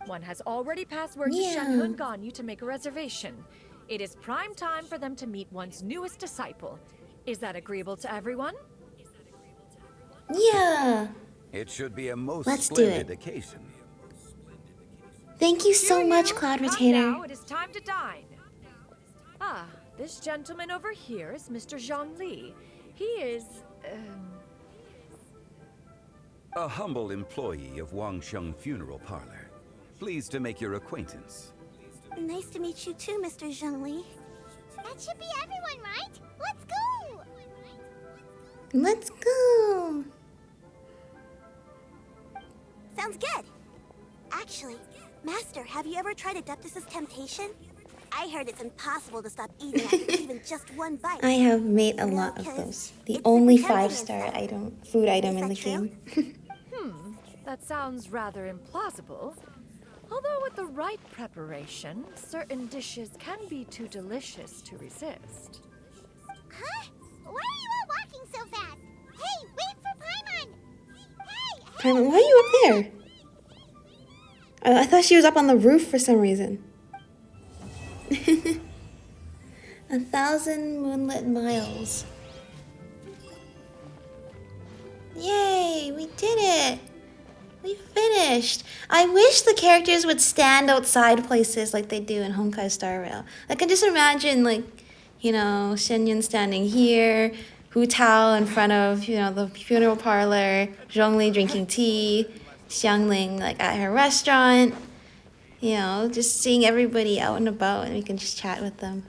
One has already passed word to Xianyun and Ganyu to make a reservation. It is prime time for them to meet one's newest disciple. Is that agreeable to everyone? Yeah. It should be a most splendid occasion. Thank you so much, Cloud Retainer. Now it is time to dine. Ah, this gentleman over here is Mr. Zhongli. He is, a humble employee of Wangsheng Funeral Parlor. Pleased to make your acquaintance. Nice to meet you too, Mr. Zhongli. That should be everyone, right? Let's go! Let's go! Sounds good. Actually, Master, have you ever tried Adeptus' temptation? I heard it's impossible to stop eating after even just one bite. I have made a lot of those. The only 5-star food item in the game. That sounds rather implausible. Although with the right preparation, certain dishes can be too delicious to resist. Huh? Why are you all walking so fast? Hey, wait for Paimon! Hey! Paimon, why are you up there? I thought she was up on the roof for some reason. 1,000 moonlit miles. Yay, we did it. We finished. I wish the characters would stand outside places like they do in Honkai Star Rail. I can just imagine, like, you know, Xianyun standing here, Hu Tao in front of, you know, the funeral parlor, Zhongli drinking tea, Xiangling, like, at her restaurant. You know, just seeing everybody out and about, and we can just chat with them.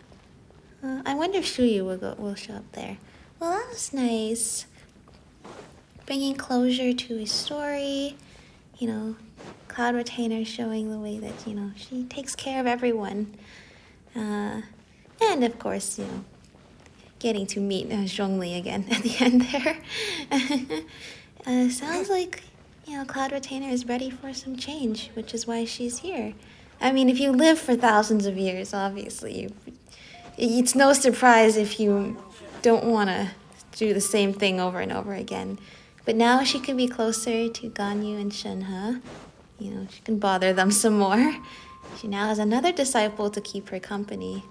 I wonder if Shuyu will show up there. Well, that was nice. Bringing closure to his story. You know, Cloud Retainer showing the way that, you know, she takes care of everyone. And of course, you know, getting to meet Zhongli again at the end there. Sounds like, you know, Cloud Retainer is ready for some change, which is why she's here. I mean, if you live for thousands of years, obviously, it's no surprise if you don't want to do the same thing over and over again. But now she can be closer to Ganyu and Shenhe. You know, she can bother them some more. She now has another disciple to keep her company.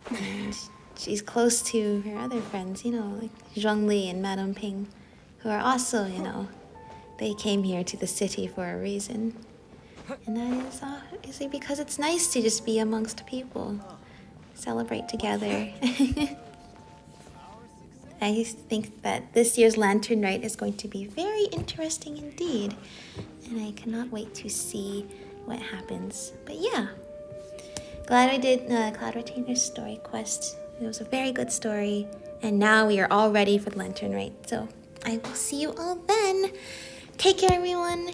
And she's close to her other friends, you know, like Zhongli and Madame Ping, who are also, you know, they came here to the city for a reason. And that is obviously because it's nice to just be amongst people. Celebrate together. I think that this year's Lantern Rite is going to be very interesting indeed. And I cannot wait to see what happens. But yeah, glad I did Cloud Retainer's story quest. It was a very good story. And now we are all ready for the Lantern Rite. So I will see you all then. Take care, everyone.